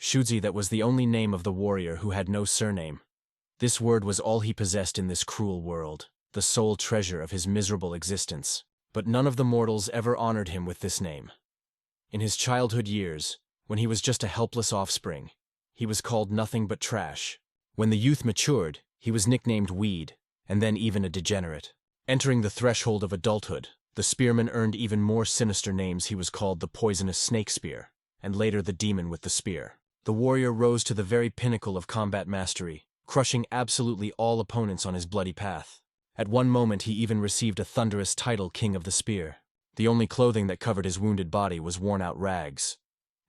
Shuji, that was the only name of the warrior who had no surname. This word was all he possessed in this cruel world, the sole treasure of his miserable existence. But none of the mortals ever honored him with this name. In his childhood years, when he was just a helpless offspring, he was called nothing but trash. When the youth matured, he was nicknamed Weed, and then even a degenerate. Entering the threshold of adulthood, the spearman earned even more sinister names. He was called the Poisonous Snake Spear, and later the Demon with the Spear. The warrior rose to the very pinnacle of combat mastery, crushing absolutely all opponents on his bloody path. At one moment he even received a thunderous title, King of the Spear. The only clothing that covered his wounded body was worn-out rags.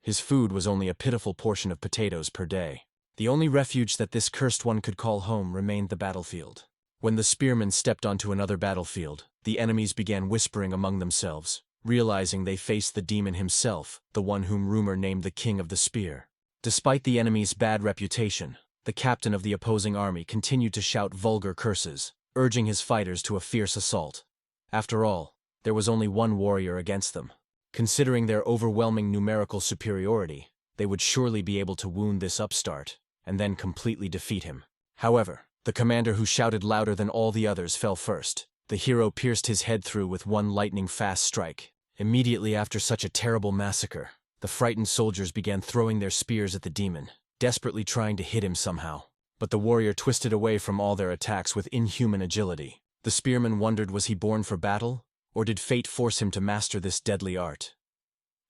His food was only a pitiful portion of potatoes per day. The only refuge that this cursed one could call home remained the battlefield. When the spearman stepped onto another battlefield, the enemies began whispering among themselves, realizing they faced the demon himself, the one whom rumor named the King of the Spear. Despite the enemy's bad reputation, the captain of the opposing army continued to shout vulgar curses, urging his fighters to a fierce assault. After all, there was only one warrior against them. Considering their overwhelming numerical superiority, they would surely be able to wound this upstart, and then completely defeat him. However, the commander who shouted louder than all the others fell first. The hero pierced his head through with one lightning-fast strike. Immediately after such a terrible massacre, the frightened soldiers began throwing their spears at the demon, desperately trying to hit him somehow. But the warrior twisted away from all their attacks with inhuman agility. The spearman wondered, was he born for battle, or did fate force him to master this deadly art?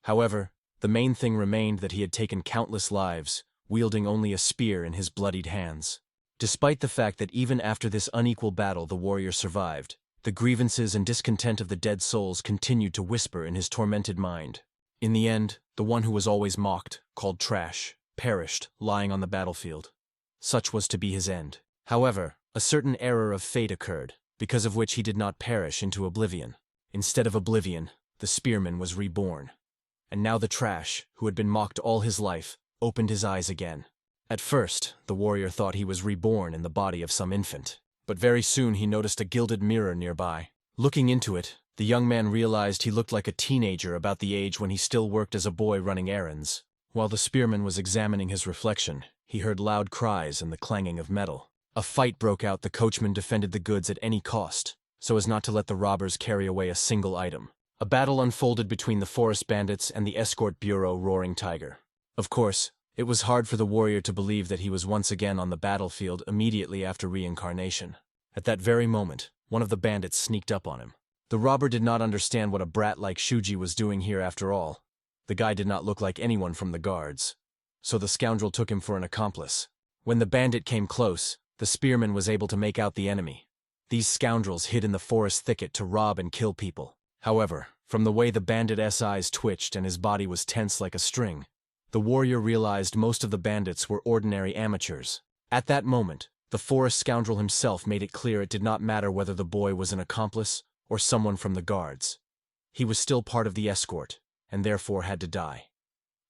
However, the main thing remained that he had taken countless lives, wielding only a spear in his bloodied hands. Despite the fact that even after this unequal battle the warrior survived, the grievances and discontent of the dead souls continued to whisper in his tormented mind. In the end, the one who was always mocked, called trash, perished, lying on the battlefield. Such was to be his end. However, a certain error of fate occurred, because of which he did not perish into oblivion. Instead of oblivion, the spearman was reborn. And now the trash, who had been mocked all his life, opened his eyes again. At first, the warrior thought he was reborn in the body of some infant. But very soon he noticed a gilded mirror nearby. Looking into it, the young man realized he looked like a teenager about the age when he still worked as a boy running errands. While the spearman was examining his reflection, he heard loud cries and the clanging of metal. A fight broke out. The coachman defended the goods at any cost, so as not to let the robbers carry away a single item. A battle unfolded between the forest bandits and the escort bureau Roaring Tiger. Of course, it was hard for the warrior to believe that he was once again on the battlefield immediately after reincarnation. At that very moment, one of the bandits sneaked up on him. The robber did not understand what a brat like Shuji was doing here after all. The guy did not look like anyone from the guards, so the scoundrel took him for an accomplice. When the bandit came close, the spearman was able to make out the enemy. These scoundrels hid in the forest thicket to rob and kill people. However, from the way the bandit's eyes twitched and his body was tense like a string, the warrior realized most of the bandits were ordinary amateurs. At that moment, the forest scoundrel himself made it clear it did not matter whether the boy was an accomplice or someone from the guards. He was still part of the escort, and therefore had to die.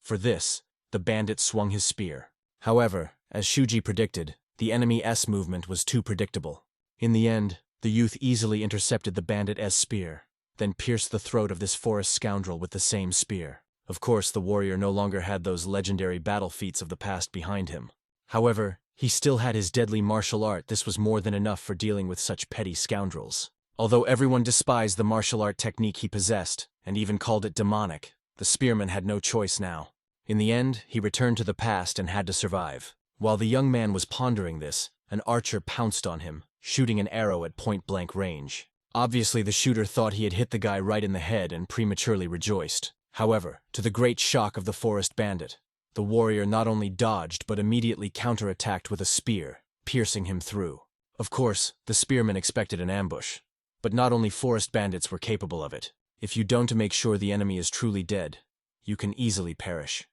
For this, the bandit swung his spear. However, as Shuji predicted, the enemy's movement was too predictable. In the end, the youth easily intercepted the bandit's spear, then pierced the throat of this forest scoundrel with the same spear. Of course, the warrior no longer had those legendary battle feats of the past behind him. However, he still had his deadly martial art. This was more than enough for dealing with such petty scoundrels. Although everyone despised the martial art technique he possessed, and even called it demonic, the spearman had no choice now. In the end, he returned to the past and had to survive. While the young man was pondering this, an archer pounced on him, shooting an arrow at point-blank range. Obviously, the shooter thought he had hit the guy right in the head and prematurely rejoiced. However, to the great shock of the forest bandit, the warrior not only dodged but immediately counterattacked with a spear, piercing him through. Of course, the spearman expected an ambush. But not only forest bandits were capable of it. If you don't make sure the enemy is truly dead, you can easily perish.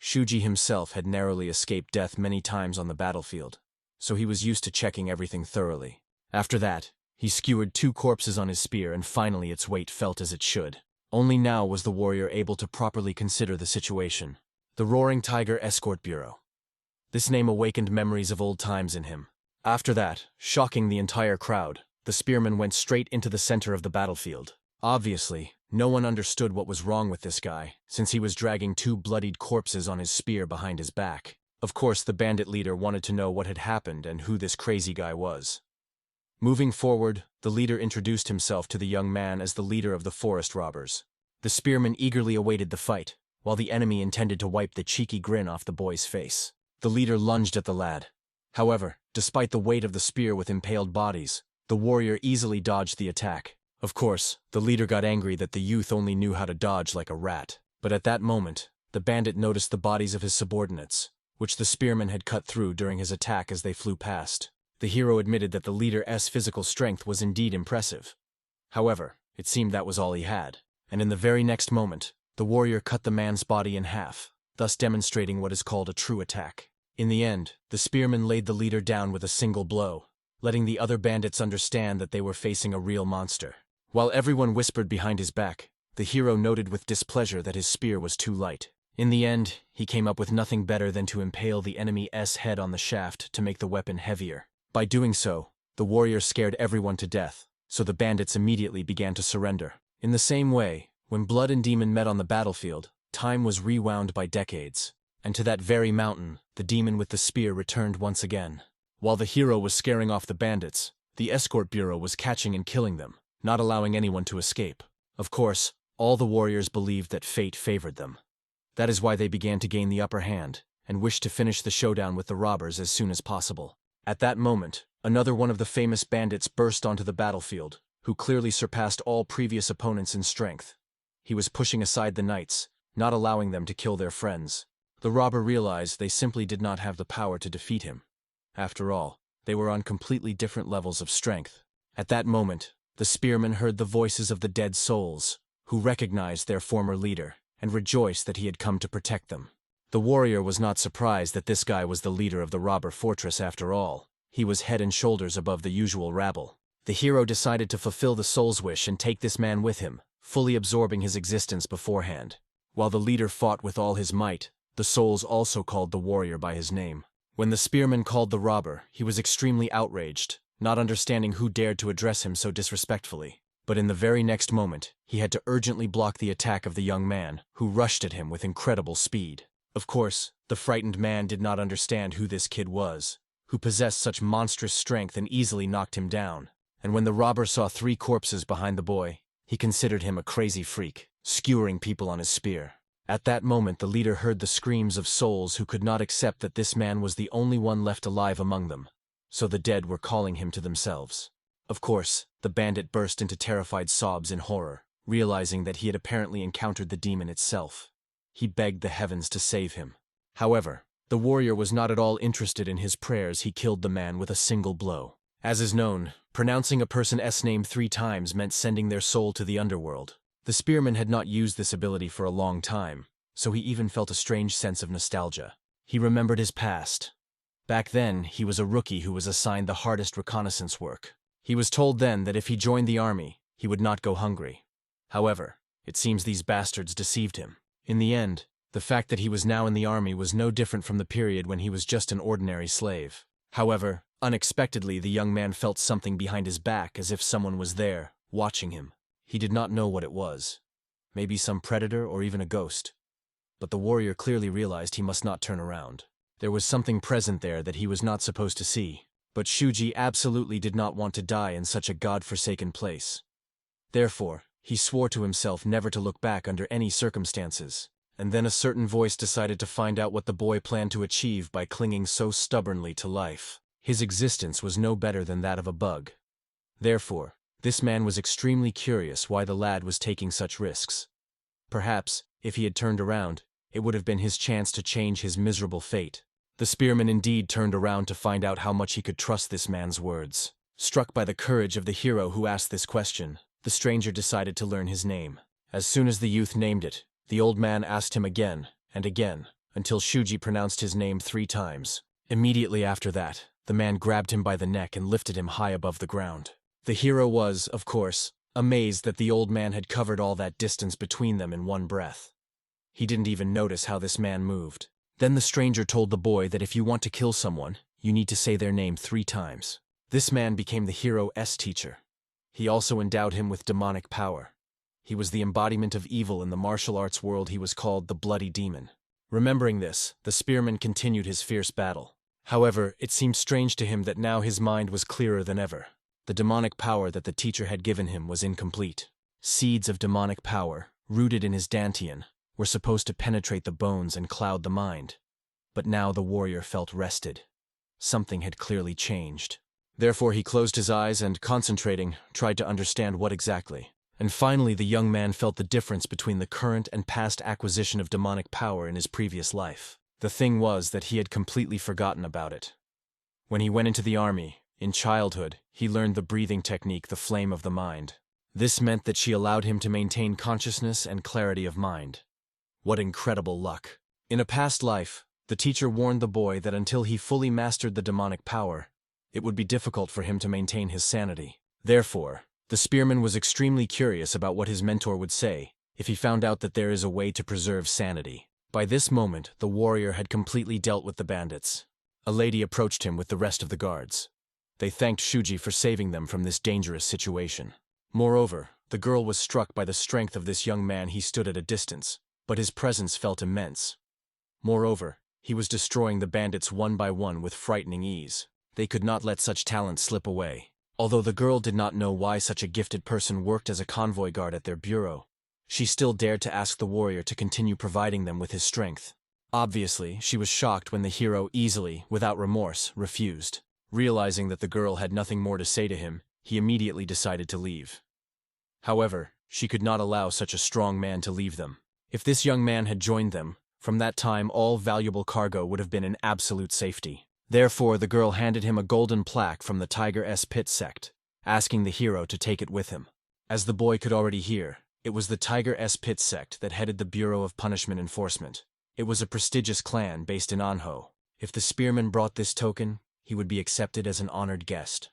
Shuji himself had narrowly escaped death many times on the battlefield, so he was used to checking everything thoroughly. After that, he skewered 2 corpses on his spear and finally its weight felt as it should. Only now was the warrior able to properly consider the situation. The Roaring Tiger Escort Bureau. This name awakened memories of old times in him. After that, shocking the entire crowd, the spearman went straight into the center of the battlefield. Obviously, no one understood what was wrong with this guy, since he was dragging two bloodied corpses on his spear behind his back. Of course, the bandit leader wanted to know what had happened and who this crazy guy was. Moving forward, the leader introduced himself to the young man as the leader of the forest robbers. The spearman eagerly awaited the fight, while the enemy intended to wipe the cheeky grin off the boy's face. The leader lunged at the lad. However, despite the weight of the spear with impaled bodies, the warrior easily dodged the attack. Of course, the leader got angry that the youth only knew how to dodge like a rat. But at that moment, the bandit noticed the bodies of his subordinates, which the spearman had cut through during his attack as they flew past. The hero admitted that the leader's physical strength was indeed impressive. However, it seemed that was all he had, and in the very next moment, the warrior cut the man's body in half, thus demonstrating what is called a true attack. In the end, the spearman laid the leader down with a single blow, letting the other bandits understand that they were facing a real monster. While everyone whispered behind his back, the hero noted with displeasure that his spear was too light. In the end, he came up with nothing better than to impale the enemy's head on the shaft to make the weapon heavier. By doing so, the warrior scared everyone to death, so the bandits immediately began to surrender. In the same way, when blood and demon met on the battlefield, time was rewound by decades, and to that very mountain, the demon with the spear returned once again. While the hero was scaring off the bandits, the escort bureau was catching and killing them, not allowing anyone to escape. Of course, all the warriors believed that fate favored them. That is why they began to gain the upper hand, and wished to finish the showdown with the robbers as soon as possible. At that moment, another one of the famous bandits burst onto the battlefield, who clearly surpassed all previous opponents in strength. He was pushing aside the knights, not allowing them to kill their friends. The robber realized they simply did not have the power to defeat him. After all, they were on completely different levels of strength. At that moment, the spearman heard the voices of the dead souls, who recognized their former leader, and rejoiced that he had come to protect them. The warrior was not surprised that this guy was the leader of the robber fortress after all. He was head and shoulders above the usual rabble. The hero decided to fulfill the soul's wish and take this man with him, fully absorbing his existence beforehand. While the leader fought with all his might, the souls also called the warrior by his name. When the spearman called the robber, he was extremely outraged, not understanding who dared to address him so disrespectfully. But in the very next moment, he had to urgently block the attack of the young man, who rushed at him with incredible speed. Of course, the frightened man did not understand who this kid was, who possessed such monstrous strength and easily knocked him down. And when the robber saw 3 corpses behind the boy, he considered him a crazy freak, skewering people on his spear. At that moment, the leader heard the screams of souls who could not accept that this man was the only one left alive among them. So the dead were calling him to themselves. Of course, the bandit burst into terrified sobs in horror, realizing that he had apparently encountered the demon itself. He begged the heavens to save him. However, the warrior was not at all interested in his prayers. He killed the man with a single blow. As is known, pronouncing a person's name 3 times meant sending their soul to the underworld. The spearman had not used this ability for a long time, so he even felt a strange sense of nostalgia. He remembered his past. Back then, he was a rookie who was assigned the hardest reconnaissance work. He was told then that if he joined the army, he would not go hungry. However, it seems these bastards deceived him. In the end, the fact that he was now in the army was no different from the period when he was just an ordinary slave. However, unexpectedly, the young man felt something behind his back as if someone was there, watching him. He did not know what it was. Maybe some predator or even a ghost. But the warrior clearly realized he must not turn around. There was something present there that he was not supposed to see. But Shuji absolutely did not want to die in such a god-forsaken place. Therefore, he swore to himself never to look back under any circumstances. And then a certain voice decided to find out what the boy planned to achieve by clinging so stubbornly to life. His existence was no better than that of a bug. Therefore, this man was extremely curious why the lad was taking such risks. Perhaps, if he had turned around, it would have been his chance to change his miserable fate. The spearman indeed turned around to find out how much he could trust this man's words. Struck by the courage of the hero who asked this question, the stranger decided to learn his name. As soon as the youth named it, the old man asked him again and again, until Shuji pronounced his name 3 times. Immediately after that, the man grabbed him by the neck and lifted him high above the ground. The hero was, of course, amazed that the old man had covered all that distance between them in one breath. He didn't even notice how this man moved. Then the stranger told the boy that if you want to kill someone, you need to say their name 3 times. This man became the hero's teacher. He also endowed him with demonic power. He was the embodiment of evil in the martial arts world. He was called the Bloody Demon. Remembering this, the Spearman continued his fierce battle. However, it seemed strange to him that now his mind was clearer than ever. The demonic power that the teacher had given him was incomplete. Seeds of demonic power, rooted in his dantian, were supposed to penetrate the bones and cloud the mind. But now the warrior felt rested. Something had clearly changed. Therefore he closed his eyes and, concentrating, tried to understand what exactly. And finally the young man felt the difference between the current and past acquisition of demonic power in his previous life. The thing was that he had completely forgotten about it. When he went into the army, in childhood, he learned the breathing technique, the flame of the mind. This meant that she allowed him to maintain consciousness and clarity of mind. What incredible luck! In a past life, the teacher warned the boy that until he fully mastered the demonic power, it would be difficult for him to maintain his sanity. Therefore, the Spearman was extremely curious about what his mentor would say if he found out that there is a way to preserve sanity. By this moment, the warrior had completely dealt with the bandits. A lady approached him with the rest of the guards. They thanked Shuji for saving them from this dangerous situation. Moreover, the girl was struck by the strength of this young man. He stood at a distance, but his presence felt immense. Moreover, he was destroying the bandits one by one with frightening ease. They could not let such talent slip away. Although the girl did not know why such a gifted person worked as a convoy guard at their bureau, she still dared to ask the warrior to continue providing them with his strength. Obviously, she was shocked when the hero easily, without remorse, refused. Realizing that the girl had nothing more to say to him, he immediately decided to leave. However, she could not allow such a strong man to leave them. If this young man had joined them, from that time all valuable cargo would have been in absolute safety. Therefore, the girl handed him a golden plaque from the Tiger S Pit sect, asking the hero to take it with him. As the boy could already hear, it was the Tiger S Pit sect that headed the Bureau of Punishment Enforcement. It was a prestigious clan based in Anho. If the Spearman brought this token, he would be accepted as an honored guest.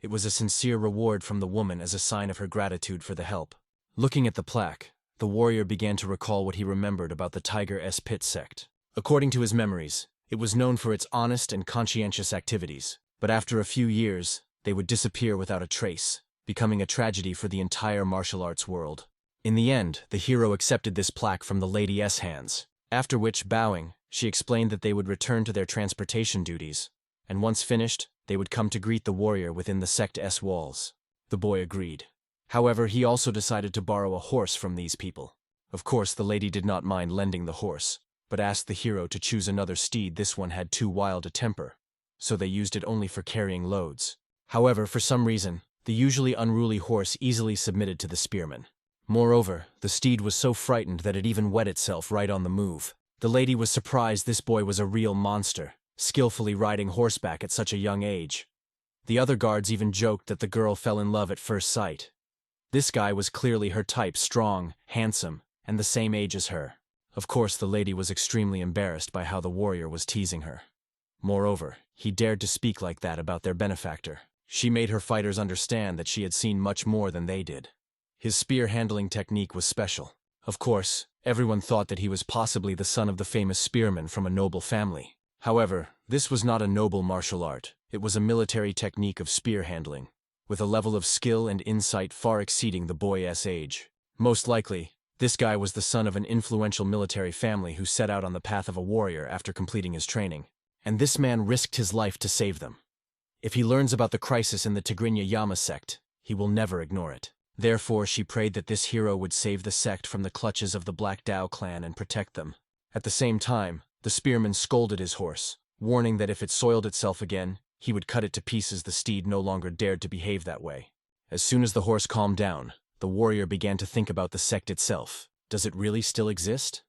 It was a sincere reward from the woman as a sign of her gratitude for the help. Looking at the plaque, the warrior began to recall what he remembered about the Tiger S Pit sect. According to his memories, it was known for its honest and conscientious activities, but after a few years, they would disappear without a trace, becoming a tragedy for the entire martial arts world. In the end, the hero accepted this plaque from the lady's hands, after which, bowing, she explained that they would return to their transportation duties, and once finished, they would come to greet the warrior within the sect's walls. The boy agreed. However, he also decided to borrow a horse from these people. Of course, the lady did not mind lending the horse, but asked the hero to choose another steed. This one had too wild a temper, so they used it only for carrying loads. However, for some reason, the usually unruly horse easily submitted to the Spearman. Moreover, the steed was so frightened that it even wet itself right on the move. The lady was surprised this boy was a real monster, skillfully riding horseback at such a young age. The other guards even joked that the girl fell in love at first sight. This guy was clearly her type, strong, handsome, and the same age as her. Of course, the lady was extremely embarrassed by how the warrior was teasing her. Moreover, he dared to speak like that about their benefactor. She made her fighters understand that she had seen much more than they did. His spear handling technique was special. Of course, everyone thought that he was possibly the son of the famous spearman from a noble family. However, this was not a noble martial art. It was a military technique of spear handling, with a level of skill and insight far exceeding the boy's age. Most likely, this guy was the son of an influential military family who set out on the path of a warrior after completing his training. And this man risked his life to save them. If he learns about the crisis in the Tigrinya Yama sect, he will never ignore it. Therefore, she prayed that this hero would save the sect from the clutches of the Black Dao clan and protect them. At the same time, the spearman scolded his horse, warning that if it soiled itself again, he would cut it to pieces. The steed no longer dared to behave that way. As soon as the horse calmed down, the warrior began to think about the sect itself. Does it really still exist?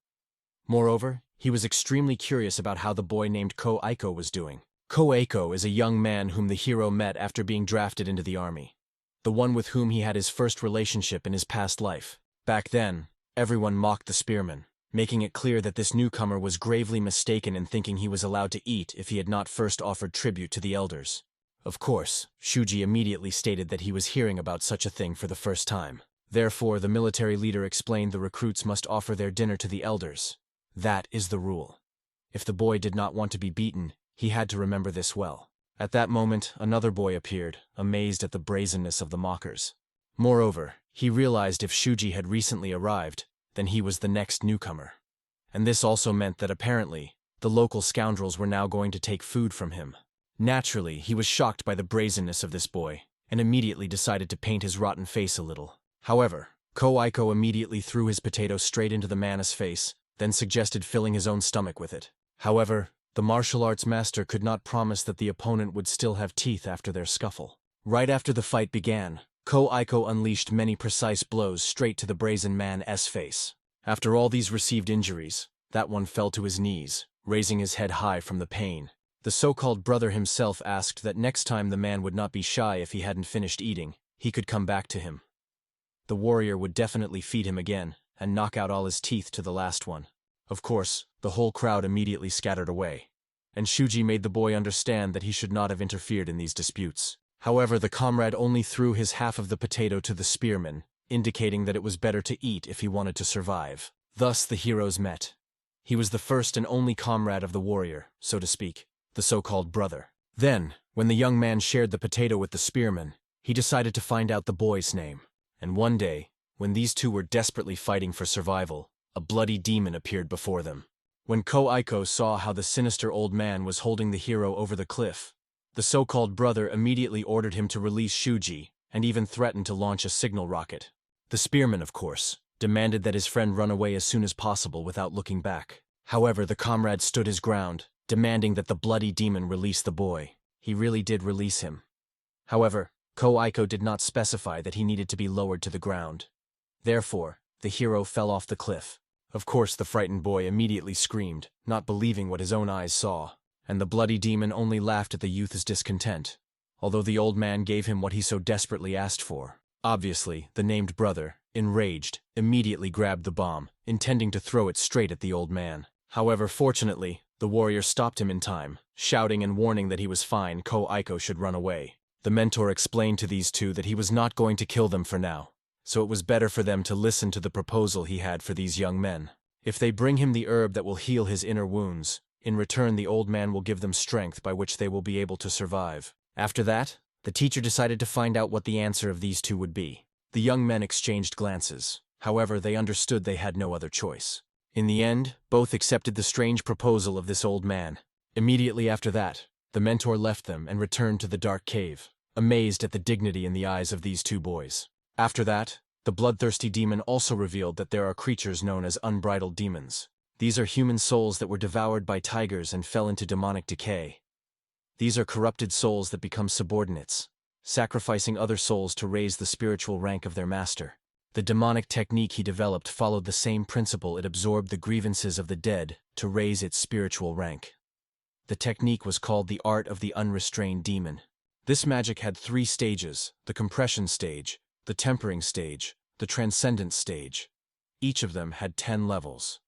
Moreover, he was extremely curious about how the boy named Ko Aiko was doing. Ko Aiko is a young man whom the hero met after being drafted into the army. The one with whom he had his first relationship in his past life. Back then, everyone mocked the spearman, making it clear that this newcomer was gravely mistaken in thinking he was allowed to eat if he had not first offered tribute to the elders. Of course, Shuji immediately stated that he was hearing about such a thing for the first time. Therefore, the military leader explained the recruits must offer their dinner to the elders. That is the rule. If the boy did not want to be beaten, he had to remember this well. At that moment, another boy appeared, amazed at the brazenness of the mockers. Moreover, he realized if Shuji had recently arrived, then he was the next newcomer. And this also meant that apparently, the local scoundrels were now going to take food from him. Naturally, he was shocked by the brazenness of this boy, and immediately decided to paint his rotten face a little. However, Ko-Aiko immediately threw his potato straight into the man's face, then suggested filling his own stomach with it. However, the martial arts master could not promise that the opponent would still have teeth after their scuffle. Right after the fight began, Ko-Aiko unleashed many precise blows straight to the brazen man's face. After all these received injuries, that one fell to his knees, raising his head high from the pain. The so-called brother himself asked that next time the man would not be shy if he hadn't finished eating, he could come back to him. The warrior would definitely feed him again, and knock out all his teeth to the last one. Of course, the whole crowd immediately scattered away, and Shuji made the boy understand that he should not have interfered in these disputes. However, the comrade only threw his half of the potato to the spearman, indicating that it was better to eat if he wanted to survive. Thus the heroes met. He was the first and only comrade of the warrior, so to speak, the so-called brother. Then, when the young man shared the potato with the spearman, he decided to find out the boy's name. And one day, when these two were desperately fighting for survival, a bloody demon appeared before them. When Ko-Aiko saw how the sinister old man was holding the hero over the cliff, the so-called brother immediately ordered him to release Shuji, and even threatened to launch a signal rocket. The spearman, of course, demanded that his friend run away as soon as possible without looking back. However, the comrade stood his ground, demanding that the bloody demon release the boy. He really did release him. However, Ko-Aiko did not specify that he needed to be lowered to the ground. Therefore, the hero fell off the cliff. Of course, the frightened boy immediately screamed, not believing what his own eyes saw, and the bloody demon only laughed at the youth's discontent, although the old man gave him what he so desperately asked for. Obviously, the named brother, enraged, immediately grabbed the bomb, intending to throw it straight at the old man. However, fortunately, the warrior stopped him in time, shouting and warning that he was fine. Ko-Aiko should run away. The mentor explained to these two that he was not going to kill them for now, so it was better for them to listen to the proposal he had for these young men. If they bring him the herb that will heal his inner wounds, in return the old man will give them strength by which they will be able to survive. After that, the teacher decided to find out what the answer of these two would be. The young men exchanged glances. However, they understood they had no other choice. In the end, both accepted the strange proposal of this old man. Immediately after that, the mentor left them and returned to the dark cave, amazed at the dignity in the eyes of these two boys. After that, the bloodthirsty demon also revealed that there are creatures known as unbridled demons. These are human souls that were devoured by tigers and fell into demonic decay. These are corrupted souls that become subordinates, sacrificing other souls to raise the spiritual rank of their master. The demonic technique he developed followed the same principle. It absorbed the grievances of the dead to raise its spiritual rank. The technique was called the art of the unrestrained demon. This magic had 3 stages: the compression stage, the tempering stage, the transcendence stage. Each of them had 10 levels.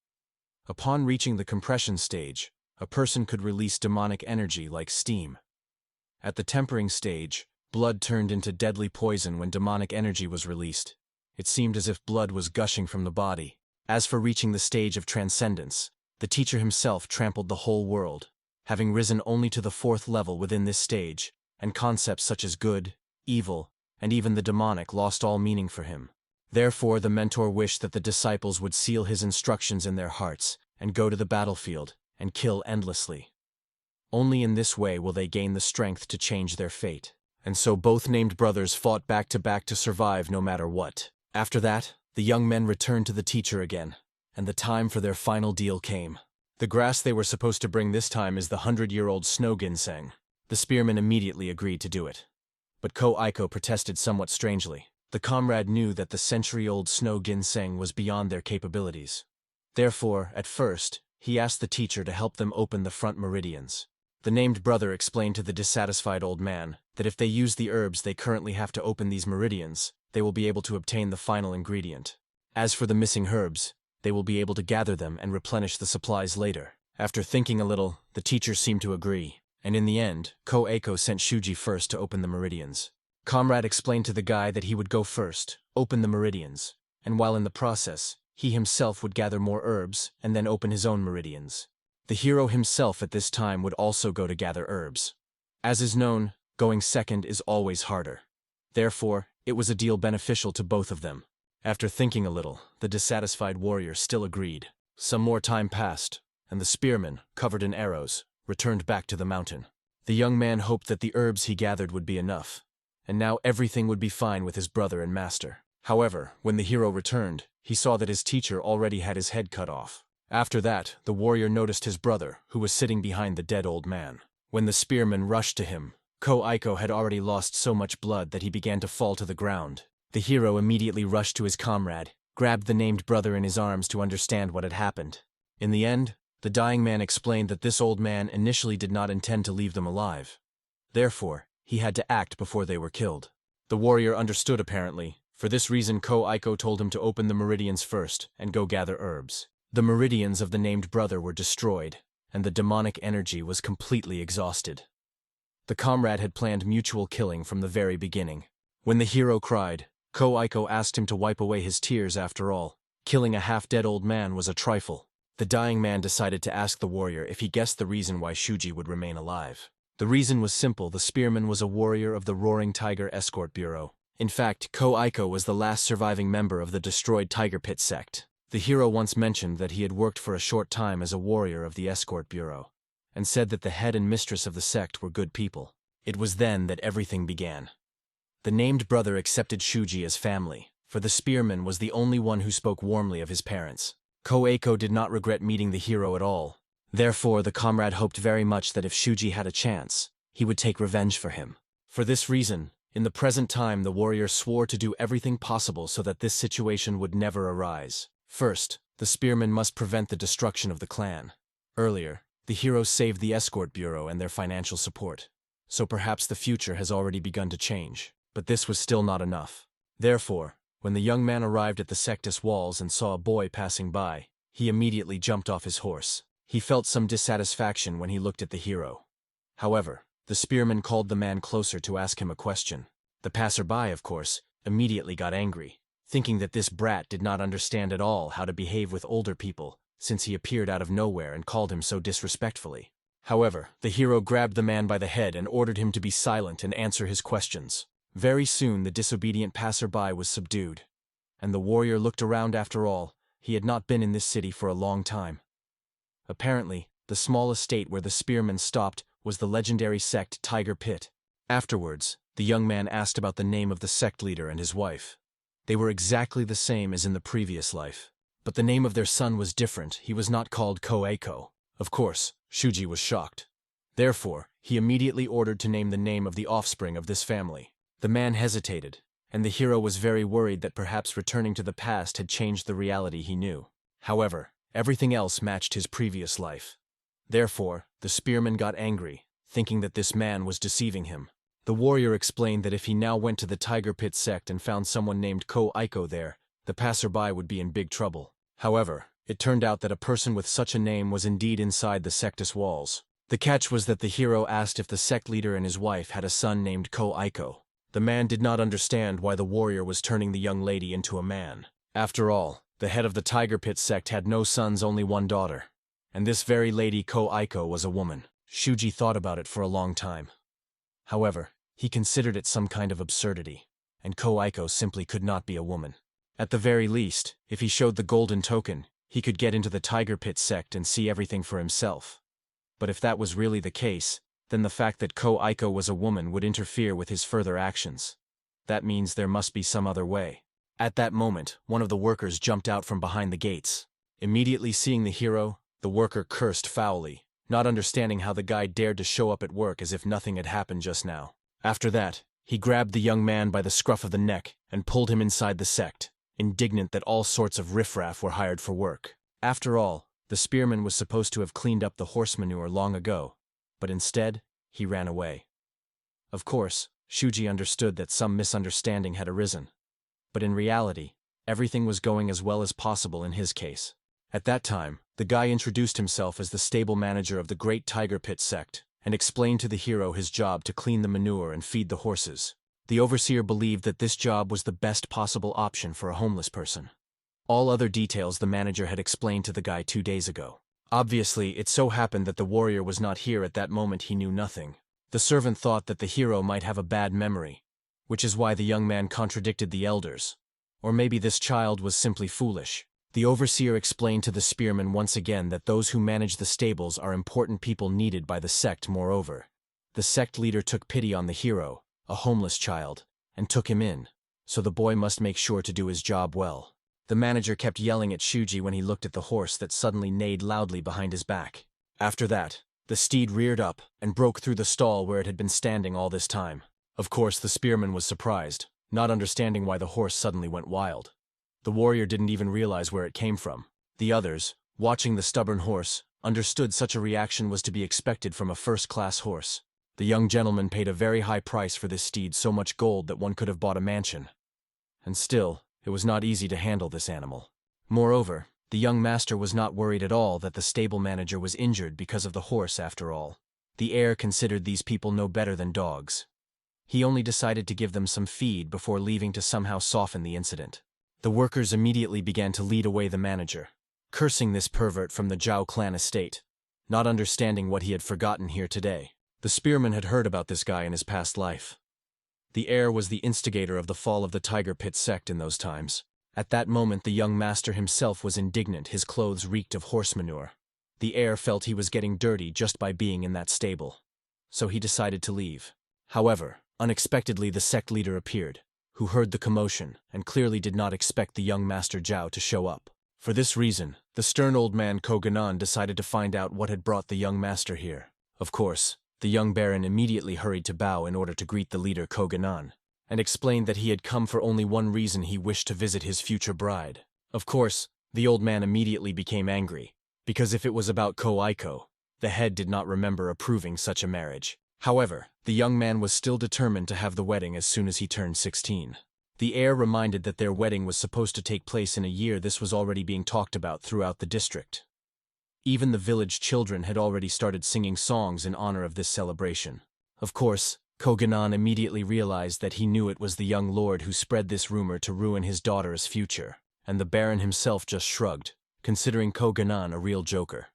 Upon reaching the compression stage, a person could release demonic energy like steam. At the tempering stage, blood turned into deadly poison when demonic energy was released. It seemed as if blood was gushing from the body. As for reaching the stage of transcendence, the teacher himself trampled the whole world, having risen only to the 4th level within this stage, and concepts such as good, evil, and even the demonic lost all meaning for him. Therefore, the mentor wished that the disciples would seal his instructions in their hearts and go to the battlefield and kill endlessly. Only in this way will they gain the strength to change their fate. And so both named brothers fought back to survive no matter what. After that, the young men returned to the teacher again, and the time for their final deal came. The grass they were supposed to bring this time is the 100-year-old snow ginseng. The spearman immediately agreed to do it. But Ko-Aiko protested somewhat strangely. The comrade knew that the century-old snow ginseng was beyond their capabilities. Therefore, at first, he asked the teacher to help them open the front meridians. The named brother explained to the dissatisfied old man that if they use the herbs they currently have to open these meridians, they will be able to obtain the final ingredient. As for the missing herbs, they will be able to gather them and replenish the supplies later. After thinking a little, the teacher seemed to agree, and in the end, Ko-Aiko sent Shuji first to open the meridians. Comrade explained to the guy that he would go first, open the meridians, and while in the process, he himself would gather more herbs and then open his own meridians. The hero himself at this time would also go to gather herbs. As is known, going second is always harder. Therefore, It was a deal beneficial to both of them. After thinking a little, the dissatisfied warrior still agreed. Some more time passed, and the spearman, covered in arrows, returned back to the mountain. The young man hoped that the herbs he gathered would be enough, and now everything would be fine with his brother and master. However, when the hero returned, he saw that his teacher already had his head cut off. After that, the warrior noticed his brother, who was sitting behind the dead old man. When the spearman rushed to him, Ko-Aiko had already lost so much blood that he began to fall to the ground. The hero immediately rushed to his comrade, grabbed the named brother in his arms to understand what had happened. In the end, the dying man explained that this old man initially did not intend to leave them alive. Therefore, he had to act before they were killed. The warrior understood apparently. For this reason, Ko-Aiko told him to open the meridians first and go gather herbs. The meridians of the named brother were destroyed, and the demonic energy was completely exhausted. The comrade had planned mutual killing from the very beginning. When the hero cried, Ko-Aiko asked him to wipe away his tears after all. Killing a half-dead old man was a trifle. The dying man decided to ask the warrior if he guessed the reason why Shuji would remain alive. The reason was simple: the spearman was a warrior of the Roaring Tiger Escort Bureau. In fact, Ko-Aiko was the last surviving member of the destroyed Tiger Pit sect. The hero once mentioned that he had worked for a short time as a warrior of the Escort Bureau, and said that the head and mistress of the sect were good people. It was then that everything began. The named brother accepted Shuji as family, for the spearman was the only one who spoke warmly of his parents. Ko-Aiko did not regret meeting the hero at all. Therefore, the comrade hoped very much that if Shuji had a chance, he would take revenge for him. For this reason, in the present time, the warrior swore to do everything possible so that this situation would never arise. First, the spearman must prevent the destruction of the clan. Earlier, the heroes saved the Escort Bureau and their financial support, so perhaps the future has already begun to change. But this was still not enough. Therefore, when the young man arrived at the sectus walls and saw a boy passing by, he immediately jumped off his horse. He felt some dissatisfaction when he looked at the hero. However, the spearman called the man closer to ask him a question. The passerby, of course, immediately got angry, thinking that this brat did not understand at all how to behave with older people, since he appeared out of nowhere and called him so disrespectfully. However, the hero grabbed the man by the head and ordered him to be silent and answer his questions. Very soon the disobedient passerby was subdued, and the warrior looked around. After all, he had not been in this city for a long time. Apparently, the small estate where the spearman stopped was the legendary sect Tiger Pit. Afterwards, the young man asked about the name of the sect leader and his wife. They were exactly the same as in the previous life, but the name of their son was different. He was not called Ko-Aiko. Of course, Shuji was shocked. Therefore, he immediately ordered to name the name of the offspring of this family. The man hesitated, and the hero was very worried that perhaps returning to the past had changed the reality he knew. However, everything else matched his previous life. Therefore, the spearman got angry, thinking that this man was deceiving him. The warrior explained that if he now went to the Tiger Pit sect and found someone named Ko-Aiko there, the passerby would be in big trouble. However, it turned out that a person with such a name was indeed inside the sectus walls. The catch was that the hero asked if the sect leader and his wife had a son named Ko-Aiko. The man did not understand why the warrior was turning the young lady into a man. After all, the head of the Tiger Pit sect had no sons, only one daughter. And this very lady Ko-Aiko was a woman. Shuji thought about it for a long time. However, he considered it some kind of absurdity, and Ko-Aiko simply could not be a woman. At the very least, if he showed the golden token, he could get into the Tiger Pit sect and see everything for himself. But if that was really the case, then the fact that Ko-Aiko was a woman would interfere with his further actions. That means there must be some other way. At that moment, one of the workers jumped out from behind the gates. Immediately seeing the hero, the worker cursed foully, not understanding how the guy dared to show up at work as if nothing had happened just now. After that, he grabbed the young man by the scruff of the neck and pulled him inside the sect, indignant that all sorts of riffraff were hired for work. After all, the spearman was supposed to have cleaned up the horse manure long ago, but instead, he ran away. Of course, Shuji understood that some misunderstanding had arisen, but in reality, everything was going as well as possible in his case. At that time, the guy introduced himself as the stable manager of the Great Tiger Pit sect and explained to the hero his job to clean the manure and feed the horses. The overseer believed that this job was the best possible option for a homeless person. All other details the manager had explained to the guy 2 days ago. Obviously, it so happened that the warrior was not here at that moment. He knew nothing. The servant thought that the hero might have a bad memory, which is why the young man contradicted the elders. Or maybe this child was simply foolish. The overseer explained to the spearman once again that those who manage the stables are important people needed by the sect. Moreover, the sect leader took pity on the hero, a homeless child, and took him in, so the boy must make sure to do his job well. The manager kept yelling at Shuji when he looked at the horse that suddenly neighed loudly behind his back. After that, the steed reared up and broke through the stall where it had been standing all this time. Of course, the spearman was surprised, not understanding why the horse suddenly went wild. The warrior didn't even realize where it came from. The others, watching the stubborn horse, understood such a reaction was to be expected from a first-class horse. The young gentleman paid a very high price for this steed, so much gold that one could have bought a mansion. And still, it was not easy to handle this animal. Moreover, the young master was not worried at all that the stable manager was injured because of the horse after all. The heir considered these people no better than dogs. He only decided to give them some feed before leaving to somehow soften the incident. The workers immediately began to lead away the manager, cursing this pervert from the Jiao clan estate, not understanding what he had forgotten here today. The spearman had heard about this guy in his past life. The heir was the instigator of the fall of the Tiger Pit sect in those times. At that moment the young master himself was indignant. His clothes reeked of horse manure. The heir felt he was getting dirty just by being in that stable. So he decided to leave. However, unexpectedly the sect leader appeared, who heard the commotion and clearly did not expect the young master Jiao to show up. For this reason, the stern old man Koganon decided to find out what had brought the young master here. Of course, the young baron immediately hurried to bow in order to greet the leader Koganon, and explained that he had come for only one reason: he wished to visit his future bride. Of course, the old man immediately became angry, because if it was about Ko-Aiko, the head did not remember approving such a marriage. However, the young man was still determined to have the wedding as soon as he turned 16. The heir reminded that their wedding was supposed to take place in a year. This was already being talked about throughout the district. Even the village children had already started singing songs in honor of this celebration. Of course, Koganon immediately realized that he knew it was the young lord who spread this rumor to ruin his daughter's future, and the baron himself just shrugged, considering Koganon a real joker.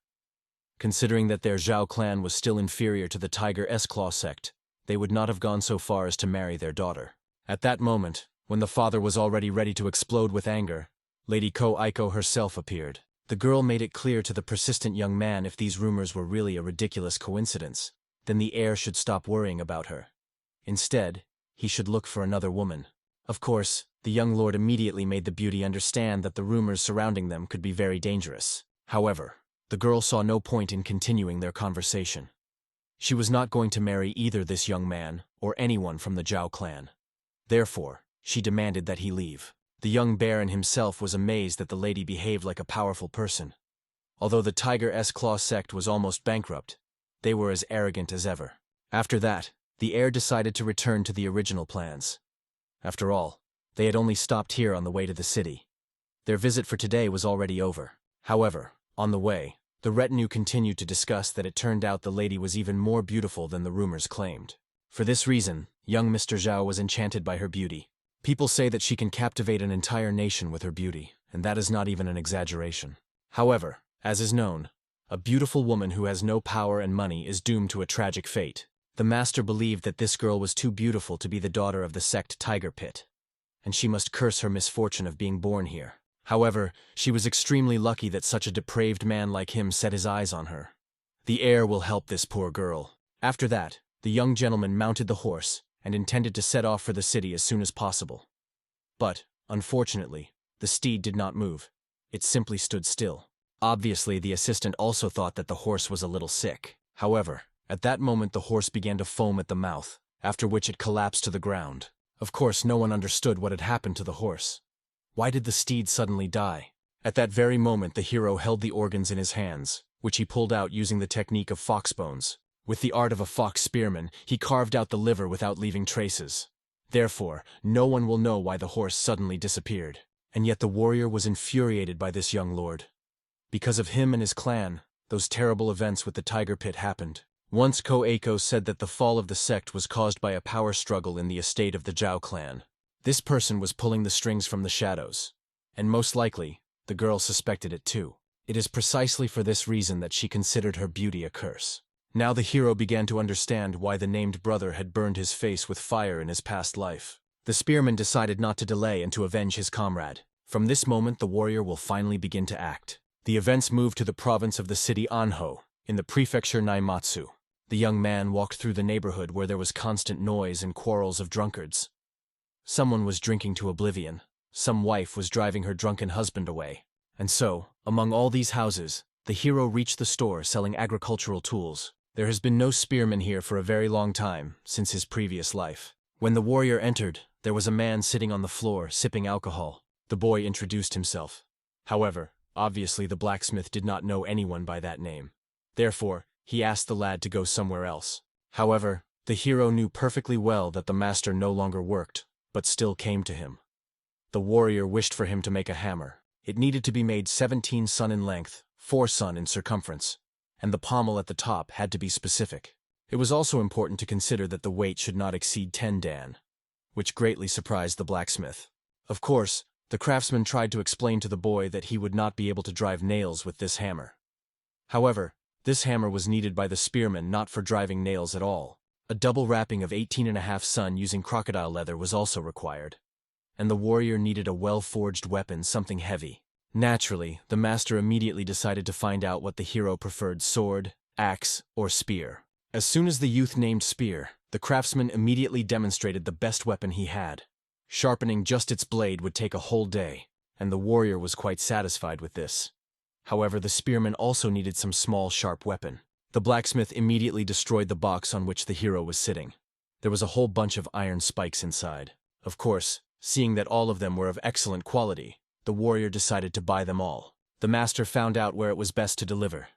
Considering that their Jiao clan was still inferior to the Tiger S-Claw sect, they would not have gone so far as to marry their daughter. At that moment, when the father was already ready to explode with anger, Lady Ko-Aiko herself appeared. The girl made it clear to the persistent young man if these rumors were really a ridiculous coincidence, then the heir should stop worrying about her. Instead, he should look for another woman. Of course, the young lord immediately made the beauty understand that the rumors surrounding them could be very dangerous. However, the girl saw no point in continuing their conversation. She was not going to marry either this young man or anyone from the Jiao clan. Therefore, she demanded that he leave. The young baron himself was amazed that the lady behaved like a powerful person. Although the Tiger S-Claw sect was almost bankrupt, they were as arrogant as ever. After that, the heir decided to return to the original plans. After all, they had only stopped here on the way to the city. Their visit for today was already over. However, on the way, the retinue continued to discuss that it turned out the lady was even more beautiful than the rumors claimed. For this reason, young Mr. Jiao was enchanted by her beauty. People say that she can captivate an entire nation with her beauty, and that is not even an exaggeration. However, as is known, a beautiful woman who has no power and money is doomed to a tragic fate. The master believed that this girl was too beautiful to be the daughter of the sect Tiger Pit, and she must curse her misfortune of being born here. However, she was extremely lucky that such a depraved man like him set his eyes on her. The heir will help this poor girl. After that, the young gentleman mounted the horse and intended to set off for the city as soon as possible. But, unfortunately, the steed did not move. It simply stood still. Obviously, the assistant also thought that the horse was a little sick. However, at that moment the horse began to foam at the mouth, after which it collapsed to the ground. Of course, no one understood what had happened to the horse. Why did the steed suddenly die? At that very moment the hero held the organs in his hands, which he pulled out using the technique of fox bones. With the art of a fox spearman, he carved out the liver without leaving traces. Therefore, no one will know why the horse suddenly disappeared. And yet the warrior was infuriated by this young lord. Because of him and his clan, those terrible events with the Tiger Pit happened. Once Ko-Aiko said that the fall of the sect was caused by a power struggle in the estate of the Jiao clan. This person was pulling the strings from the shadows. And most likely, the girl suspected it too. It is precisely for this reason that she considered her beauty a curse. Now the hero began to understand why the named brother had burned his face with fire in his past life. The spearman decided not to delay and to avenge his comrade. From this moment, the warrior will finally begin to act. The events moved to the province of the city Anho, in the prefecture Naimatsu. The young man walked through the neighborhood where there was constant noise and quarrels of drunkards. Someone was drinking to oblivion. Some wife was driving her drunken husband away. And so, among all these houses, the hero reached the store selling agricultural tools. There has been no spearman here for a very long time, since his previous life. When the warrior entered, there was a man sitting on the floor, sipping alcohol. The boy introduced himself. However, obviously the blacksmith did not know anyone by that name. Therefore, he asked the lad to go somewhere else. However, the hero knew perfectly well that the master no longer worked, but still came to him. The warrior wished for him to make a hammer. It needed to be made 17 sun in length, 4 sun in circumference, and the pommel at the top had to be specific. It was also important to consider that the weight should not exceed 10 dan, which greatly surprised the blacksmith. Of course, the craftsman tried to explain to the boy that he would not be able to drive nails with this hammer. However, this hammer was needed by the spearman not for driving nails at all. A double wrapping of 18.5 sun using crocodile leather was also required. And the warrior needed a well-forged weapon, something heavy. Naturally, the master immediately decided to find out what the hero preferred: sword, axe, or spear. As soon as the youth named spear, the craftsman immediately demonstrated the best weapon he had. Sharpening just its blade would take a whole day, and the warrior was quite satisfied with this. However, the spearman also needed some small, sharp weapon. The blacksmith immediately destroyed the box on which the hero was sitting. There was a whole bunch of iron spikes inside. Of course, seeing that all of them were of excellent quality, the warrior decided to buy them all. The master found out where it was best to deliver.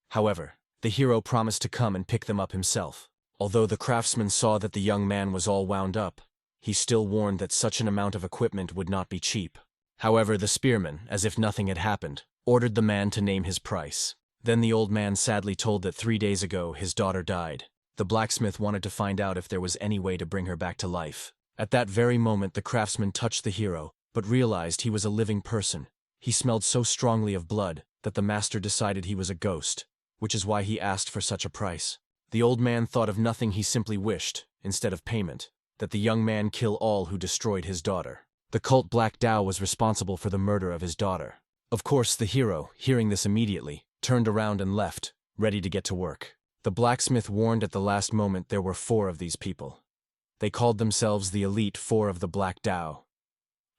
However, the hero promised to come and pick them up himself. Although the craftsman saw that the young man was all wound up, he still warned that such an amount of equipment would not be cheap. However, the spearman, as if nothing had happened, ordered the man to name his price. Then the old man sadly told that 3 days ago his daughter died. The blacksmith wanted to find out if there was any way to bring her back to life. At that very moment, the craftsman touched the hero, but realized he was a living person. He smelled so strongly of blood that the master decided he was a ghost, which is why he asked for such a price. The old man thought of nothing. He simply wished, instead of payment, that the young man kill all who destroyed his daughter. The cult Black Dao was responsible for the murder of his daughter. Of course, the hero, hearing this immediately, turned around and left, ready to get to work. The blacksmith warned at the last moment there were 4 of these people. They called themselves the Elite 4 of the Black Dao.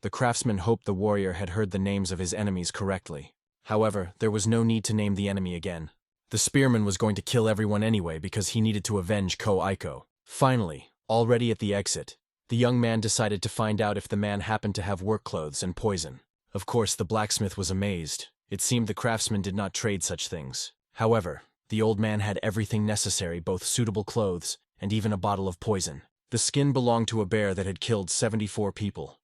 The craftsman hoped the warrior had heard the names of his enemies correctly. However, there was no need to name the enemy again. The spearman was going to kill everyone anyway because he needed to avenge Ko Aiko. Finally, already at the exit, the young man decided to find out if the man happened to have work clothes and poison. Of course, the blacksmith was amazed. It seemed the craftsman did not trade such things. However, the old man had everything necessary, both suitable clothes and even a bottle of poison. The skin belonged to a bear that had killed 74 people.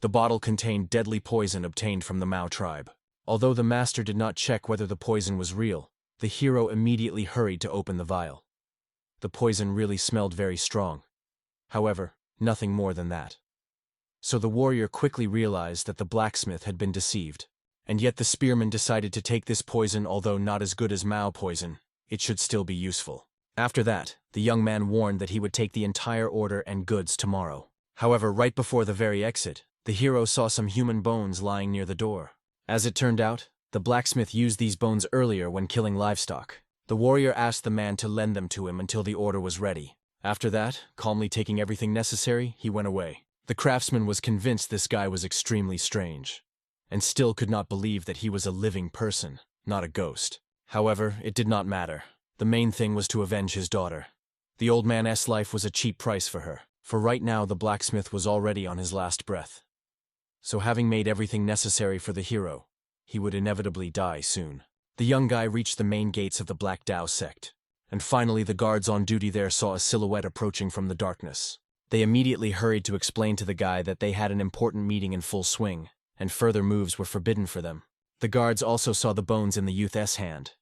The bottle contained deadly poison obtained from the Mao tribe. Although the master did not check whether the poison was real, the hero immediately hurried to open the vial. The poison really smelled very strong. However, nothing more than that. So the warrior quickly realized that the blacksmith had been deceived. And yet the spearman decided to take this poison. Although not as good as Mao poison, it should still be useful. After that, the young man warned that he would take the entire order and goods tomorrow. However, right before the very exit, the hero saw some human bones lying near the door. As it turned out, the blacksmith used these bones earlier when killing livestock. The warrior asked the man to lend them to him until the order was ready. After that, calmly taking everything necessary, he went away. The craftsman was convinced this guy was extremely strange, and still could not believe that he was a living person, not a ghost. However, it did not matter. The main thing was to avenge his daughter. The old man's life was a cheap price for her, for right now the blacksmith was already on his last breath. So having made everything necessary for the hero, he would inevitably die soon. The young guy reached the main gates of the Black Dao sect, and finally the guards on duty there saw a silhouette approaching from the darkness. They immediately hurried to explain to the guy that they had an important meeting in full swing, and further moves were forbidden for them. The guards also saw the bones in the youth's hand.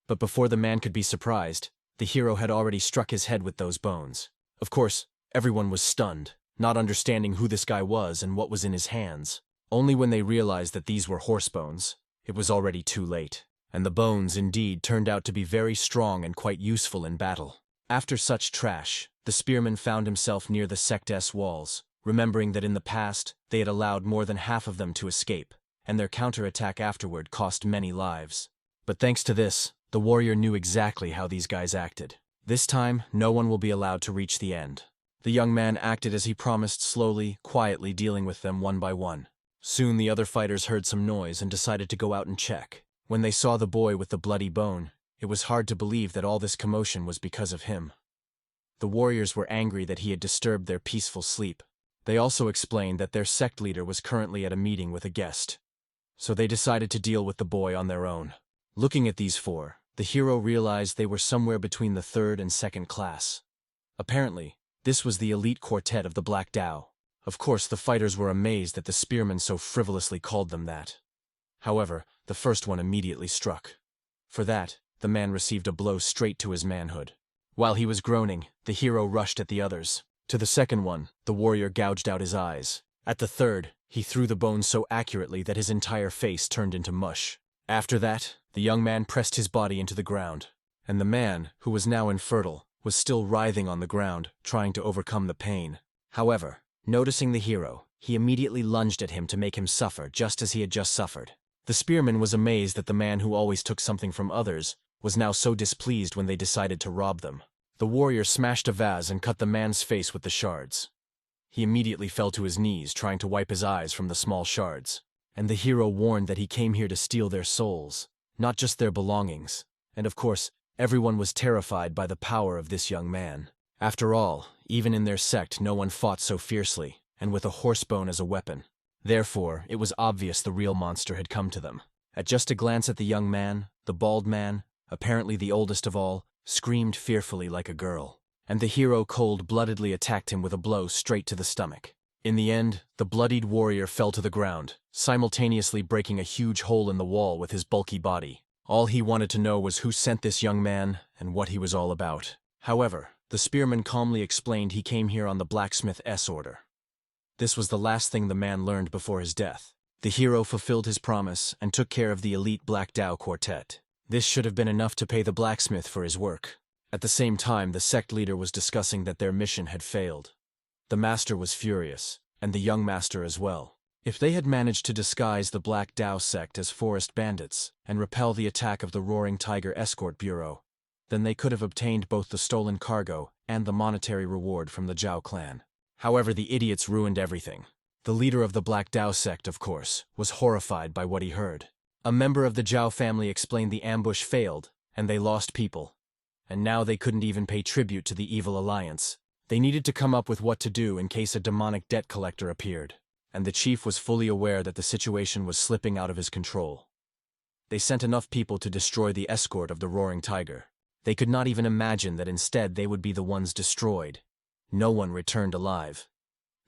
But before the man could be surprised, the hero had already struck his head with those bones. Of course, everyone was stunned, not understanding who this guy was and what was in his hands. Only when they realized that these were horse bones, it was already too late. And the bones, indeed, turned out to be very strong and quite useful in battle. After such trash, the spearman found himself near the sect's walls. remembering that in the past they had allowed more than half of them to escape, and their counterattack afterward cost many lives. But thanks to this, the warrior knew exactly how these guys acted. This time, no one will be allowed to reach the end. The young man acted as he promised, slowly, quietly dealing with them one by one. Soon the other fighters heard some noise and decided to go out and check. When they saw the boy with the bloody bone, it was hard to believe that all this commotion was because of him. The warriors were angry that he had disturbed their peaceful sleep. They also explained that their sect leader was currently at a meeting with a guest. So they decided to deal with the boy on their own. Looking at these four, the hero realized they were somewhere between the third and second class. Apparently, this was the elite quartet of the Black Dao. Of course, the fighters were amazed that the Spearman so frivolously called them that. However, the first one immediately struck. For that, the man received a blow straight to his manhood. While he was groaning, the hero rushed at the others. To the second one, the warrior gouged out his eyes. At the third, he threw the bone so accurately that his entire face turned into mush. After that, the young man pressed his body into the ground, and the man, who was now infertile, was still writhing on the ground, trying to overcome the pain. However, noticing the hero, he immediately lunged at him to make him suffer just as he had just suffered. The Spearman was amazed that the man who always took something from others was now so displeased when they decided to rob them. The warrior smashed a vase and cut the man's face with the shards. He immediately fell to his knees, trying to wipe his eyes from the small shards. And the hero warned that he came here to steal their souls, not just their belongings. And of course, everyone was terrified by the power of this young man. After all, even in their sect no one fought so fiercely, and with a horsebone as a weapon. Therefore, it was obvious the real monster had come to them. At just a glance at the young man, the bald man, apparently the oldest of all, screamed fearfully like a girl. And the hero cold-bloodedly attacked him with a blow straight to the stomach. In the end, the bloodied warrior fell to the ground, simultaneously breaking a huge hole in the wall with his bulky body. All he wanted to know was who sent this young man and what he was all about. However, the Spearman calmly explained he came here on the blacksmith's order. This was the last thing the man learned before his death. The hero fulfilled his promise and took care of the elite Black Dao quartet. This should have been enough to pay the blacksmith for his work. At the same time, the sect leader was discussing that their mission had failed. The master was furious, and the young master as well. If they had managed to disguise the Black Dao sect as forest bandits and repel the attack of the Roaring Tiger Escort Bureau, then they could have obtained both the stolen cargo and the monetary reward from the Jiao clan. However, the idiots ruined everything. The leader of the Black Dao sect, of course, was horrified by what he heard. A member of the Jiao family explained the ambush failed, and they lost people. And now they couldn't even pay tribute to the evil alliance. They needed to come up with what to do in case a demonic debt collector appeared, and the chief was fully aware that the situation was slipping out of his control. They sent enough people to destroy the escort of the Roaring Tiger. They could not even imagine that instead they would be the ones destroyed. No one returned alive.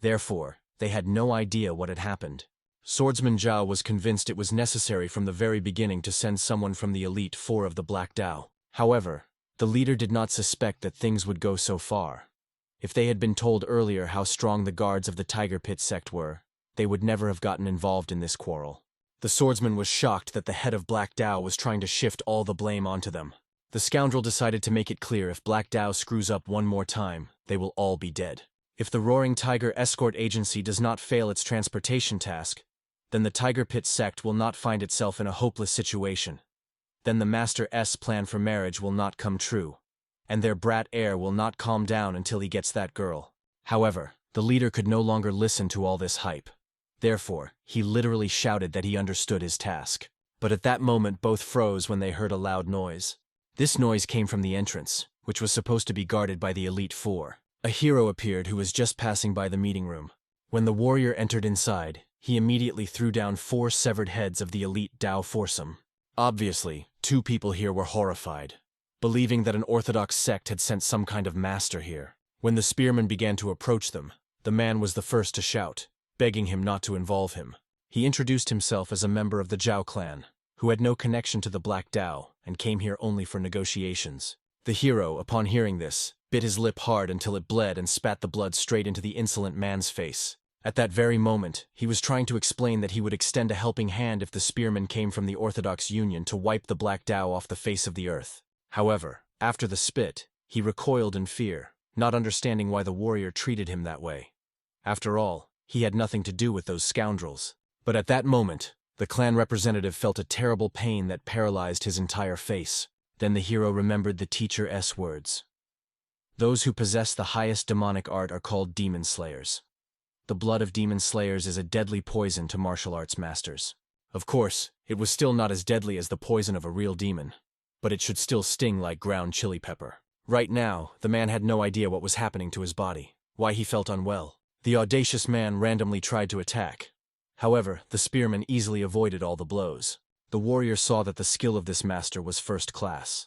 Therefore, they had no idea what had happened. Swordsman Jiao was convinced it was necessary from the very beginning to send someone from the Elite Four of the Black Dao. However, the leader did not suspect that things would go so far. If they had been told earlier how strong the guards of the Tiger Pit sect were, they would never have gotten involved in this quarrel. The swordsman was shocked that the head of Black Dao was trying to shift all the blame onto them. The scoundrel decided to make it clear if Black Dao screws up one more time, they will all be dead. If the Roaring Tiger Escort Agency does not fail its transportation task, then the Tiger Pit sect will not find itself in a hopeless situation. Then the Master's plan for marriage will not come true, and their brat heir will not calm down until he gets that girl. However, the leader could no longer listen to all this hype. Therefore, he literally shouted that he understood his task. But at that moment both froze when they heard a loud noise. This noise came from the entrance, which was supposed to be guarded by the Elite Four. A hero appeared who was just passing by the meeting room. When the warrior entered inside, he immediately threw down 4 severed heads of the Elite Dao foursome. Obviously, 2 people here were horrified, believing that an orthodox sect had sent some kind of master here. When the Spearman began to approach them, the man was the first to shout, begging him not to involve him. He introduced himself as a member of the Jiao clan, who had no connection to the Black Dao and came here only for negotiations. The hero, upon hearing this, bit his lip hard until it bled and spat the blood straight into the insolent man's face. At that very moment, he was trying to explain that he would extend a helping hand if the Spearman came from the Orthodox Union to wipe the Black Dao off the face of the earth. However, after the spit, he recoiled in fear, not understanding why the warrior treated him that way. After all, he had nothing to do with those scoundrels. But at that moment, the clan representative felt a terrible pain that paralyzed his entire face. Then the hero remembered the teacher's words. Those who possess the highest demonic art are called demon slayers. The blood of demon slayers is a deadly poison to martial arts masters. Of course, it was still not as deadly as the poison of a real demon, but it should still sting like ground chili pepper. Right now, the man had no idea what was happening to his body, why he felt unwell. The audacious man randomly tried to attack. However, the spearman easily avoided all the blows. The warrior saw that the skill of this master was first class.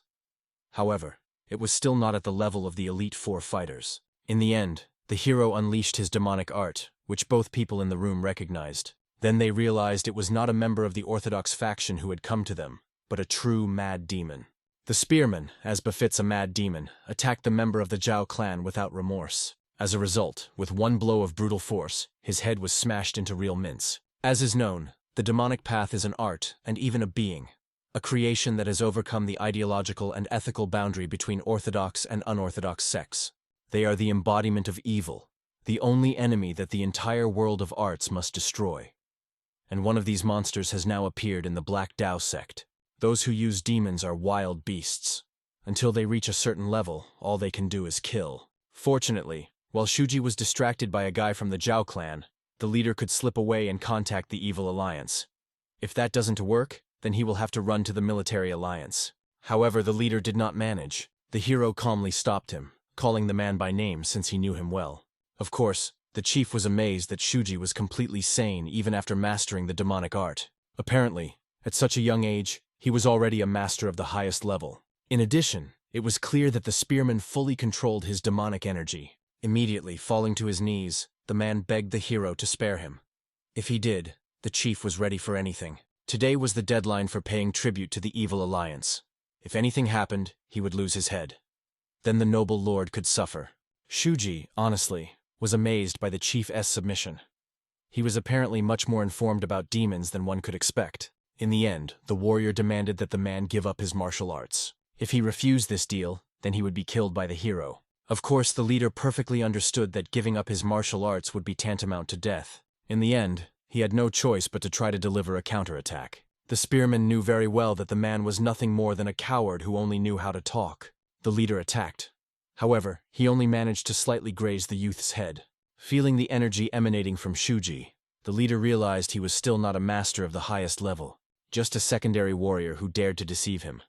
However, it was still not at the level of the elite four fighters. In the end, the hero unleashed his demonic art, which both people in the room recognized. Then they realized it was not a member of the orthodox faction who had come to them, but a true mad demon. The spearman, as befits a mad demon, attacked the member of the Jiao clan without remorse. As a result, with one blow of brutal force, his head was smashed into real mince. As is known, the demonic path is an art and even a being, a creation that has overcome the ideological and ethical boundary between orthodox and unorthodox sects. They are the embodiment of evil, the only enemy that the entire world of arts must destroy. And one of these monsters has now appeared in the Black Dao sect. Those who use demons are wild beasts. Until they reach a certain level, all they can do is kill. Fortunately, while Shuji was distracted by a guy from the Jiao clan, the leader could slip away and contact the evil alliance. If that doesn't work, then he will have to run to the military alliance. However, the leader did not manage. The hero calmly stopped him, calling the man by name since he knew him well. Of course, the chief was amazed that Shuji was completely sane even after mastering the demonic art. Apparently, at such a young age, he was already a master of the highest level. In addition, it was clear that the spearman fully controlled his demonic energy. Immediately falling to his knees, the man begged the hero to spare him. If he did, the chief was ready for anything. Today was the deadline for paying tribute to the evil alliance. If anything happened, he would lose his head. Then the noble lord could suffer. Shuji, honestly, was amazed by the chief's submission. He was apparently much more informed about demons than one could expect. In the end, the warrior demanded that the man give up his martial arts. If he refused this deal, then he would be killed by the hero. Of course, the leader perfectly understood that giving up his martial arts would be tantamount to death. In the end, he had no choice but to try to deliver a counterattack. The spearman knew very well that the man was nothing more than a coward who only knew how to talk. The leader attacked. However, he only managed to slightly graze the youth's head. Feeling the energy emanating from Shuji, the leader realized he was still not a master of the highest level, just a secondary warrior who dared to deceive him,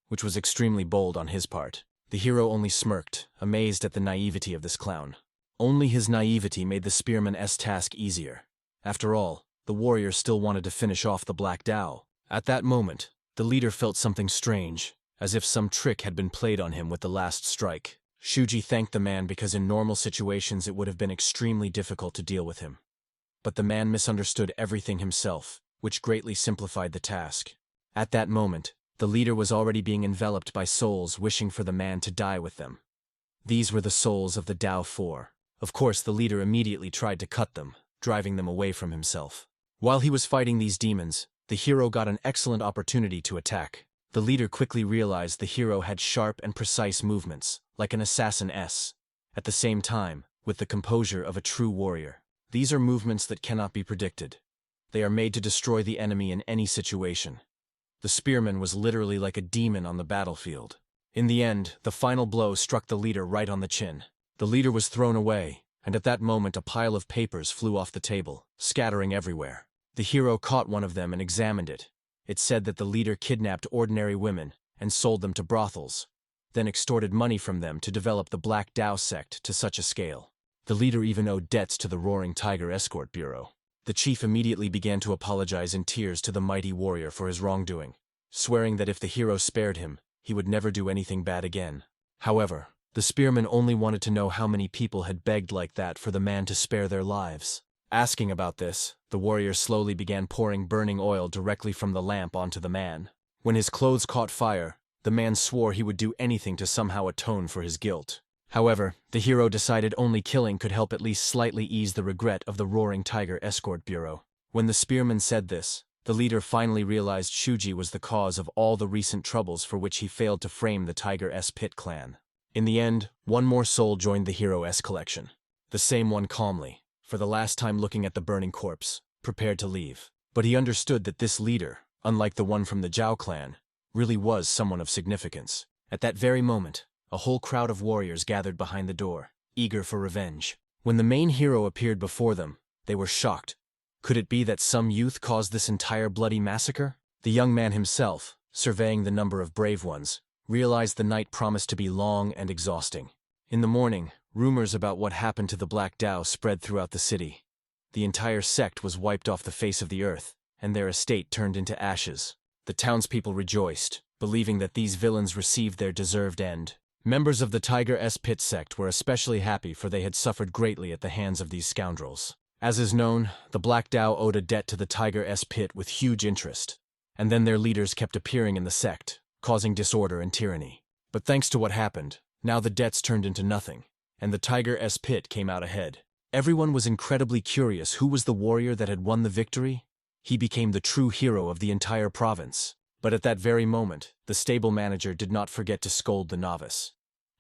which was extremely bold on his part. The hero only smirked, amazed at the naivety of this clown. Only his naivety made the spearman's task easier. After all, the warrior still wanted to finish off the Black Dao. At that moment, the leader felt something strange, as if some trick had been played on him with the last strike. Shuji thanked the man because in normal situations it would have been extremely difficult to deal with him. But the man misunderstood everything himself, which greatly simplified the task. At that moment, the leader was already being enveloped by souls wishing for the man to die with them. These were the souls of the Dao Four. Of course, the leader immediately tried to cut them, driving them away from himself. While he was fighting these demons, the hero got an excellent opportunity to attack. The leader quickly realized the hero had sharp and precise movements, like an assassin-s. At the same time, with the composure of a true warrior. These are movements that cannot be predicted. They are made to destroy the enemy in any situation. The spearman was literally like a demon on the battlefield. In the end, the final blow struck the leader right on the chin. The leader was thrown away, and at that moment a pile of papers flew off the table, scattering everywhere. The hero caught one of them and examined it. It said that the leader kidnapped ordinary women and sold them to brothels, then extorted money from them to develop the Black Dao sect to such a scale. The leader even owed debts to the Roaring Tiger Escort Bureau. The chief immediately began to apologize in tears to the mighty warrior for his wrongdoing, swearing that if the hero spared him, he would never do anything bad again. However, the spearman only wanted to know how many people had begged like that for the man to spare their lives. Asking about this, the warrior slowly began pouring burning oil directly from the lamp onto the man. When his clothes caught fire, the man swore he would do anything to somehow atone for his guilt. However, the hero decided only killing could help at least slightly ease the regret of the Roaring Tiger Escort Bureau. When the spearman said this, the leader finally realized Shuji was the cause of all the recent troubles for which he failed to frame the Tiger-S Pit clan. In the end, one more soul joined the hero's collection. The same one calmly, for the last time looking at the burning corpse, prepared to leave. But he understood that this leader, unlike the one from the Jiao clan, really was someone of significance. At that very moment, a whole crowd of warriors gathered behind the door, eager for revenge. When the main hero appeared before them, they were shocked. Could it be that some youth caused this entire bloody massacre? The young man himself, surveying the number of brave ones, realized the night promised to be long and exhausting. In the morning, rumors about what happened to the Black Dao spread throughout the city. The entire sect was wiped off the face of the earth, and their estate turned into ashes. The townspeople rejoiced, believing that these villains received their deserved end. Members of the Tiger S Pit sect were especially happy, for they had suffered greatly at the hands of these scoundrels. As is known, the Black Dao owed a debt to the Tiger S Pit with huge interest, and then their leaders kept appearing in the sect, causing disorder and tyranny. But thanks to what happened, now the debts turned into nothing, and the Tiger S Pit came out ahead. Everyone was incredibly curious who was the warrior that had won the victory. He became the true hero of the entire province. But at that very moment, the stable manager did not forget to scold the novice.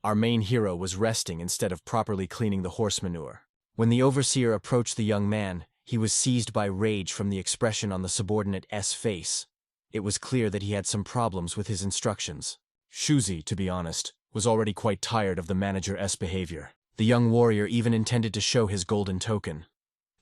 Our main hero was resting instead of properly cleaning the horse manure. When the overseer approached the young man, he was seized by rage from the expression on the subordinate's face. It was clear that he had some problems with his instructions. Shuzi, to be honest, was already quite tired of the manager's behavior. The young warrior even intended to show his golden token.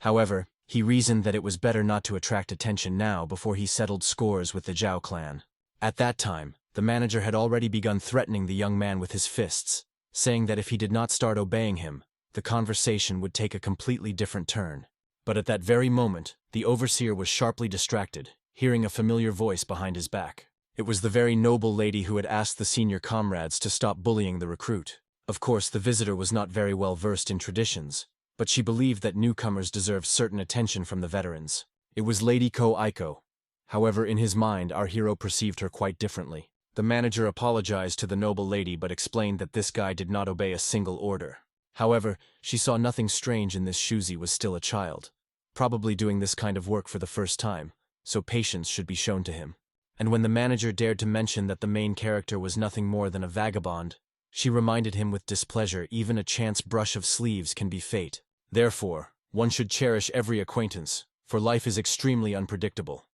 However, he reasoned that it was better not to attract attention now before he settled scores with the Jiao clan. At that time, the manager had already begun threatening the young man with his fists, saying that if he did not start obeying him, the conversation would take a completely different turn. But at that very moment, the overseer was sharply distracted, hearing a familiar voice behind his back. It was the very noble lady who had asked the senior comrades to stop bullying the recruit. Of course, the visitor was not very well versed in traditions, but she believed that newcomers deserved certain attention from the veterans. It was Lady Ko Aiko. However, in his mind, our hero perceived her quite differently. The manager apologized to the noble lady but explained that this guy did not obey a single order. However, she saw nothing strange in this. Shuzi was still a child, probably doing this kind of work for the first time, so patience should be shown to him. And when the manager dared to mention that the main character was nothing more than a vagabond, she reminded him with displeasure even a chance brush of sleeves can be fate. Therefore, one should cherish every acquaintance, for life is extremely unpredictable.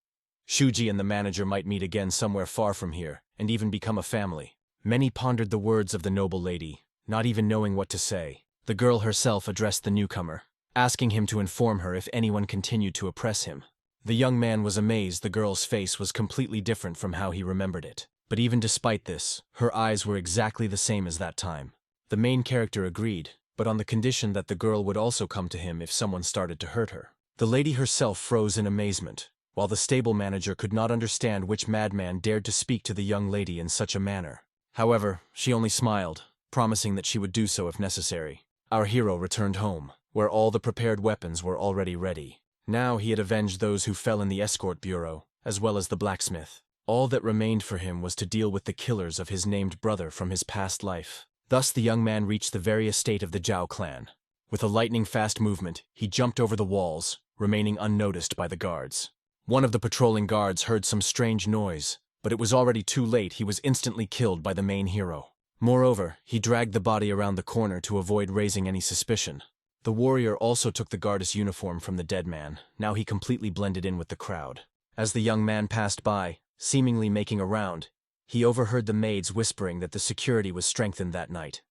Shuji and the manager might meet again somewhere far from here, and even become a family. Many pondered the words of the noble lady, not even knowing what to say. The girl herself addressed the newcomer, asking him to inform her if anyone continued to oppress him. The young man was amazed. The girl's face was completely different from how he remembered it. But even despite this, her eyes were exactly the same as that time. The main character agreed, but on the condition that the girl would also come to him if someone started to hurt her. The lady herself froze in amazement, while the stable manager could not understand which madman dared to speak to the young lady in such a manner. However, she only smiled, promising that she would do so if necessary. Our hero returned home, where all the prepared weapons were already ready. Now he had avenged those who fell in the escort bureau, as well as the blacksmith. All that remained for him was to deal with the killers of his named brother from his past life. Thus the young man reached the very estate of the Jiao clan. With a lightning-fast movement, he jumped over the walls, remaining unnoticed by the guards. One of the patrolling guards heard some strange noise, but it was already too late. He was instantly killed by the main hero. Moreover, he dragged the body around the corner to avoid raising any suspicion. The warrior also took the guard's uniform from the dead man. Now he completely blended in with the crowd. As the young man passed by, seemingly making a round, he overheard the maids whispering that the security was strengthened that night.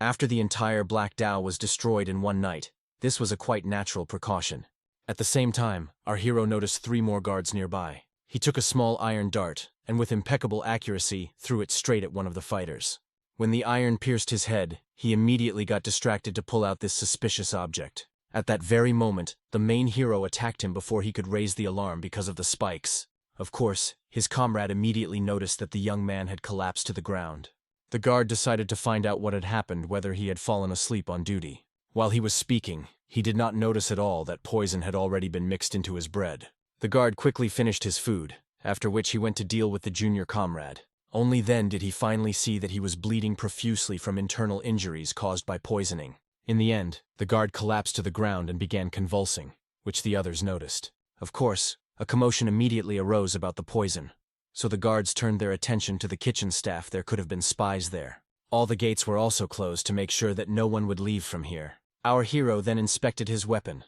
After the entire Black Dao was destroyed in one night, this was a quite natural precaution. At the same time, our hero noticed 3 more guards nearby. He took a small iron dart, and with impeccable accuracy, threw it straight at one of the fighters. When the iron pierced his head, he immediately got distracted to pull out this suspicious object. At that very moment, the main hero attacked him before he could raise the alarm because of the spikes. Of course, his comrade immediately noticed that the young man had collapsed to the ground. The guard decided to find out what had happened, whether he had fallen asleep on duty. While he was speaking, he did not notice at all that poison had already been mixed into his bread. The guard quickly finished his food, after which he went to deal with the junior comrade. Only then did he finally see that he was bleeding profusely from internal injuries caused by poisoning. In the end, the guard collapsed to the ground and began convulsing, which the others noticed. Of course, a commotion immediately arose about the poison, so the guards turned their attention to the kitchen staff. There could have been spies there. All the gates were also closed to make sure that no one would leave from here. Our hero then inspected his weapon.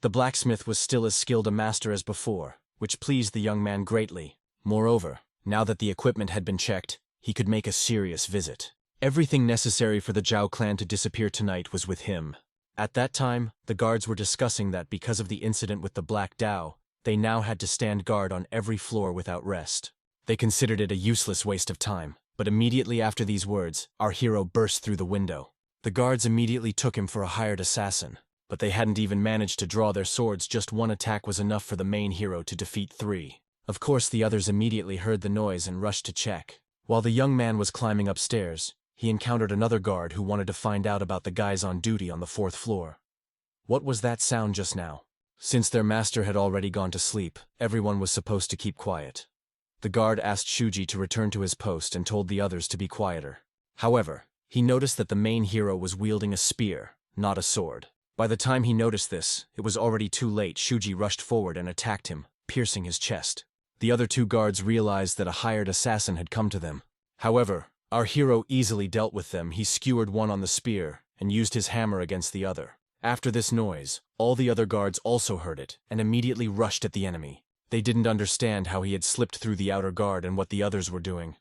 The blacksmith was still as skilled a master as before, which pleased the young man greatly. Moreover, now that the equipment had been checked, he could make a serious visit. Everything necessary for the Jiao clan to disappear tonight was with him. At that time, the guards were discussing that because of the incident with the Black Dao, they now had to stand guard on every floor without rest. They considered it a useless waste of time, but immediately after these words, our hero burst through the window. The guards immediately took him for a hired assassin, but they hadn't even managed to draw their swords. Just one attack was enough for the main hero to defeat 3. Of course, the others immediately heard the noise and rushed to check. While the young man was climbing upstairs, he encountered another guard who wanted to find out about the guys on duty on the 4th floor. What was that sound just now? Since their master had already gone to sleep, everyone was supposed to keep quiet. The guard asked Shuji to return to his post and told the others to be quieter. However, he noticed that the main hero was wielding a spear, not a sword. By the time he noticed this, it was already too late. Shuji rushed forward and attacked him, piercing his chest. The other 2 guards realized that a hired assassin had come to them. However, our hero easily dealt with them. He skewered one on the spear and used his hammer against the other. After this noise, all the other guards also heard it and immediately rushed at the enemy. They didn't understand how he had slipped through the outer guard and what the others were doing.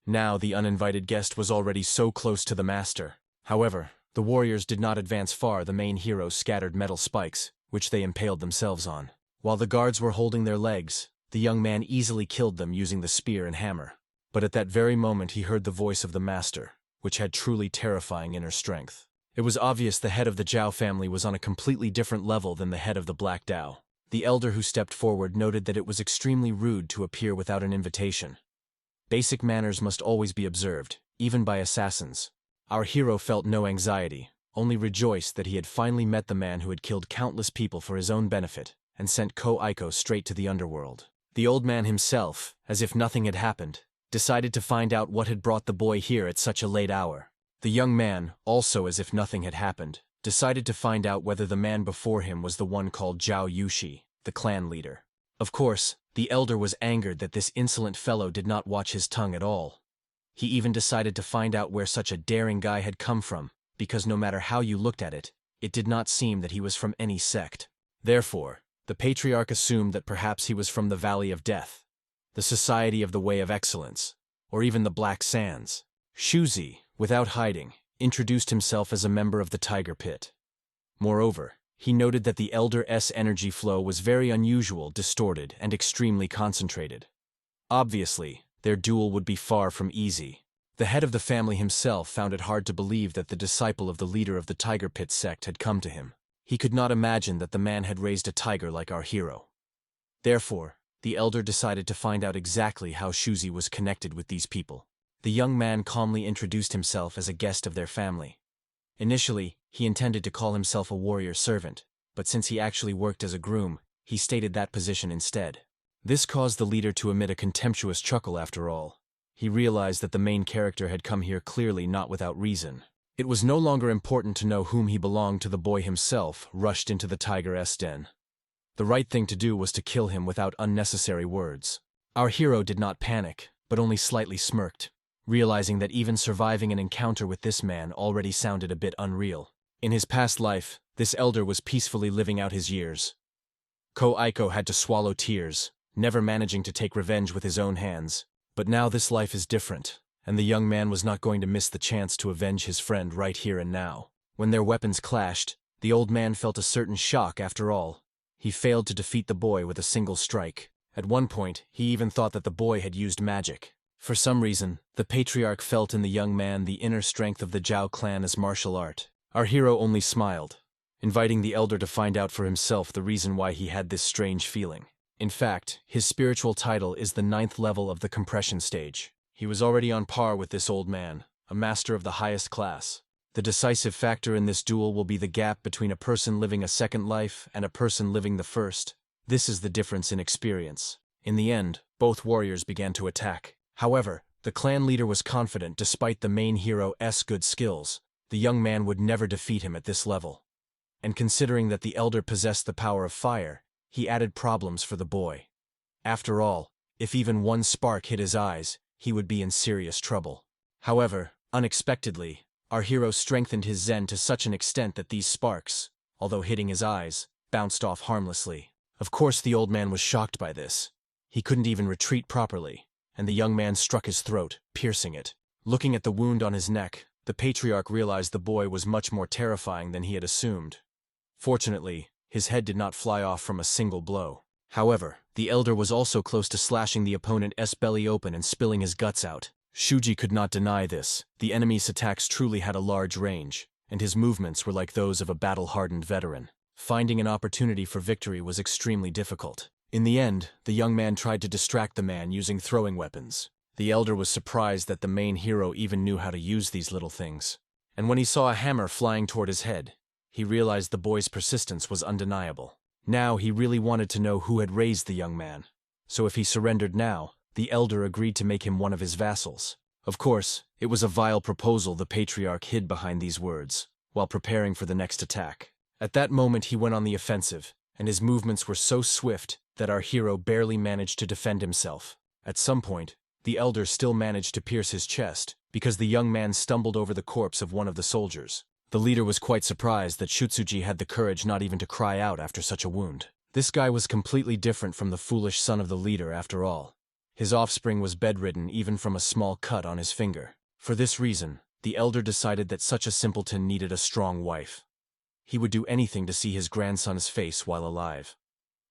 Now the uninvited guest was already so close to the master. However, the warriors did not advance far. The main hero scattered metal spikes, which they impaled themselves on. While the guards were holding their legs, the young man easily killed them using the spear and hammer. But at that very moment he heard the voice of the master, which had truly terrifying inner strength. It was obvious the head of the Jiao family was on a completely different level than the head of the Black Dao. The elder who stepped forward noted that it was extremely rude to appear without an invitation. Basic manners must always be observed, even by assassins. Our hero felt no anxiety, only rejoiced that he had finally met the man who had killed countless people for his own benefit, and sent Ko-Aiko straight to the underworld. The old man himself, as if nothing had happened, decided to find out what had brought the boy here at such a late hour. The young man, also as if nothing had happened, decided to find out whether the man before him was the one called Jiao Yushi, the clan leader. Of course, the elder was angered that this insolent fellow did not watch his tongue at all. He even decided to find out where such a daring guy had come from, because no matter how you looked at it, it did not seem that he was from any sect. Therefore, the patriarch assumed that perhaps he was from the Valley of Death, the Society of the Way of Excellence, or even the Black Sands. Shuzi, without hiding, introduced himself as a member of the Tiger Pit. Moreover, he noted that the elder's energy flow was very unusual, distorted, and extremely concentrated. Obviously, their duel would be far from easy. The head of the family himself found it hard to believe that the disciple of the leader of the Tiger Pit sect had come to him. He could not imagine that the man had raised a tiger like our hero. Therefore, the elder decided to find out exactly how Shuzi was connected with these people. The young man calmly introduced himself as a guest of their family. Initially, he intended to call himself a warrior servant, but since he actually worked as a groom, he stated that position instead. This caused the leader to emit a contemptuous chuckle. After all, he realized that the main character had come here clearly not without reason. It was no longer important to know whom he belonged to. The boy himself rushed into the tiger's den. The right thing to do was to kill him without unnecessary words. Our hero did not panic, but only slightly smirked, realizing that even surviving an encounter with this man already sounded a bit unreal. In his past life, this elder was peacefully living out his years. Ko-Aiko had to swallow tears, never managing to take revenge with his own hands. But now this life is different, and the young man was not going to miss the chance to avenge his friend right here and now. When their weapons clashed, the old man felt a certain shock. After all, he failed to defeat the boy with a single strike. At one point, he even thought that the boy had used magic. For some reason, the patriarch felt in the young man the inner strength of the Jiao clan as martial art. Our hero only smiled, inviting the elder to find out for himself the reason why he had this strange feeling. In fact, his spiritual title is the 9th level of the compression stage. He was already on par with this old man, a master of the highest class. The decisive factor in this duel will be the gap between a person living a second life and a person living the first. This is the difference in experience. In the end, both warriors began to attack. However, the clan leader was confident despite the main hero's good skills. The young man would never defeat him at this level. And considering that the elder possessed the power of fire, he added problems for the boy. After all, if even one spark hit his eyes, he would be in serious trouble. However, unexpectedly, our hero strengthened his zen to such an extent that these sparks, although hitting his eyes, bounced off harmlessly. Of course the old man was shocked by this. He couldn't even retreat properly, and the young man struck his throat, piercing it. Looking at the wound on his neck, the patriarch realized the boy was much more terrifying than he had assumed. Fortunately, his head did not fly off from a single blow. However, the elder was also close to slashing the opponent's belly open and spilling his guts out. Shuji could not deny this. The enemy's attacks truly had a large range, and his movements were like those of a battle-hardened veteran. Finding an opportunity for victory was extremely difficult. In the end, the young man tried to distract the man using throwing weapons. The elder was surprised that the main hero even knew how to use these little things. And when he saw a hammer flying toward his head, he realized the boy's persistence was undeniable. Now he really wanted to know who had raised the young man. So if he surrendered now, the elder agreed to make him one of his vassals. Of course, it was a vile proposal the patriarch hid behind these words, while preparing for the next attack. At that moment he went on the offensive, and his movements were so swift that our hero barely managed to defend himself. At some point, the elder still managed to pierce his chest, because the young man stumbled over the corpse of one of the soldiers. The leader was quite surprised that Shutsuji had the courage not even to cry out after such a wound. This guy was completely different from the foolish son of the leader after all. His offspring was bedridden even from a small cut on his finger. For this reason, the elder decided that such a simpleton needed a strong wife. He would do anything to see his grandson's face while alive.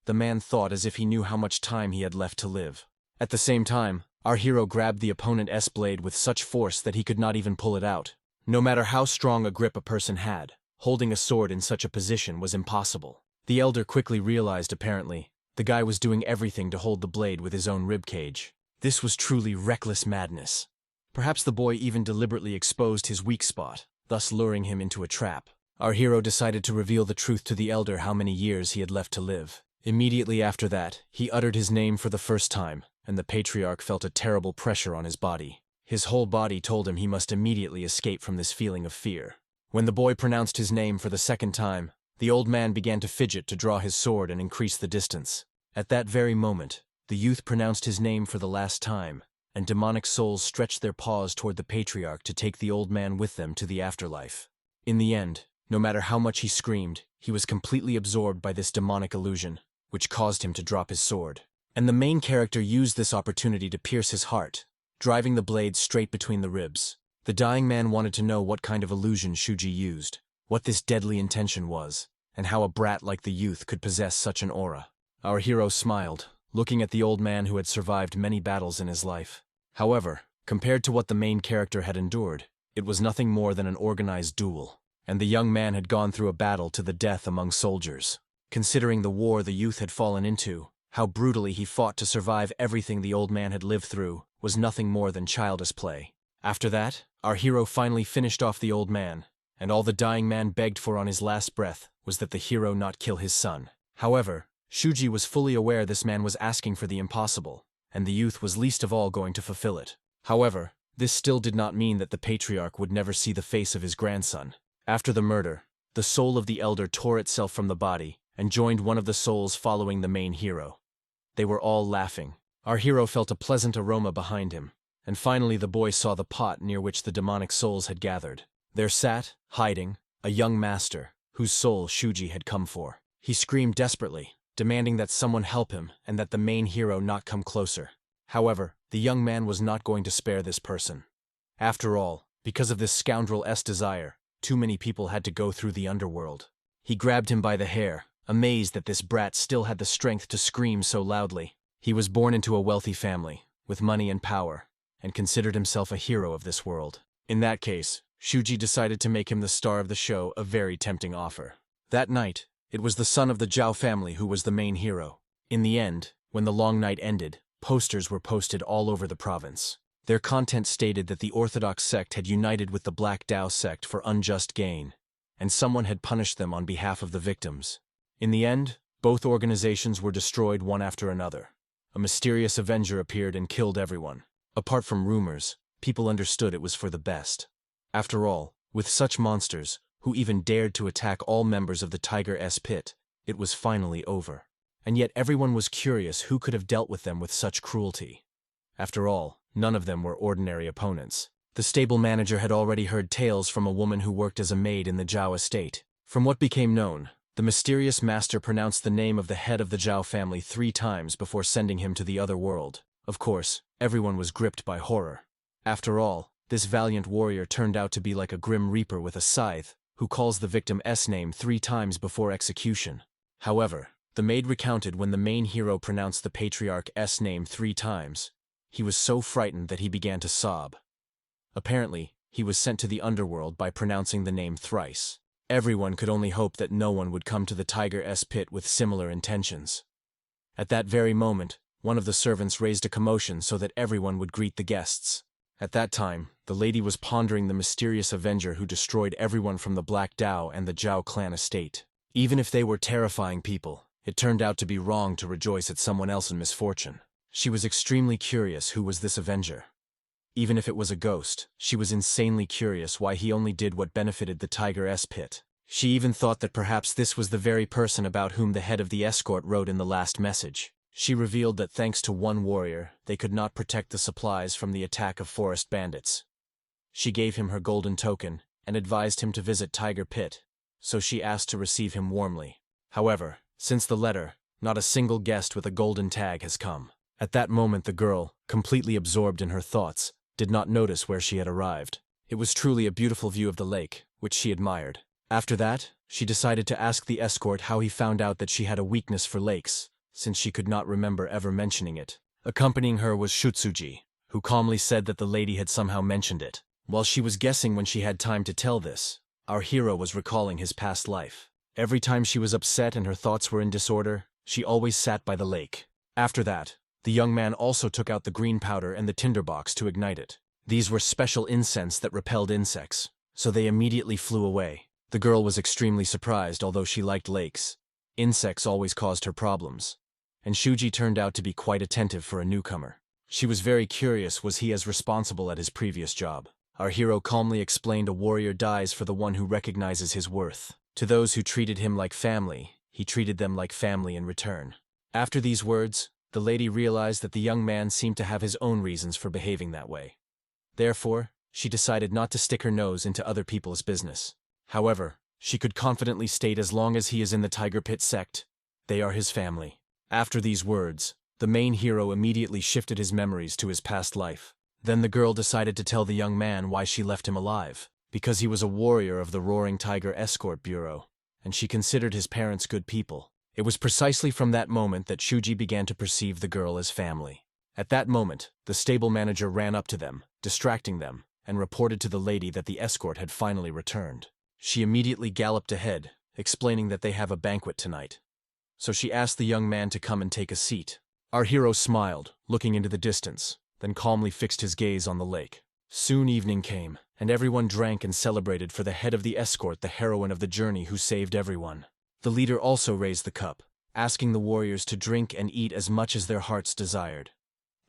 The man thought as if he knew how much time he had left to live. At the same time, our hero grabbed the opponent's blade with such force that he could not even pull it out. No matter how strong a grip a person had, holding a sword in such a position was impossible. The elder quickly realized apparently, the guy was doing everything to hold the blade with his own ribcage. This was truly reckless madness. Perhaps the boy even deliberately exposed his weak spot, thus luring him into a trap. Our hero decided to reveal the truth to the elder how many years he had left to live. Immediately after that, he uttered his name for the first time, and the patriarch felt a terrible pressure on his body. His whole body told him he must immediately escape from this feeling of fear. When the boy pronounced his name for the second time, the old man began to fidget to draw his sword and increase the distance. At that very moment, the youth pronounced his name for the last time, and demonic souls stretched their paws toward the patriarch to take the old man with them to the afterlife. In the end, no matter how much he screamed, he was completely absorbed by this demonic illusion, which caused him to drop his sword. And the main character used this opportunity to pierce his heart, driving the blade straight between the ribs. The dying man wanted to know what kind of illusion Shuji used, what this deadly intention was, and how a brat like the youth could possess such an aura. Our hero smiled, looking at the old man who had survived many battles in his life. However, compared to what the main character had endured, it was nothing more than an organized duel, and the young man had gone through a battle to the death among soldiers. Considering the war the youth had fallen into, how brutally he fought to survive everything the old man had lived through was nothing more than childish play. After that, our hero finally finished off the old man, and all the dying man begged for on his last breath was that the hero not kill his son. However, Shuji was fully aware this man was asking for the impossible, and the youth was least of all going to fulfill it. However, this still did not mean that the patriarch would never see the face of his grandson. After the murder, the soul of the elder tore itself from the body and joined one of the souls following the main hero. They were all laughing. Our hero felt a pleasant aroma behind him, and finally the boy saw the pot near which the demonic souls had gathered. There sat, hiding, a young master, whose soul Shuji had come for. He screamed desperately, demanding that someone help him and that the main hero not come closer. However, the young man was not going to spare this person. After all, because of this scoundrel's desire, too many people had to go through the underworld. He grabbed him by the hair, amazed that this brat still had the strength to scream so loudly. He was born into a wealthy family, with money and power, and considered himself a hero of this world. In that case, Shuji decided to make him the star of the show, a very tempting offer. That night, it was the son of the Jiao family who was the main hero. In the end, when the long night ended, posters were posted all over the province. Their content stated that the Orthodox sect had united with the Black Dao sect for unjust gain, and someone had punished them on behalf of the victims. In the end, both organizations were destroyed one after another. A mysterious avenger appeared and killed everyone. Apart from rumors, people understood it was for the best. After all, with such monsters, who even dared to attack all members of the Tiger's pit, it was finally over. And yet everyone was curious who could have dealt with them with such cruelty. After all, none of them were ordinary opponents. The stable manager had already heard tales from a woman who worked as a maid in the Jiao estate. From what became known, the mysterious master pronounced the name of the head of the Jiao family 3 times before sending him to the other world. Of course, everyone was gripped by horror. After all, this valiant warrior turned out to be like a grim reaper with a scythe, who calls the victim's name 3 times before execution. However, the maid recounted when the main hero pronounced the patriarch's name 3 times. He was so frightened that he began to sob. Apparently, he was sent to the underworld by pronouncing the name thrice. Everyone could only hope that no one would come to the tiger's pit with similar intentions. At that very moment, one of the servants raised a commotion so that everyone would greet the guests. At that time, the lady was pondering the mysterious avenger who destroyed everyone from the Black Dao and the Jiao clan estate. Even if they were terrifying people, it turned out to be wrong to rejoice at someone else in misfortune. She was extremely curious who was this avenger. Even if it was a ghost, she was insanely curious why he only did what benefited the tiger's pit. She even thought that perhaps this was the very person about whom the head of the escort wrote in the last message. She revealed that thanks to one warrior, they could not protect the supplies from the attack of forest bandits. She gave him her golden token and advised him to visit Tiger Pit, so she asked to receive him warmly. However, since the letter, not a single guest with a golden tag has come. At that moment the girl, completely absorbed in her thoughts, did not notice where she had arrived. It was truly a beautiful view of the lake, which she admired. After that, she decided to ask the escort how he found out that she had a weakness for lakes, since she could not remember ever mentioning it. Accompanying her was Shutsuji, who calmly said that the lady had somehow mentioned it. While she was guessing when she had time to tell this, our hero was recalling his past life. Every time she was upset and her thoughts were in disorder, she always sat by the lake. After that, the young man also took out the green powder and the tinderbox to ignite it. These were special incense that repelled insects, so they immediately flew away. The girl was extremely surprised, although she liked lakes. Insects always caused her problems. And Shuji turned out to be quite attentive for a newcomer. She was very curious, was he as responsible at his previous job? Our hero calmly explained a warrior dies for the one who recognizes his worth. To those who treated him like family, he treated them like family in return. After these words, the lady realized that the young man seemed to have his own reasons for behaving that way. Therefore, she decided not to stick her nose into other people's business. However, she could confidently state as long as he is in the Tiger Pit sect, they are his family. After these words, the main hero immediately shifted his memories to his past life. Then the girl decided to tell the young man why she left him alive. Because he was a warrior of the Roaring Tiger Escort Bureau, and she considered his parents good people. It was precisely from that moment that Shuji began to perceive the girl as family. At that moment, the stable manager ran up to them, distracting them, and reported to the lady that the escort had finally returned. She immediately galloped ahead, explaining that they have a banquet tonight. So she asked the young man to come and take a seat. Our hero smiled, looking into the distance, then calmly fixed his gaze on the lake. Soon evening came, and everyone drank and celebrated for the head of the escort, the heroine of the journey who saved everyone. The leader also raised the cup, asking the warriors to drink and eat as much as their hearts desired.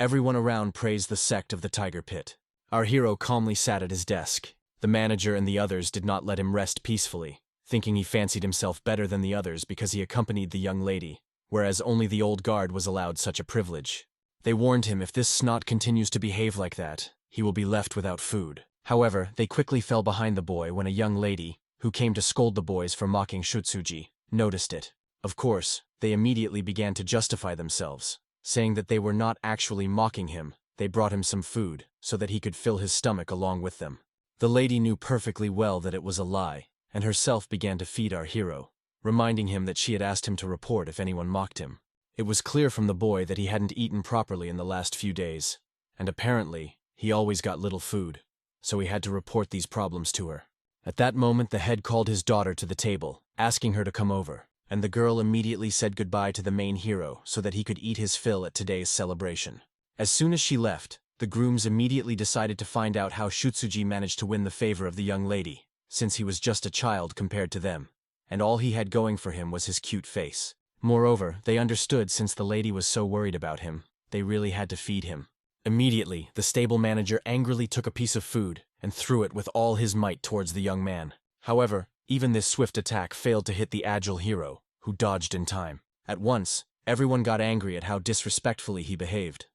Everyone around praised the sect of the Tiger Pit. Our hero calmly sat at his desk. The manager and the others did not let him rest peacefully, thinking he fancied himself better than the others because he accompanied the young lady, whereas only the old guard was allowed such a privilege. They warned him if this snot continues to behave like that, he will be left without food. However, they quickly fell behind the boy when a young lady, who came to scold the boys for mocking Shutsuji, noticed it. Of course, they immediately began to justify themselves, saying that they were not actually mocking him, they brought him some food, so that he could fill his stomach along with them. The lady knew perfectly well that it was a lie, and herself began to feed our hero, reminding him that she had asked him to report if anyone mocked him. It was clear from the boy that he hadn't eaten properly in the last few days, and apparently, he always got little food, so he had to report these problems to her. At that moment the head called his daughter to the table, asking her to come over, and the girl immediately said goodbye to the main hero so that he could eat his fill at today's celebration. As soon as she left, the grooms immediately decided to find out how Shutsuji managed to win the favor of the young lady, since he was just a child compared to them, and all he had going for him was his cute face. Moreover, they understood since the lady was so worried about him, they really had to feed him. Immediately, the stable manager angrily took a piece of food and threw it with all his might towards the young man. However, even this swift attack failed to hit the agile hero, who dodged in time. At once, everyone got angry at how disrespectfully he behaved.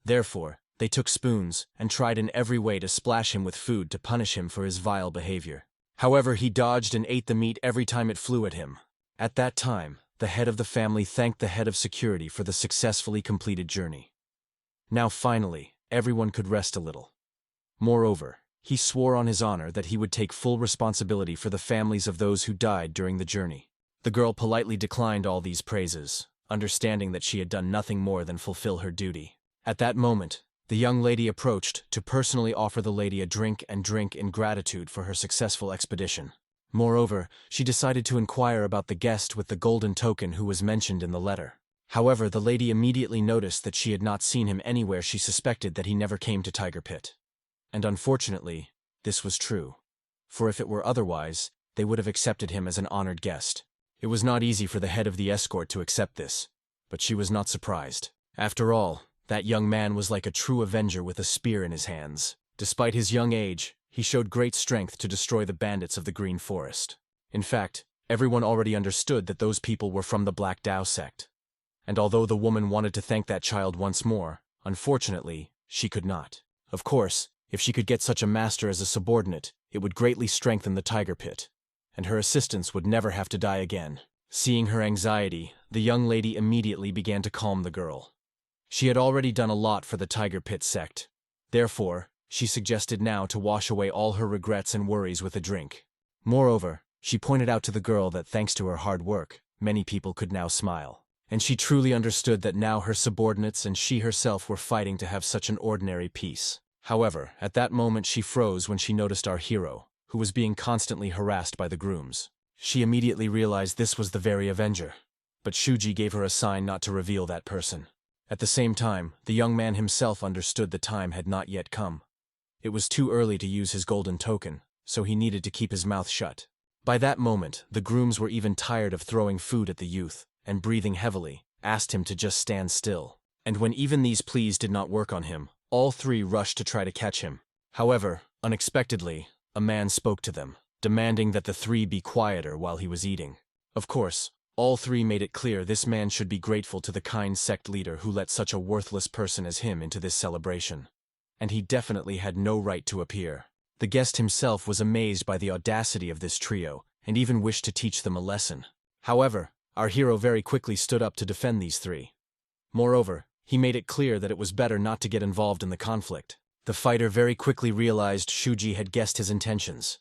Therefore, They took spoons and tried in every way to splash him with food to punish him for his vile behavior. However, he dodged and ate the meat every time it flew at him. At that time, the head of the family thanked the head of security for the successfully completed journey. Now finally, everyone could rest a little. Moreover, he swore on his honor that he would take full responsibility for the families of those who died during the journey. The girl politely declined all these praises, understanding that she had done nothing more than fulfill her duty. At that moment, the young lady approached to personally offer the lady a drink in gratitude for her successful expedition. Moreover, she decided to inquire about the guest with the golden token who was mentioned in the letter. However, the lady immediately noticed that she had not seen him anywhere. She suspected that he never came to Tiger Pit. And unfortunately, this was true. For if it were otherwise, they would have accepted him as an honored guest. It was not easy for the head of the escort to accept this, but she was not surprised. After all, that young man was like a true avenger with a spear in his hands. Despite his young age, he showed great strength to destroy the bandits of the Green Forest. In fact, everyone already understood that those people were from the Black Dao sect. And although the woman wanted to thank that child once more, unfortunately, she could not. Of course, if she could get such a master as a subordinate, it would greatly strengthen the Tiger Pit, and her assistants would never have to die again. Seeing her anxiety, the young lady immediately began to calm the girl. She had already done a lot for the Tiger Pit sect. Therefore, she suggested now to wash away all her regrets and worries with a drink. Moreover, she pointed out to the girl that thanks to her hard work, many people could now smile. And she truly understood that now her subordinates and she herself were fighting to have such an ordinary peace. However, at that moment she froze when she noticed our hero, who was being constantly harassed by the grooms. She immediately realized this was the very Avenger. But Shuji gave her a sign not to reveal that person. At the same time, the young man himself understood the time had not yet come. It was too early to use his golden token, so he needed to keep his mouth shut. By that moment, the grooms were even tired of throwing food at the youth, and breathing heavily, asked him to just stand still. And when even these pleas did not work on him, all three rushed to try to catch him. However, unexpectedly, a man spoke to them, demanding that the three be quieter while he was eating. Of course, all three made it clear this man should be grateful to the kind sect leader who let such a worthless person as him into this celebration. And he definitely had no right to appear. The guest himself was amazed by the audacity of this trio, and even wished to teach them a lesson. However, our hero very quickly stood up to defend these three. Moreover, he made it clear that it was better not to get involved in the conflict. The fighter very quickly realized Shuji had guessed his intentions.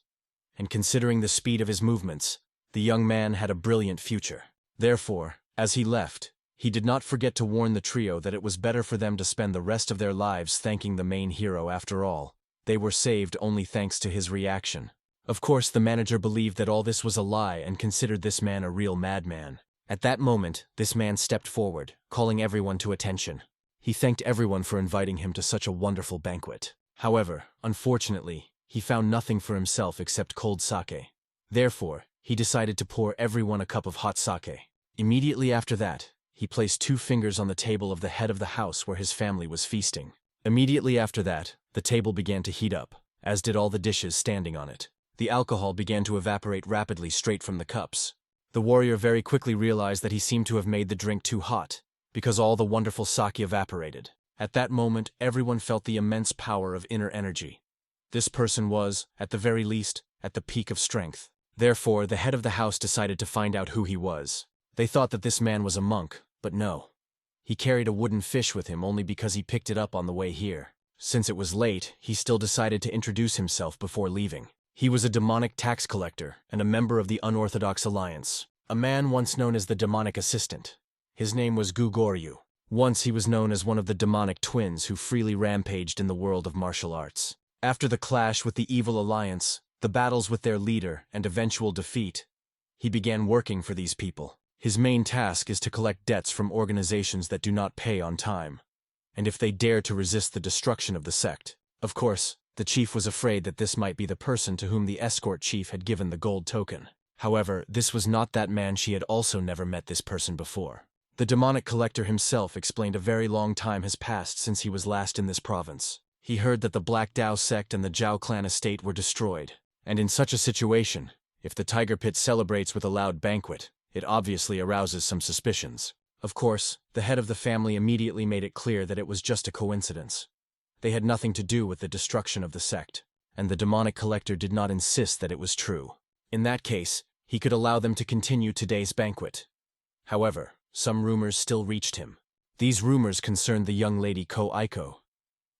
And considering the speed of his movements, the young man had a brilliant future. Therefore, as he left, he did not forget to warn the trio that it was better for them to spend the rest of their lives thanking the main hero. After all, they were saved only thanks to his reaction. Of course, the manager believed that all this was a lie and considered this man a real madman. At that moment, this man stepped forward, calling everyone to attention. He thanked everyone for inviting him to such a wonderful banquet. However, unfortunately, he found nothing for himself except cold sake. Therefore, he decided to pour everyone a cup of hot sake. Immediately after that, he placed 2 fingers on the table of the head of the house where his family was feasting. Immediately after that, the table began to heat up, as did all the dishes standing on it. The alcohol began to evaporate rapidly straight from the cups. The warrior very quickly realized that he seemed to have made the drink too hot, because all the wonderful sake evaporated. At that moment, everyone felt the immense power of inner energy. This person was, at the very least, at the peak of strength. Therefore, the head of the house decided to find out who he was. They thought that this man was a monk, but no. He carried a wooden fish with him only because he picked it up on the way here. Since it was late, he still decided to introduce himself before leaving. He was a demonic tax collector and a member of the Unorthodox Alliance, a man once known as the demonic assistant. His name was Gu Goryu. Once he was known as one of the demonic twins who freely rampaged in the world of martial arts. After the clash with the evil alliance, the battles with their leader, and eventual defeat, he began working for these people. His main task is to collect debts from organizations that do not pay on time, and if they dare to resist the destruction of the sect. Of course, the chief was afraid that this might be the person to whom the escort chief had given the gold token. However, this was not that man. She had also never met this person before. The demonic collector himself explained a very long time has passed since he was last in this province. He heard that the Black Dao sect and the Jiao clan estate were destroyed, and in such a situation, if the Tiger Pit celebrates with a loud banquet, it obviously arouses some suspicions. Of course, the head of the family immediately made it clear that it was just a coincidence. They had nothing to do with the destruction of the sect, and the demonic collector did not insist that it was true. In that case, he could allow them to continue today's banquet. However, some rumors still reached him. These rumors concerned the young lady Ko-Aiko.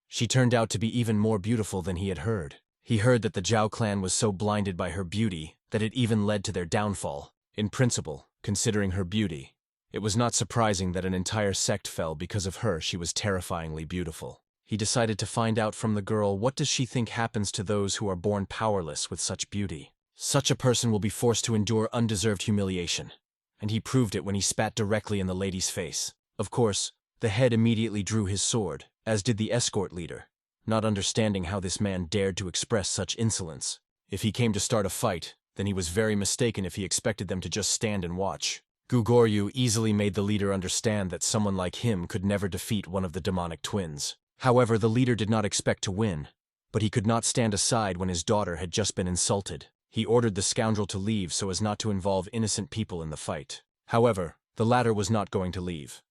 She turned out to be even more beautiful than he had heard. He heard that the Jiao clan was so blinded by her beauty that it even led to their downfall. In principle, considering her beauty, it was not surprising that an entire sect fell because of her. She was terrifyingly beautiful. He decided to find out from the girl, what does she think happens to those who are born powerless with such beauty? Such a person will be forced to endure undeserved humiliation. And he proved it when he spat directly in the lady's face. Of course, the head immediately drew his sword, as did the escort leader, not understanding how this man dared to express such insolence. If he came to start a fight, then he was very mistaken if he expected them to just stand and watch. Gugoryu easily made the leader understand that someone like him could never defeat one of the demonic twins. However, the leader did not expect to win, but he could not stand aside when his daughter had just been insulted. He ordered the scoundrel to leave so as not to involve innocent people in the fight. However, the latter was not going to leave.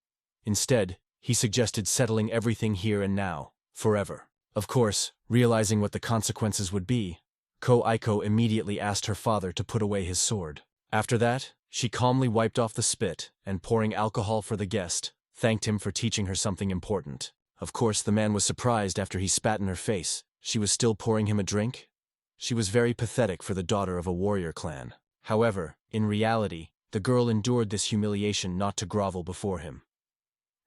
Instead, he suggested settling everything here and now, forever. Of course, realizing what the consequences would be, Ko-Aiko immediately asked her father to put away his sword. After that, she calmly wiped off the spit and, pouring alcohol for the guest, thanked him for teaching her something important. Of course, the man was surprised after he spat in her face. She was still pouring him a drink? She was very pathetic for the daughter of a warrior clan. However, in reality, the girl endured this humiliation not to grovel before him.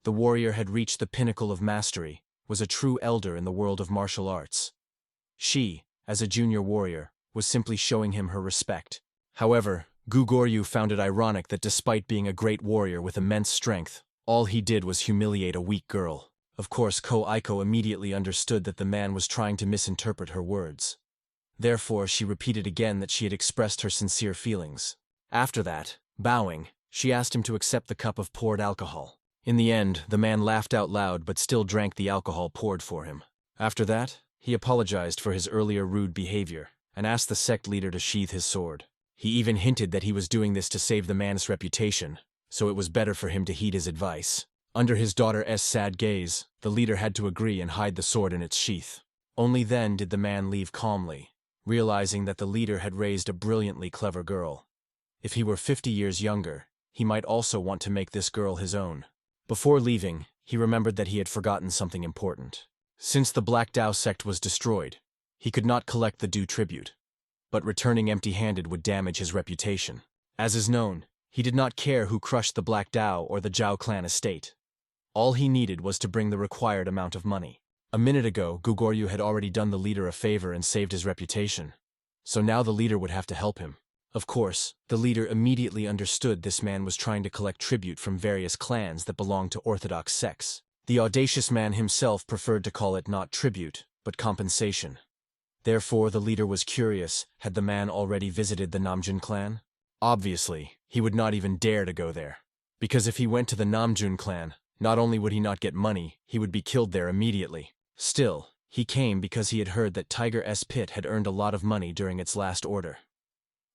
The warrior had reached the pinnacle of mastery, was a true elder in the world of martial arts. She, as a junior warrior, was simply showing him her respect. However, Gugoryu found it ironic that despite being a great warrior with immense strength, all he did was humiliate a weak girl. Of course, Ko-Aiko immediately understood that the man was trying to misinterpret her words. Therefore, she repeated again that she had expressed her sincere feelings. After that, bowing, she asked him to accept the cup of poured alcohol. In the end, the man laughed out loud but still drank the alcohol poured for him. After that, he apologized for his earlier rude behavior and asked the sect leader to sheathe his sword. He even hinted that he was doing this to save the man's reputation, so it was better for him to heed his advice. Under his daughter's sad gaze, the leader had to agree and hide the sword in its sheath. Only then did the man leave calmly, realizing that the leader had raised a brilliantly clever girl. If he were 50 years younger, he might also want to make this girl his own. Before leaving, he remembered that he had forgotten something important. Since the Black Dao sect was destroyed, he could not collect the due tribute, but returning empty-handed would damage his reputation. As is known, he did not care who crushed the Black Dao or the Jiao clan estate. All he needed was to bring the required amount of money. A minute ago, Gugoryu had already done the leader a favor and saved his reputation, so now the leader would have to help him. Of course, the leader immediately understood this man was trying to collect tribute from various clans that belonged to orthodox sects. The audacious man himself preferred to call it not tribute, but compensation. Therefore, the leader was curious, had the man already visited the Nam Jun clan? Obviously, he would not even dare to go there. Because if he went to the Nam Jun clan, not only would he not get money, he would be killed there immediately. Still, he came because he had heard that Tiger's Pit had earned a lot of money during its last order.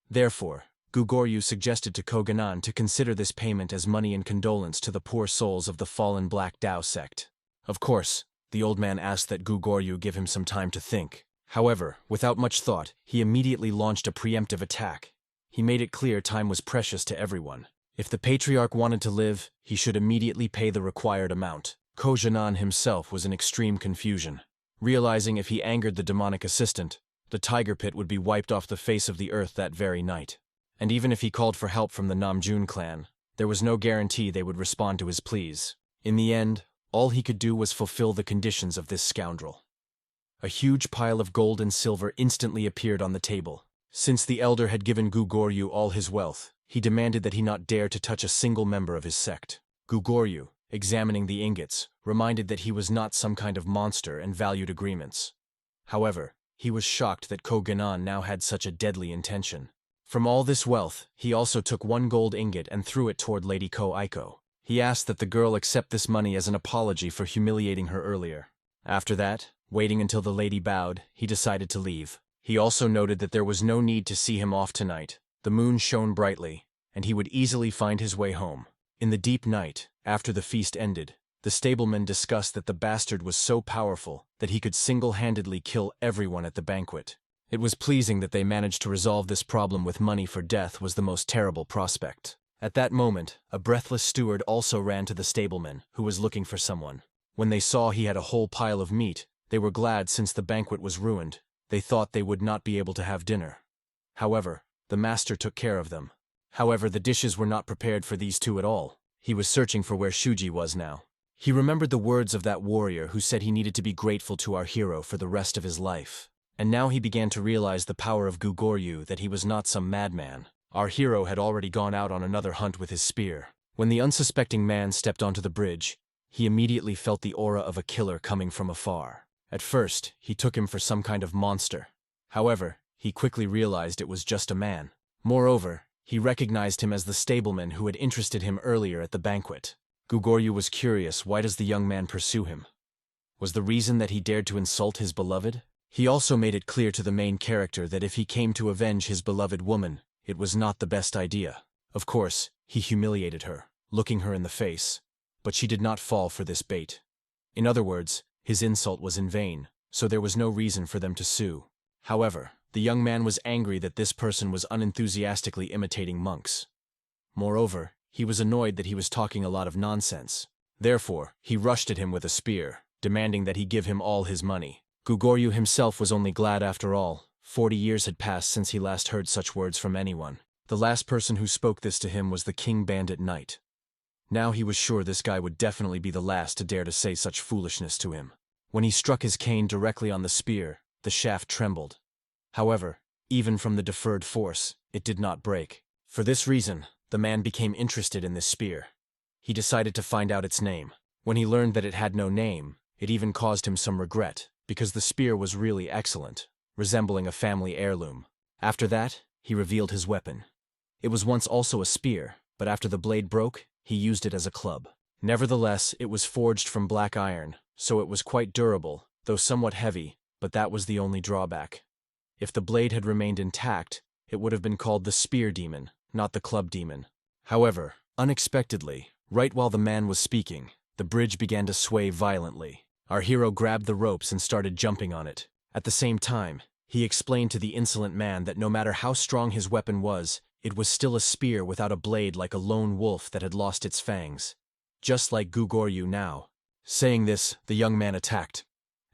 Therefore, Gugoryu suggested to Koganan to consider this payment as money in condolence to the poor souls of the fallen Black Dao sect. Of course, the old man asked that Gugoryu give him some time to think. However, without much thought, he immediately launched a preemptive attack. He made it clear time was precious to everyone. If the patriarch wanted to live, he should immediately pay the required amount. Koganan himself was in extreme confusion, realizing if he angered the demonic assistant, the tiger pit would be wiped off the face of the earth that very night. And even if he called for help from the Nam Jun clan, there was no guarantee they would respond to his pleas. In the end, all he could do was fulfill the conditions of this scoundrel. A huge pile of gold and silver instantly appeared on the table. Since the elder had given Gugoryu all his wealth, he demanded that he not dare to touch a single member of his sect. Gugoryu, examining the ingots, reminded that he was not some kind of monster and valued agreements. However, he was shocked that Koganan now had such a deadly intention. From all this wealth, he also took one gold ingot and threw it toward Lady Ko-Aiko. He asked that the girl accept this money as an apology for humiliating her earlier. After that, waiting until the lady bowed, he decided to leave. He also noted that there was no need to see him off tonight. The moon shone brightly, and he would easily find his way home. In the deep night, after the feast ended, The stableman discussed that the bastard was so powerful that he could single-handedly kill everyone at the banquet. It was pleasing that they managed to resolve this problem with money, for death was the most terrible prospect. At that moment, a breathless steward also ran to the stableman, who was looking for someone. When they saw he had a whole pile of meat, they were glad since the banquet was ruined. They thought they would not be able to have dinner. However, the master took care of them. However, the dishes were not prepared for these two at all. He was searching for where Shuji was now. He remembered the words of that warrior who said he needed to be grateful to our hero for the rest of his life. And now he began to realize the power of Gugoryu, that he was not some madman. Our hero had already gone out on another hunt with his spear. When the unsuspecting man stepped onto the bridge, he immediately felt the aura of a killer coming from afar. At first, he took him for some kind of monster. However, he quickly realized it was just a man. Moreover, he recognized him as the stableman who had interested him earlier at the banquet. Gugoryu was curious, why does the young man pursue him? Was the reason that he dared to insult his beloved? He also made it clear to the main character that if he came to avenge his beloved woman, it was not the best idea. Of course, he humiliated her, looking her in the face. But she did not fall for this bait. In other words, his insult was in vain, so there was no reason for them to sue. However, the young man was angry that this person was unenthusiastically imitating monks. Moreover, he was annoyed that he was talking a lot of nonsense. Therefore, he rushed at him with a spear, demanding that he give him all his money. Gugoryu himself was only glad after all. 40 years had passed since he last heard such words from anyone. The last person who spoke this to him was the King Bandit Knight. Now he was sure this guy would definitely be the last to dare to say such foolishness to him. When he struck his cane directly on the spear, the shaft trembled. However, even from the deferred force, it did not break. For this reason, the man became interested in this spear. He decided to find out its name. When he learned that it had no name, it even caused him some regret, because the spear was really excellent, resembling a family heirloom. After that, he revealed his weapon. It was once also a spear, but after the blade broke, he used it as a club. Nevertheless, it was forged from black iron, so it was quite durable, though somewhat heavy, but that was the only drawback. If the blade had remained intact, it would have been called the Spear Demon, not the Club Demon. However, unexpectedly, right while the man was speaking, the bridge began to sway violently. Our hero grabbed the ropes and started jumping on it. At the same time, he explained to the insolent man that no matter how strong his weapon was, it was still a spear without a blade, like a lone wolf that had lost its fangs. Just like Gugoryu now. Saying this, the young man attacked.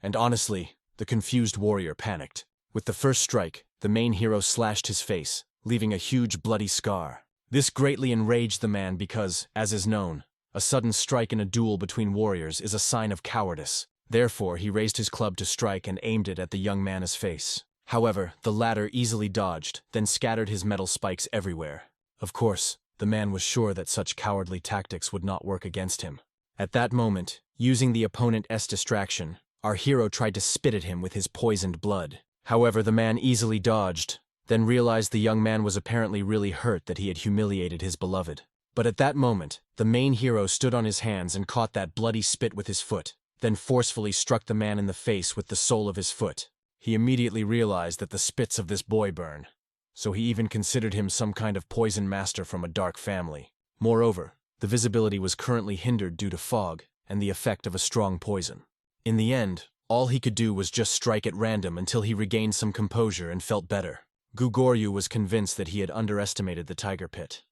And honestly, the confused warrior panicked. With the first strike, the main hero slashed his face, leaving a huge bloody scar. This greatly enraged the man because, as is known, a sudden strike in a duel between warriors is a sign of cowardice. Therefore, he raised his club to strike and aimed it at the young man's face. However, the latter easily dodged, then scattered his metal spikes everywhere. Of course, the man was sure that such cowardly tactics would not work against him. At that moment, using the opponent's distraction, our hero tried to spit at him with his poisoned blood. However, the man easily dodged, then realized the young man was apparently really hurt that he had humiliated his beloved. But at that moment, the main hero stood on his hands and caught that bloody spit with his foot, then forcefully struck the man in the face with the sole of his foot. He immediately realized that the spits of this boy burn, so he even considered him some kind of poison master from a dark family. Moreover, the visibility was currently hindered due to fog and the effect of a strong poison. In the end, all he could do was just strike at random until he regained some composure and felt better. Gugoryu was convinced that he had underestimated the tiger pit.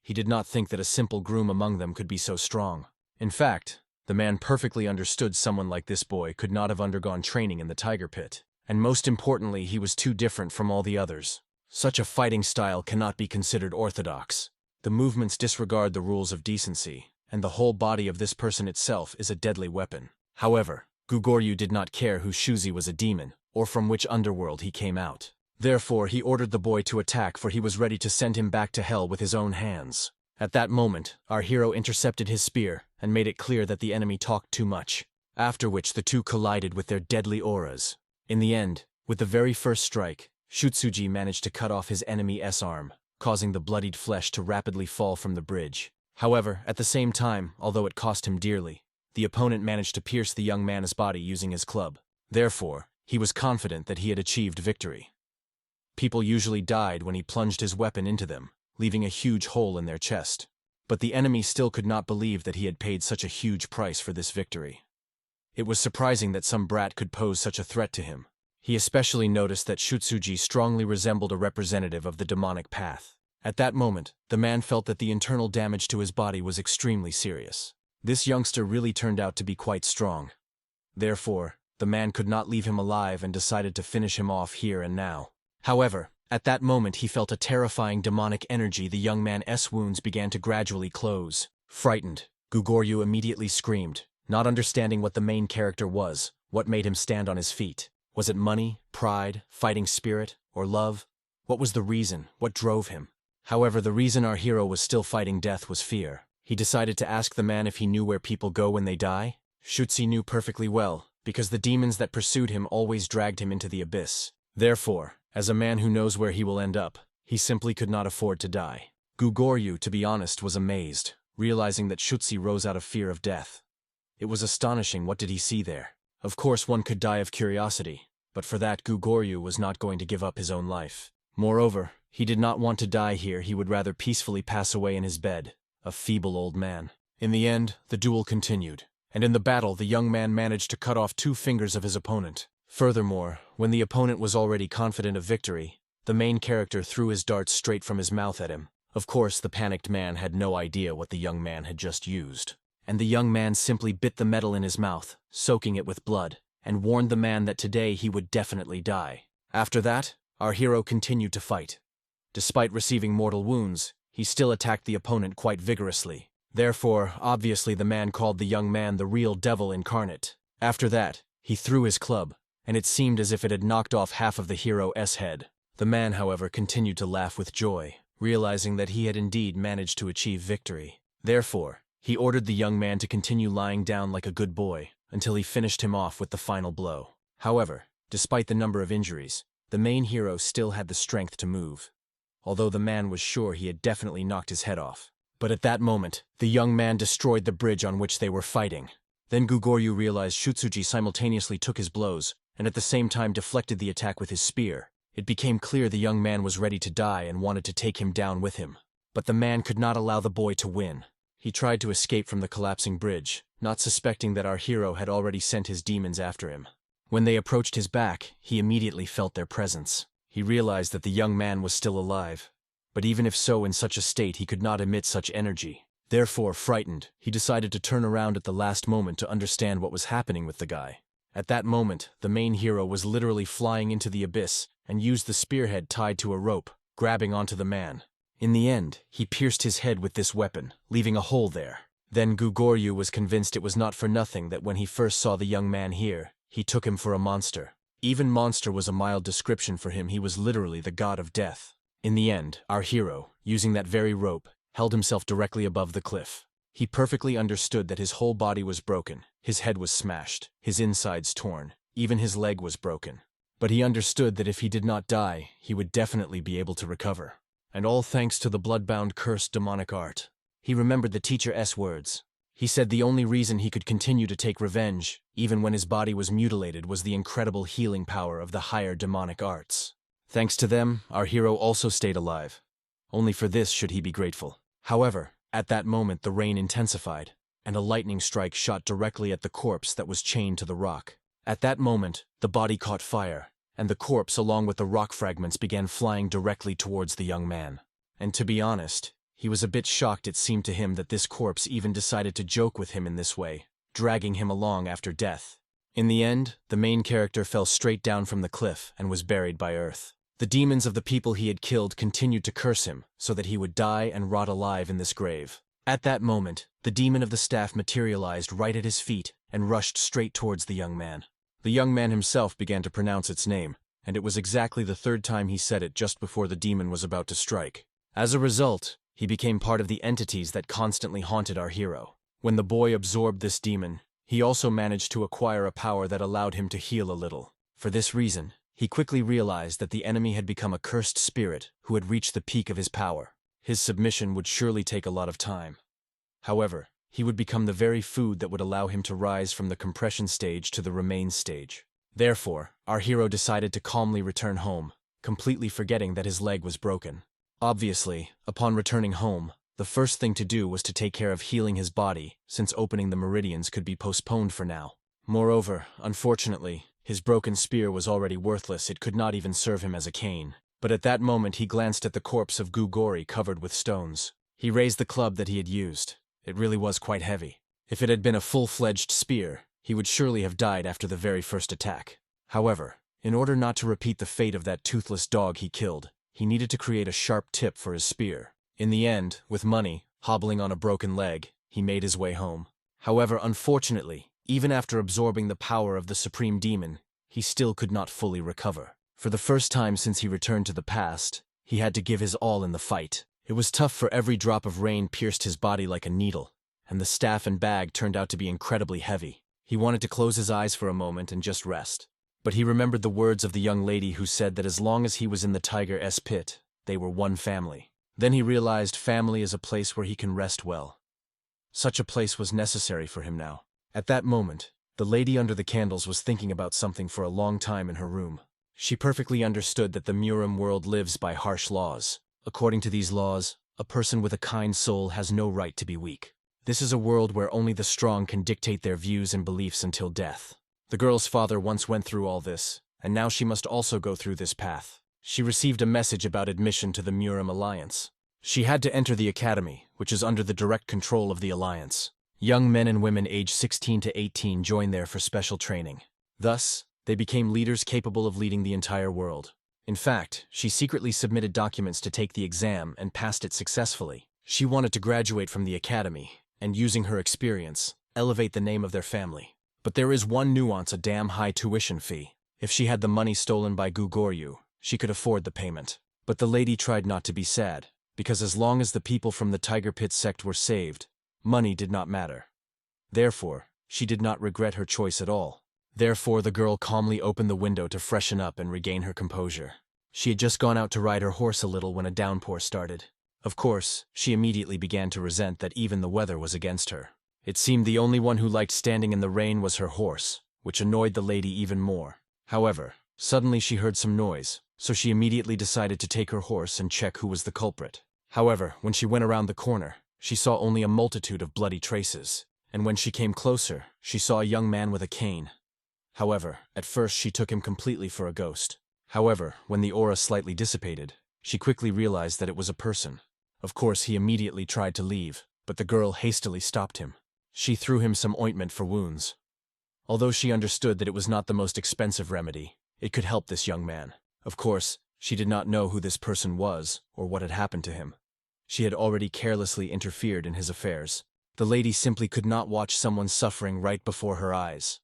He did not think that a simple groom among them could be so strong. In fact, the man perfectly understood someone like this boy could not have undergone training in the tiger pit. And most importantly, he was too different from all the others. Such a fighting style cannot be considered orthodox. The movements disregard the rules of decency, and the whole body of this person itself is a deadly weapon. However, Gugoryu did not care who Shuzi was, a demon, or from which underworld he came out. Therefore, he ordered the boy to attack, for he was ready to send him back to hell with his own hands. At that moment, our hero intercepted his spear and made it clear that the enemy talked too much, after which the two collided with their deadly auras. In the end, with the very first strike, Shutsuji managed to cut off his enemy's arm, causing the bloodied flesh to rapidly fall from the bridge. However, at the same time, although it cost him dearly, the opponent managed to pierce the young man's body using his club. Therefore, he was confident that he had achieved victory. People usually died when he plunged his weapon into them, leaving a huge hole in their chest. but the enemy still could not believe that he had paid such a huge price for this victory. It was surprising that some brat could pose such a threat to him. He especially noticed that Shutsuji strongly resembled a representative of the demonic path. At that moment, the man felt that the internal damage to his body was extremely serious. This youngster really turned out to be quite strong. Therefore, the man could not leave him alive and decided to finish him off here and now. However, at that moment he felt a terrifying demonic energy. The young man's wounds began to gradually close. Frightened, Gugoryu immediately screamed, not understanding what the main character was, what made him stand on his feet. Was it money, pride, fighting spirit, or love? What was the reason? What drove him? However, the reason our hero was still fighting death was fear. He decided to ask the man if he knew where people go when they die. Shutsu knew perfectly well, because the demons that pursued him always dragged him into the abyss. Therefore, as a man who knows where he will end up, he simply could not afford to die. Gugoryu, to be honest, was amazed, realizing that Shutsu rose out of fear of death. It was astonishing. What did he see there? Of course one could die of curiosity, but for that Gugoryu was not going to give up his own life. Moreover, he did not want to die here. He would rather peacefully pass away in his bed, a feeble old man. In the end, the duel continued, and in the battle the young man managed to cut off 2 fingers of his opponent. Furthermore, when the opponent was already confident of victory, the main character threw his darts straight from his mouth at him. Of course, the panicked man had no idea what the young man had just used, and the young man simply bit the metal in his mouth, soaking it with blood, and warned the man that today he would definitely die. After that, our hero continued to fight. Despite receiving mortal wounds, he still attacked the opponent quite vigorously. Therefore, obviously the man called the young man the real devil incarnate. After that, he threw his club, and it seemed as if it had knocked off half of the hero's head. The man, however, continued to laugh with joy, realizing that he had indeed managed to achieve victory. Therefore, he ordered the young man to continue lying down like a good boy, until he finished him off with the final blow. However, despite the number of injuries, the main hero still had the strength to move, although the man was sure he had definitely knocked his head off. But at that moment, the young man destroyed the bridge on which they were fighting. Then Gugoryu realized Shutsuji simultaneously took his blows, and at the same time deflected the attack with his spear. It became clear the young man was ready to die and wanted to take him down with him. But the man could not allow the boy to win. He tried to escape from the collapsing bridge, not suspecting that our hero had already sent his demons after him. When they approached his back, he immediately felt their presence. He realized that the young man was still alive. But even if so, in such a state he could not emit such energy. Therefore, frightened, he decided to turn around at the last moment to understand what was happening with the guy. At that moment, the main hero was literally flying into the abyss and used the spearhead tied to a rope, grabbing onto the man. In the end, he pierced his head with this weapon, leaving a hole there. Then Gugoryu was convinced it was not for nothing that when he first saw the young man here, he took him for a monster. Even monster was a mild description for him. He was literally the god of death. In the end, our hero, using that very rope, held himself directly above the cliff. He perfectly understood that his whole body was broken, his head was smashed, his insides torn, even his leg was broken. But he understood that if he did not die, he would definitely be able to recover. And all thanks to the blood-bound cursed demonic art. He remembered the teacher's words. He said the only reason he could continue to take revenge, even when his body was mutilated, was the incredible healing power of the higher demonic arts. Thanks to them, our hero also stayed alive. Only for this should he be grateful. However, at that moment the rain intensified, and a lightning strike shot directly at the corpse that was chained to the rock. At that moment, the body caught fire, and the corpse along with the rock fragments began flying directly towards the young man. And to be honest, he was a bit shocked. It seemed to him that this corpse even decided to joke with him in this way, dragging him along after death. In the end, the main character fell straight down from the cliff and was buried by earth. The demons of the people he had killed continued to curse him, so that he would die and rot alive in this grave. At that moment, the demon of the staff materialized right at his feet and rushed straight towards the young man. The young man himself began to pronounce its name, and it was exactly the 3rd time he said it just before the demon was about to strike. As a result, he became part of the entities that constantly haunted our hero. When the boy absorbed this demon, he also managed to acquire a power that allowed him to heal a little. For this reason, he quickly realized that the enemy had become a cursed spirit who had reached the peak of his power. His submission would surely take a lot of time. However, he would become the very food that would allow him to rise from the compression stage to the remain stage. Therefore, our hero decided to calmly return home, completely forgetting that his leg was broken. Obviously, upon returning home, The first thing to do was to take care of healing his body, since opening the meridians could be postponed for now. Moreover, unfortunately, his broken spear was already worthless. It could not even serve him as a cane. But at that moment he glanced at the corpse of Gugori covered with stones. He raised the club that he had used. It really was quite heavy. If it had been a full-fledged spear, he would surely have died after the very first attack. However, in order not to repeat the fate of that toothless dog he killed, he needed to create a sharp tip for his spear. In the end, with money, hobbling on a broken leg, he made his way home. However, unfortunately, even after absorbing the power of the Supreme Demon, he still could not fully recover. For the first time since he returned to the past, he had to give his all in the fight. It was tough, for every drop of rain pierced his body like a needle, and the staff and bag turned out to be incredibly heavy. He wanted to close his eyes for a moment and just rest. But he remembered the words of the young lady who said that as long as he was in the Tiger's pit, they were one family. Then he realized family is a place where he can rest well. Such a place was necessary for him now. At that moment, the lady under the candles was thinking about something for a long time in her room. She perfectly understood that the Murim world lives by harsh laws. According to these laws, a person with a kind soul has no right to be weak. This is a world where only the strong can dictate their views and beliefs until death. The girl's father once went through all this, and now she must also go through this path. She received a message about admission to the Murim Alliance. She had to enter the academy, which is under the direct control of the Alliance. Young men and women aged 16 to 18 joined there for special training. Thus, they became leaders capable of leading the entire world. In fact, she secretly submitted documents to take the exam and passed it successfully. She wanted to graduate from the academy, and using her experience, elevate the name of their family. But there is one nuance: a damn high tuition fee. If she had the money stolen by Gugoryu, she could afford the payment. But the lady tried not to be sad, because as long as the people from the Tiger Pit sect were saved, money did not matter. Therefore, she did not regret her choice at all. Therefore, the girl calmly opened the window to freshen up and regain her composure. She had just gone out to ride her horse a little when a downpour started. Of course, she immediately began to resent that even the weather was against her. It seemed the only one who liked standing in the rain was her horse, which annoyed the lady even more. However, suddenly she heard some noise, so she immediately decided to take her horse and check who was the culprit. However, when she went around the corner, she saw only a multitude of bloody traces, and when she came closer, she saw a young man with a cane. However, at first she took him completely for a ghost. However, when the aura slightly dissipated, she quickly realized that it was a person. Of course, he immediately tried to leave, but the girl hastily stopped him. She threw him some ointment for wounds. Although she understood that it was not the most expensive remedy, it could help this young man. Of course, she did not know who this person was or what had happened to him. She had already carelessly interfered in his affairs. The lady simply could not watch someone suffering right before her eyes.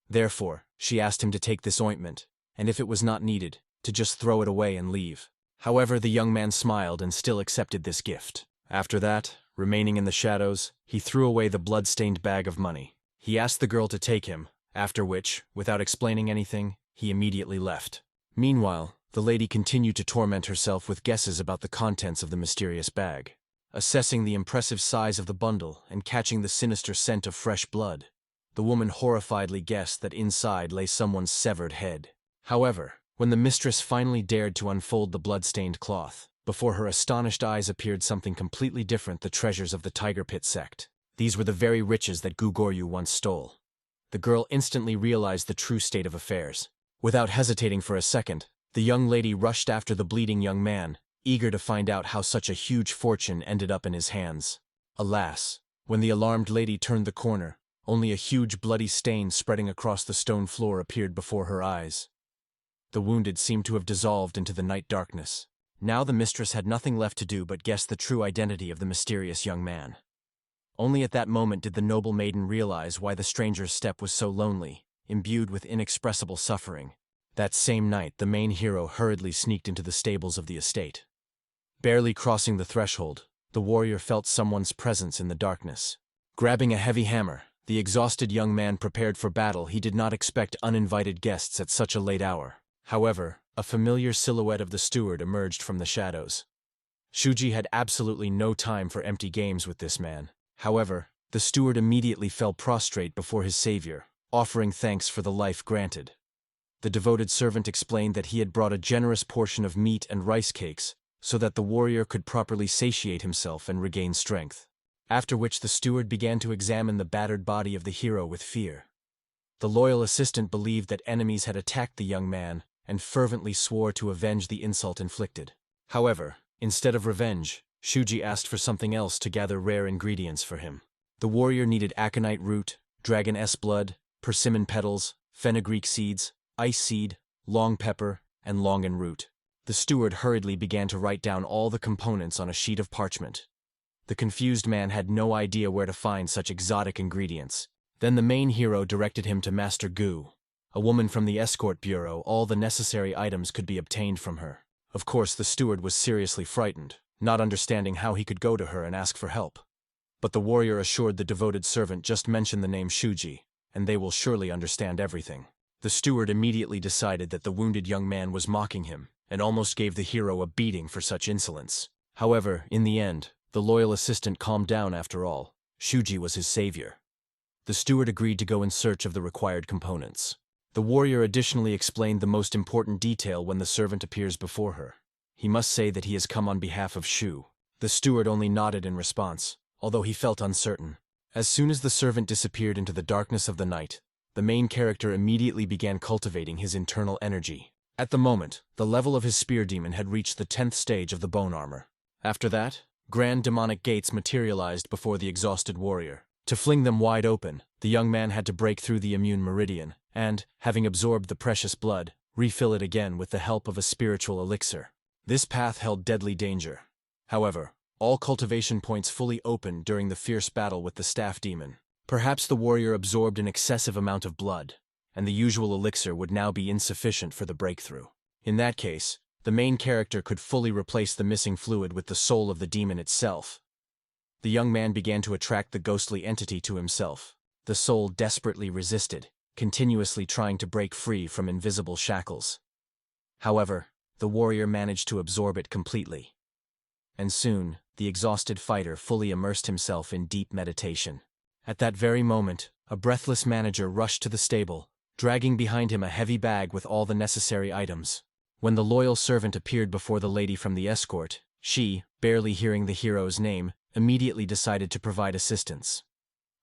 Therefore, she asked him to take this ointment, and if it was not needed, to just throw it away and leave. However, the young man smiled and still accepted this gift. After that, remaining in the shadows, he threw away the blood-stained bag of money. He asked the girl to take him, after which, without explaining anything, he immediately left. Meanwhile, the lady continued to torment herself with guesses about the contents of the mysterious bag. Assessing the impressive size of the bundle and catching the sinister scent of fresh blood, the woman horrifiedly guessed that inside lay someone's severed head. However, when the mistress finally dared to unfold the blood-stained cloth, before her astonished eyes appeared something completely different: the treasures of the Tiger Pit sect. These were the very riches that Gugoryu once stole. The girl instantly realized the true state of affairs. Without hesitating for a second, the young lady rushed after the bleeding young man, eager to find out how such a huge fortune ended up in his hands. Alas, when the alarmed lady turned the corner, only a huge bloody stain spreading across the stone floor appeared before her eyes. The wounded seemed to have dissolved into the night darkness. Now the mistress had nothing left to do but guess the true identity of the mysterious young man. Only at that moment did the noble maiden realize why the stranger's step was so lonely, imbued with inexpressible suffering. That same night, the main hero hurriedly sneaked into the stables of the estate. Barely crossing the threshold, the warrior felt someone's presence in the darkness. Grabbing a heavy hammer, the exhausted young man prepared for battle. He did not expect uninvited guests at such a late hour. However, a familiar silhouette of the steward emerged from the shadows. Shuji had absolutely no time for empty games with this man. However, the steward immediately fell prostrate before his savior, offering thanks for the life granted. The devoted servant explained that he had brought a generous portion of meat and rice cakes so that the warrior could properly satiate himself and regain strength. After which the steward began to examine the battered body of the hero with fear. The loyal assistant believed that enemies had attacked the young man and fervently swore to avenge the insult inflicted. However, instead of revenge, Shuji asked for something else to gather rare ingredients for him. The warrior needed aconite root, dragon blood, persimmon petals, fenugreek seeds, ice seed, long pepper, and longan root. The steward hurriedly began to write down all the components on a sheet of parchment. The confused man had no idea where to find such exotic ingredients. Then the main hero directed him to Master Gu, a woman from the escort bureau. All the necessary items could be obtained from her. Of course, the steward was seriously frightened, not understanding how he could go to her and ask for help. But the warrior assured the devoted servant, just mention the name Shuji, and they will surely understand everything. The steward immediately decided that the wounded young man was mocking him, and almost gave the hero a beating for such insolence. However, in the end, the loyal assistant calmed down after all. Shuji was his savior. The steward agreed to go in search of the required components. The warrior additionally explained the most important detail when the servant appears before her. He must say that he has come on behalf of Shu. The steward only nodded in response, although he felt uncertain. As soon as the servant disappeared into the darkness of the night, the main character immediately began cultivating his internal energy. At the moment, the level of his spear demon had reached the 10th stage of the bone armor. After that, grand demonic gates materialized before the exhausted warrior. To fling them wide open, the young man had to break through the immune meridian, and, having absorbed the precious blood, refill it again with the help of a spiritual elixir. This path held deadly danger. However, all cultivation points fully opened during the fierce battle with the staff demon. Perhaps the warrior absorbed an excessive amount of blood, and the usual elixir would now be insufficient for the breakthrough. In that case, the main character could fully replace the missing fluid with the soul of the demon itself. The young man began to attract the ghostly entity to himself. The soul desperately resisted, continuously trying to break free from invisible shackles. However, the warrior managed to absorb it completely. And soon, the exhausted fighter fully immersed himself in deep meditation. At that very moment, a breathless manager rushed to the stable, dragging behind him a heavy bag with all the necessary items. When the loyal servant appeared before the lady from the escort, she, barely hearing the hero's name, immediately decided to provide assistance.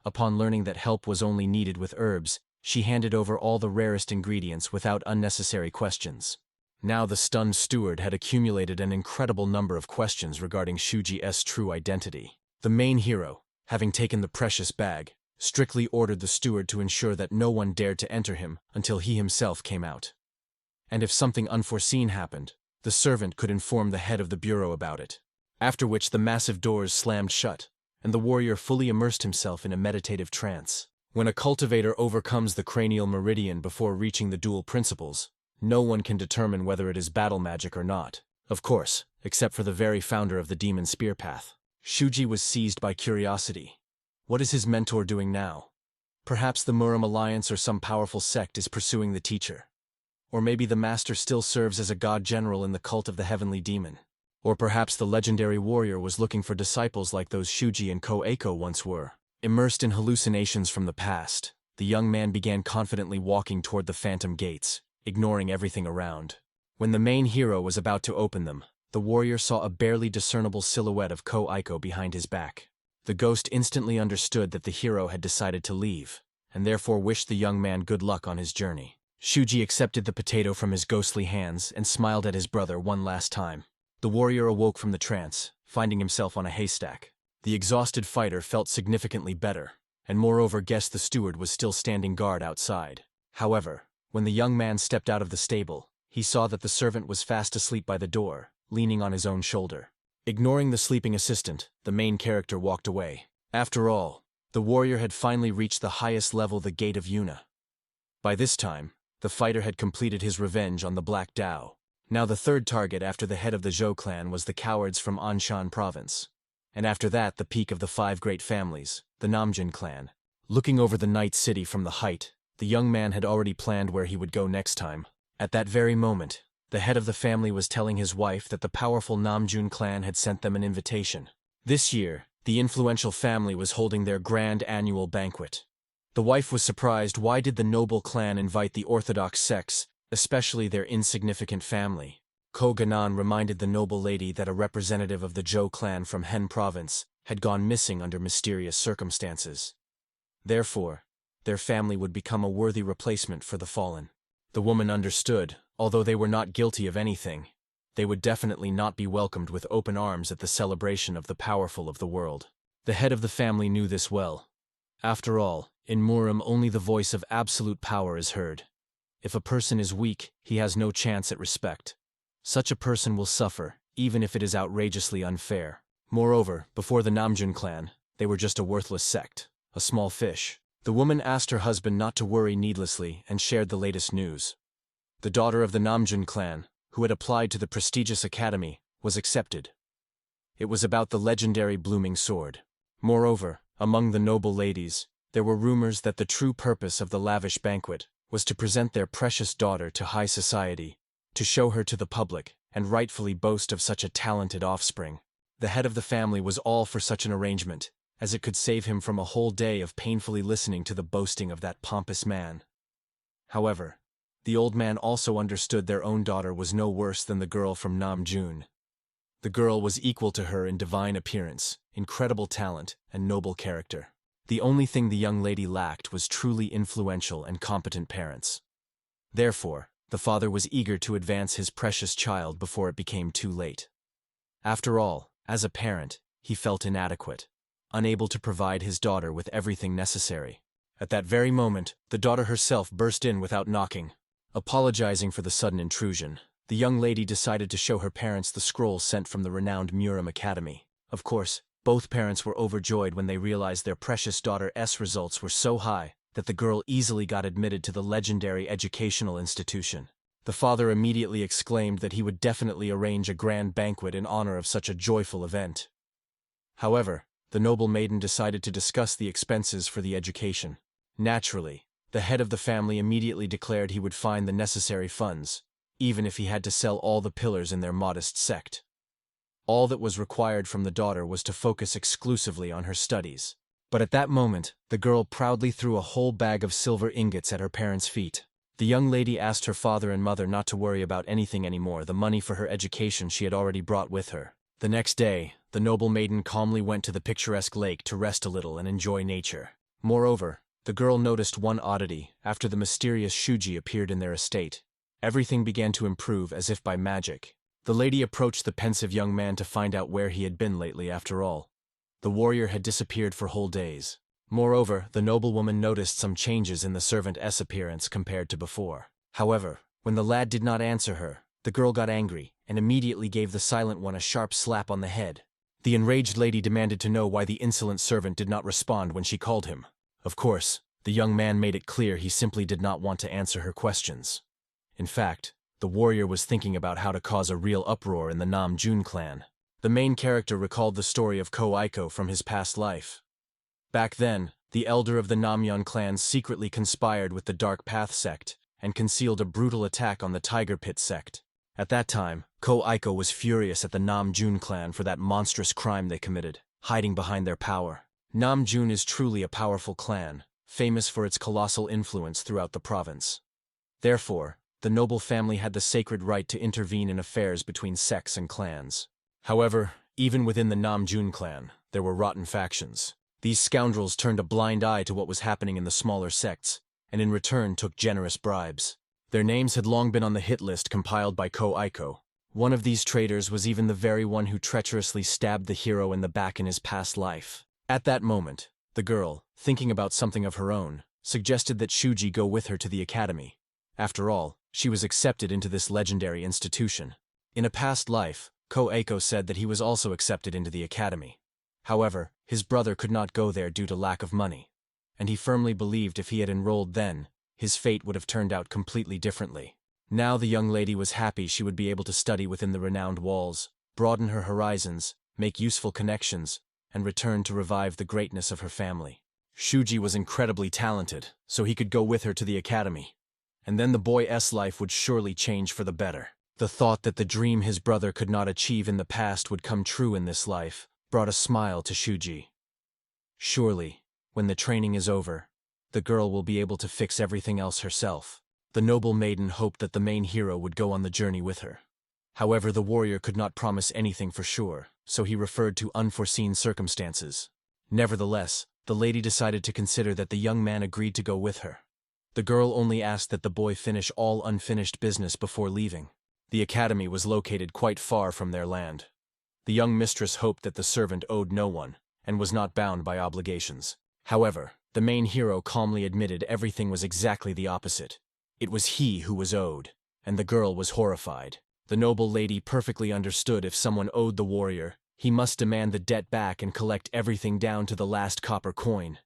Upon learning that help was only needed with herbs, she handed over all the rarest ingredients without unnecessary questions. Now the stunned steward had accumulated an incredible number of questions regarding Shuji's true identity. The main hero, having taken the precious bag, strictly ordered the steward to ensure that no one dared to enter him until he himself came out. And if something unforeseen happened, the servant could inform the head of the bureau about it. After which the massive doors slammed shut, and the warrior fully immersed himself in a meditative trance. When a cultivator overcomes the cranial meridian before reaching the dual principles, no one can determine whether it is battle magic or not. Of course, except for the very founder of the demon spear path. Shuji was seized by curiosity. What is his mentor doing now? Perhaps the Muram Alliance or some powerful sect is pursuing the teacher. Or maybe the master still serves as a god general in the cult of the heavenly demon. Or perhaps the legendary warrior was looking for disciples like those Shuji and Ko-Eiko once were. Immersed in hallucinations from the past, the young man began confidently walking toward the phantom gates, ignoring everything around. When the main hero was about to open them, the warrior saw a barely discernible silhouette of Ko-Eiko behind his back. The ghost instantly understood that the hero had decided to leave, and therefore wished the young man good luck on his journey. Shuji accepted the potato from his ghostly hands and smiled at his brother one last time. The warrior awoke from the trance, finding himself on a haystack. The exhausted fighter felt significantly better, and moreover guessed the steward was still standing guard outside. However, when the young man stepped out of the stable, he saw that the servant was fast asleep by the door, leaning on his own shoulder. Ignoring the sleeping assistant, the main character walked away. After all, the warrior had finally reached the highest level, the Gate of Yuna. By this time, the fighter had completed his revenge on the Black Dao. Now the third target after the head of the Zhou clan was the cowards from Anshan province. And after that the peak of the 5 great families, the Nam Jun clan. Looking over the night city from the height, the young man had already planned where he would go next time. At that very moment, the head of the family was telling his wife that the powerful Nam Jun clan had sent them an invitation. This year, the influential family was holding their grand annual banquet. The wife was surprised. Why did the noble clan invite the orthodox sects, especially their insignificant family? Ko Ganan reminded the noble lady that a representative of the Zhou clan from Hen province had gone missing under mysterious circumstances. Therefore, their family would become a worthy replacement for the fallen. The woman understood, although they were not guilty of anything, they would definitely not be welcomed with open arms at the celebration of the powerful of the world. The head of the family knew this well. After all, in Murim only the voice of absolute power is heard. If a person is weak, he has no chance at respect. Such a person will suffer, even if it is outrageously unfair. Moreover, before the Namjun clan, they were just a worthless sect, a small fish. The woman asked her husband not to worry needlessly and shared the latest news. The daughter of the Namjun clan, who had applied to the prestigious academy, was accepted. It was about the legendary blooming sword. Moreover, among the noble ladies, there were rumors that the true purpose of the lavish banquet was to present their precious daughter to high society, to show her to the public, and rightfully boast of such a talented offspring. The head of the family was all for such an arrangement, as it could save him from a whole day of painfully listening to the boasting of that pompous man. However, the old man also understood their own daughter was no worse than the girl from Nam Jun. The girl was equal to her in divine appearance, incredible talent, and noble character. The only thing the young lady lacked was truly influential and competent parents. Therefore, the father was eager to advance his precious child before it became too late. After all, as a parent, he felt inadequate, unable to provide his daughter with everything necessary. At that very moment, the daughter herself burst in without knocking. Apologizing for the sudden intrusion, the young lady decided to show her parents the scroll sent from the renowned Murim Academy. Of course, both parents were overjoyed when they realized their precious daughter's results were so high that the girl easily got admitted to the legendary educational institution. The father immediately exclaimed that he would definitely arrange a grand banquet in honor of such a joyful event. However, the noble maiden decided to discuss the expenses for the education. Naturally, the head of the family immediately declared he would find the necessary funds, even if he had to sell all the pillars in their modest sect. All that was required from the daughter was to focus exclusively on her studies. But at that moment, the girl proudly threw a whole bag of silver ingots at her parents' feet. The young lady asked her father and mother not to worry about anything anymore. The money for her education she had already brought with her. The next day, the noble maiden calmly went to the picturesque lake to rest a little and enjoy nature. Moreover, the girl noticed one oddity after the mysterious Shuji appeared in their estate. Everything began to improve as if by magic. The lady approached the pensive young man to find out where he had been lately. After all, the warrior had disappeared for whole days. Moreover, the noblewoman noticed some changes in the servant's appearance compared to before. However, when the lad did not answer her, the girl got angry and immediately gave the silent one a sharp slap on the head. The enraged lady demanded to know why the insolent servant did not respond when she called him. Of course, the young man made it clear he simply did not want to answer her questions. In fact, the warrior was thinking about how to cause a real uproar in the Nam Jun clan. The main character recalled the story of Ko Aiko from his past life. Back then, the elder of the Namyon clan secretly conspired with the Dark Path sect and concealed a brutal attack on the Tiger Pit sect. At that time, Ko Aiko was furious at the Nam Jun clan for that monstrous crime they committed, hiding behind their power. Nam Jun is truly a powerful clan, famous for its colossal influence throughout the province. Therefore, the noble family had the sacred right to intervene in affairs between sects and clans. However, even within the Nam Jun clan, there were rotten factions. These scoundrels turned a blind eye to what was happening in the smaller sects, and in return took generous bribes. Their names had long been on the hit list compiled by Ko Aiko. One of these traitors was even the very one who treacherously stabbed the hero in the back in his past life. At that moment, the girl, thinking about something of her own, suggested that Shuji go with her to the academy. After all, she was accepted into this legendary institution. In a past life, Ko Aiko said that he was also accepted into the academy. However, his brother could not go there due to lack of money, and he firmly believed if he had enrolled then, his fate would have turned out completely differently. Now the young lady was happy she would be able to study within the renowned walls, broaden her horizons, make useful connections, and return to revive the greatness of her family. Shuji was incredibly talented, so he could go with her to the academy. And then the boy's life would surely change for the better. The thought that the dream his brother could not achieve in the past would come true in this life brought a smile to Shuji. Surely, when the training is over, the girl will be able to fix everything else herself. The noble maiden hoped that the main hero would go on the journey with her. However, the warrior could not promise anything for sure, so he referred to unforeseen circumstances. Nevertheless, the lady decided to consider that the young man agreed to go with her. The girl only asked that the boy finish all unfinished business before leaving. The academy was located quite far from their land. The young mistress hoped that the servant owed no one, and was not bound by obligations. However, the main hero calmly admitted everything was exactly the opposite. It was he who was owed, and the girl was horrified. The noble lady perfectly understood if someone owed the warrior, he must demand the debt back and collect everything down to the last copper coin.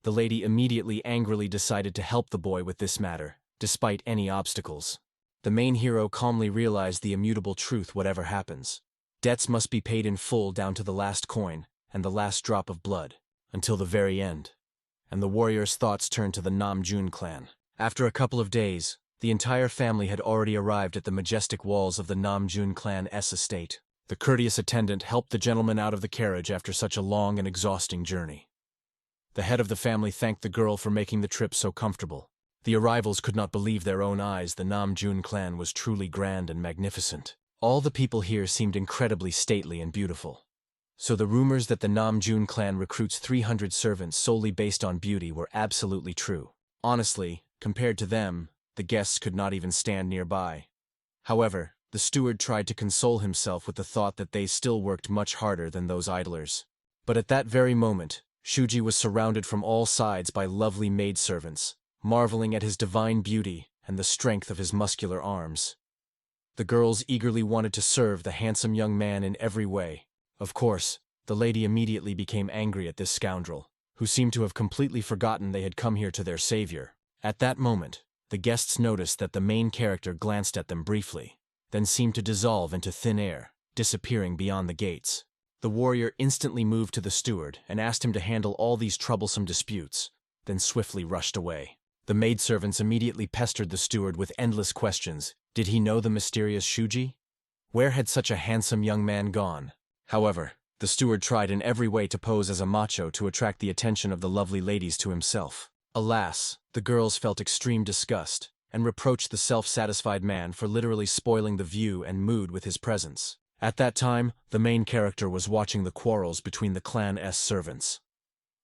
The lady immediately angrily decided to help the boy with this matter, despite any obstacles. The main hero calmly realized the immutable truth whatever happens. Debts must be paid in full down to the last coin and the last drop of blood, until the very end. And the warrior's thoughts turned to the Nam Jun clan. After a couple of days, the entire family had already arrived at the majestic walls of the Nam Jun clan's estate. The courteous attendant helped the gentleman out of the carriage after such a long and exhausting journey. The head of the family thanked the girl for making the trip so comfortable. The arrivals could not believe their own eyes. The Nam Jun clan was truly grand and magnificent. All the people here seemed incredibly stately and beautiful. So the rumors that the Nam Jun clan recruits 300 servants solely based on beauty were absolutely true. Honestly, compared to them, the guests could not even stand nearby. However, the steward tried to console himself with the thought that they still worked much harder than those idlers. But at that very moment, Shuji was surrounded from all sides by lovely maidservants, marveling at his divine beauty and the strength of his muscular arms. The girls eagerly wanted to serve the handsome young man in every way. Of course, the lady immediately became angry at this scoundrel, who seemed to have completely forgotten they had come here to their savior. At that moment, the guests noticed that the main character glanced at them briefly, then seemed to dissolve into thin air, disappearing beyond the gates. The warrior instantly moved to the steward and asked him to handle all these troublesome disputes, then swiftly rushed away. The maidservants immediately pestered the steward with endless questions. Did he know the mysterious Shuji? Where had such a handsome young man gone? However, the steward tried in every way to pose as a macho to attract the attention of the lovely ladies to himself. Alas, the girls felt extreme disgust and reproached the self-satisfied man for literally spoiling the view and mood with his presence. At that time, the main character was watching the quarrels between the clan's servants.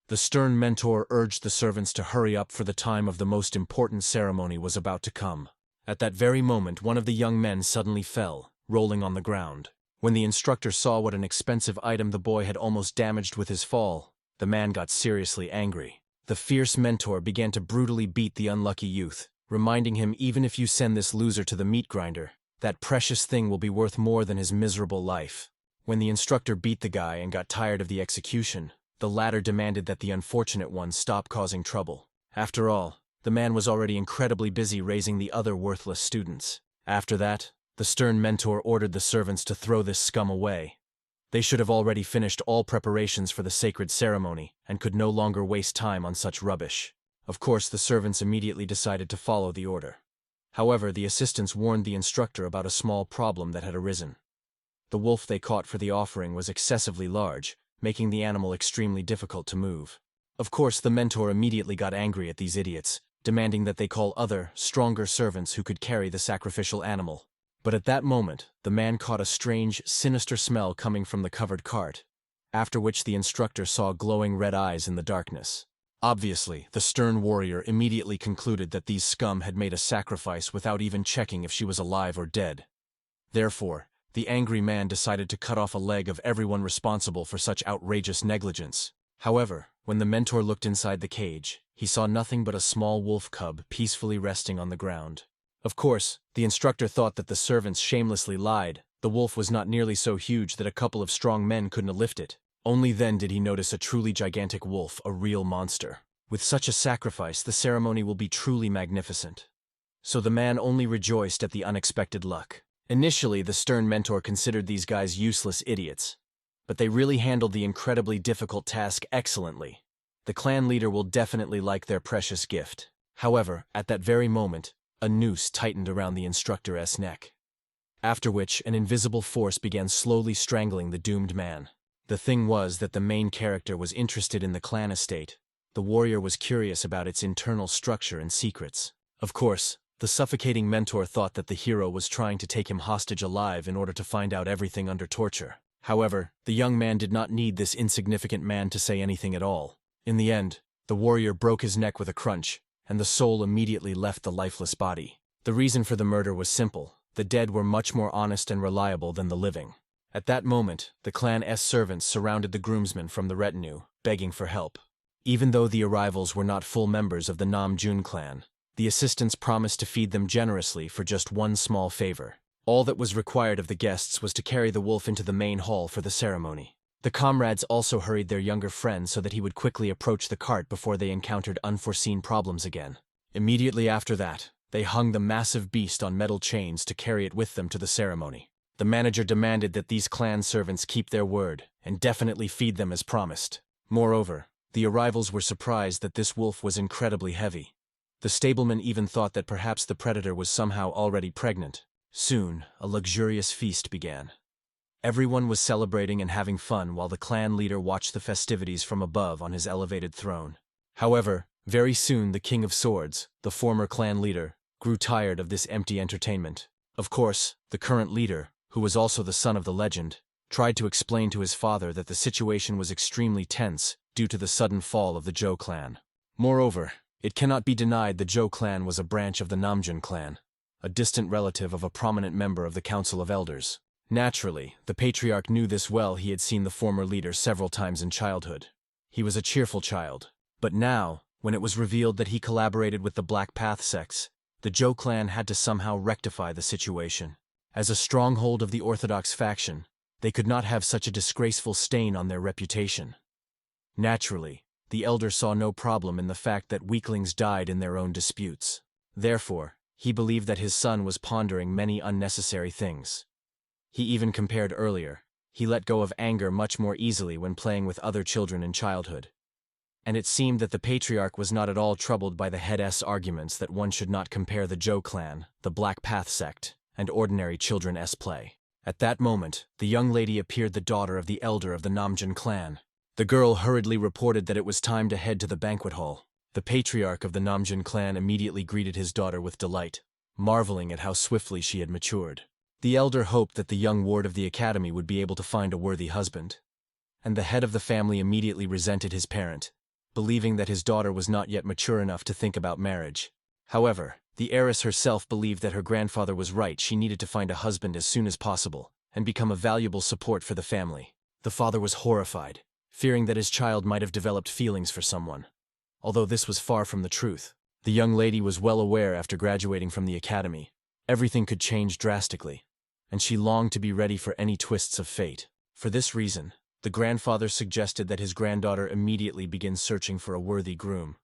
The stern mentor urged the servants to hurry up, for the time of the most important ceremony was about to come. At that very moment, one of the young men suddenly fell, rolling on the ground. When the instructor saw what an expensive item the boy had almost damaged with his fall, the man got seriously angry. The fierce mentor began to brutally beat the unlucky youth, reminding him, even if you send this loser to the meat grinder, that precious thing will be worth more than his miserable life. When the instructor beat the guy and got tired of the execution, the latter demanded that the unfortunate one stop causing trouble. After all, the man was already incredibly busy raising the other worthless students. After that, the stern mentor ordered the servants to throw this scum away. They should have already finished all preparations for the sacred ceremony and could no longer waste time on such rubbish. Of course, the servants immediately decided to follow the order. However, the assistants warned the instructor about a small problem that had arisen. The wolf they caught for the offering was excessively large, making the animal extremely difficult to move. Of course, the mentor immediately got angry at these idiots, demanding that they call other, stronger servants who could carry the sacrificial animal. But at that moment, the man caught a strange, sinister smell coming from the covered cart, after which the instructor saw glowing red eyes in the darkness. Obviously, the stern warrior immediately concluded that these scum had made a sacrifice without even checking if she was alive or dead. Therefore, the angry man decided to cut off a leg of everyone responsible for such outrageous negligence. However, when the mentor looked inside the cage, he saw nothing but a small wolf cub peacefully resting on the ground. Of course, the instructor thought that the servants shamelessly lied. The wolf was not nearly so huge that a couple of strong men couldn't lift it. Only then did he notice a truly gigantic wolf, a real monster. With such a sacrifice, the ceremony will be truly magnificent. So the man only rejoiced at the unexpected luck. Initially, the stern mentor considered these guys useless idiots, but they really handled the incredibly difficult task excellently. The clan leader will definitely like their precious gift. However, at that very moment, a noose tightened around the instructor's neck, after which an invisible force began slowly strangling the doomed man. The thing was that the main character was interested in the clan estate. The warrior was curious about its internal structure and secrets. Of course, The suffocating mentor thought that the hero was trying to take him hostage alive in order to find out everything under torture. However, the young man did not need this insignificant man to say anything at all. In the end, the warrior broke his neck with a crunch, and the soul immediately left the lifeless body. The reason for the murder was simple. The dead were much more honest and reliable than the living. At that moment, the clan's servants surrounded the groomsmen from the retinue, begging for help. Even though the arrivals were not full members of the Nam Jun clan, the assistants promised to feed them generously for just one small favor. All that was required of the guests was to carry the wolf into the main hall for the ceremony. The comrades also hurried their younger friend so that he would quickly approach the cart before they encountered unforeseen problems again. Immediately after that, they hung the massive beast on metal chains to carry it with them to the ceremony. The manager demanded that these clan servants keep their word and definitely feed them as promised. Moreover, the arrivals were surprised that this wolf was incredibly heavy. The stableman even thought that perhaps the predator was somehow already pregnant. Soon, a luxurious feast began. Everyone was celebrating and having fun while the clan leader watched the festivities from above on his elevated throne. However, very soon the King of Swords, the former clan leader, grew tired of this empty entertainment. Of course, the current leader, who was also the son of the legend, tried to explain to his father that the situation was extremely tense due to the sudden fall of the Jiao clan. Moreover, it cannot be denied the Jiao clan was a branch of the Nam Jun clan, a distant relative of a prominent member of the Council of Elders. Naturally, the patriarch knew this well. He had seen the former leader several times in childhood. He was a cheerful child. But now, when it was revealed that he collaborated with the Black Path sects, the Jiao clan had to somehow rectify the situation. As a stronghold of the Orthodox faction, they could not have such a disgraceful stain on their reputation. Naturally, the elder saw no problem in the fact that weaklings died in their own disputes. Therefore, he believed that his son was pondering many unnecessary things. He even compared earlier. He let go of anger much more easily when playing with other children in childhood. And it seemed that the patriarch was not at all troubled by the head's arguments that one should not compare the Jiao clan, the Black Path sect, and ordinary children's play. At that moment, the young lady appeared, the daughter of the elder of the Nam Jun clan. The girl hurriedly reported that it was time to head to the banquet hall. The patriarch of the Nam Jun clan immediately greeted his daughter with delight, marveling at how swiftly she had matured. The elder hoped that the young ward of the academy would be able to find a worthy husband. And the head of the family immediately resented his parent, believing that his daughter was not yet mature enough to think about marriage. However, the heiress herself believed that her grandfather was right. She needed to find a husband as soon as possible and become a valuable support for the family. The father was horrified, fearing that his child might have developed feelings for someone. Although this was far from the truth, the young lady was well aware after graduating from the academy, everything could change drastically, and she longed to be ready for any twists of fate. For this reason, the grandfather suggested that his granddaughter immediately begin searching for a worthy groom,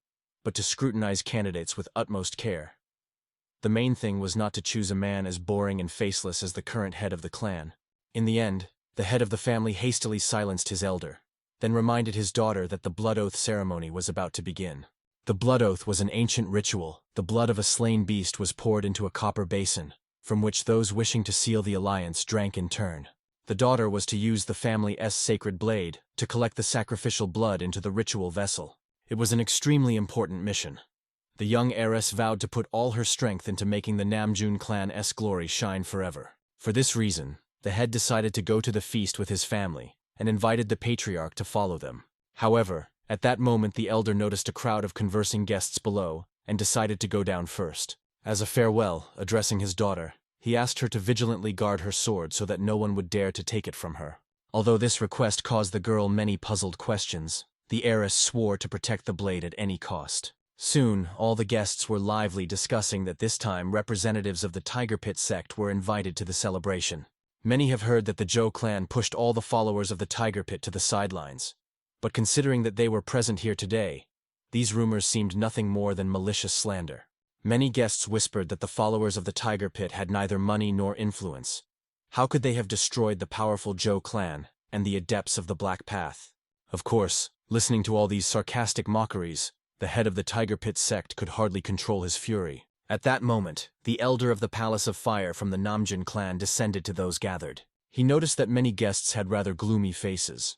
but to scrutinize candidates with utmost care. The main thing was not to choose a man as boring and faceless as the current head of the clan. In the end, the head of the family hastily silenced his elder, then reminded his daughter that the blood oath ceremony was about to begin. The blood oath was an ancient ritual. The blood of a slain beast was poured into a copper basin, from which those wishing to seal the alliance drank in turn. The daughter was to use the family's sacred blade to collect the sacrificial blood into the ritual vessel. It was an extremely important mission. The young heiress vowed to put all her strength into making the Nam Jun clan's glory shine forever. For this reason, the head decided to go to the feast with his family and invited the patriarch to follow them. However, at that moment the elder noticed a crowd of conversing guests below and decided to go down first. As a farewell, addressing his daughter, he asked her to vigilantly guard her sword so that no one would dare to take it from her. Although this request caused the girl many puzzled questions, the heiress swore to protect the blade at any cost. Soon, all the guests were lively, discussing that this time representatives of the Tiger Pit sect were invited to the celebration. Many have heard that the Jiao clan pushed all the followers of the Tiger Pit to the sidelines. But considering that they were present here today, these rumors seemed nothing more than malicious slander. Many guests whispered that the followers of the Tiger Pit had neither money nor influence. How could they have destroyed the powerful Jiao clan and the adepts of the Black Path? Of course, listening to all these sarcastic mockeries, the head of the Tiger Pit sect could hardly control his fury. At that moment, the elder of the Palace of Fire from the Nam Jun clan descended to those gathered. He noticed that many guests had rather gloomy faces.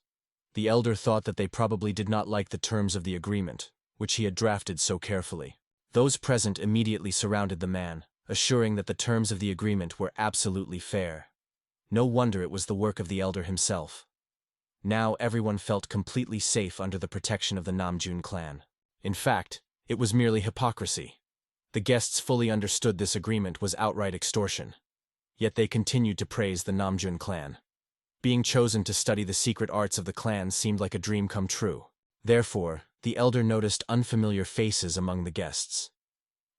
The elder thought that they probably did not like the terms of the agreement, which he had drafted so carefully. Those present immediately surrounded the man, assuring that the terms of the agreement were absolutely fair. No wonder it was the work of the elder himself. Now everyone felt completely safe under the protection of the Nam Jun clan. In fact, it was merely hypocrisy. The guests fully understood this agreement was outright extortion. Yet they continued to praise the Nam Jun clan. Being chosen to study the secret arts of the clan seemed like a dream come true. Therefore, the elder noticed unfamiliar faces among the guests.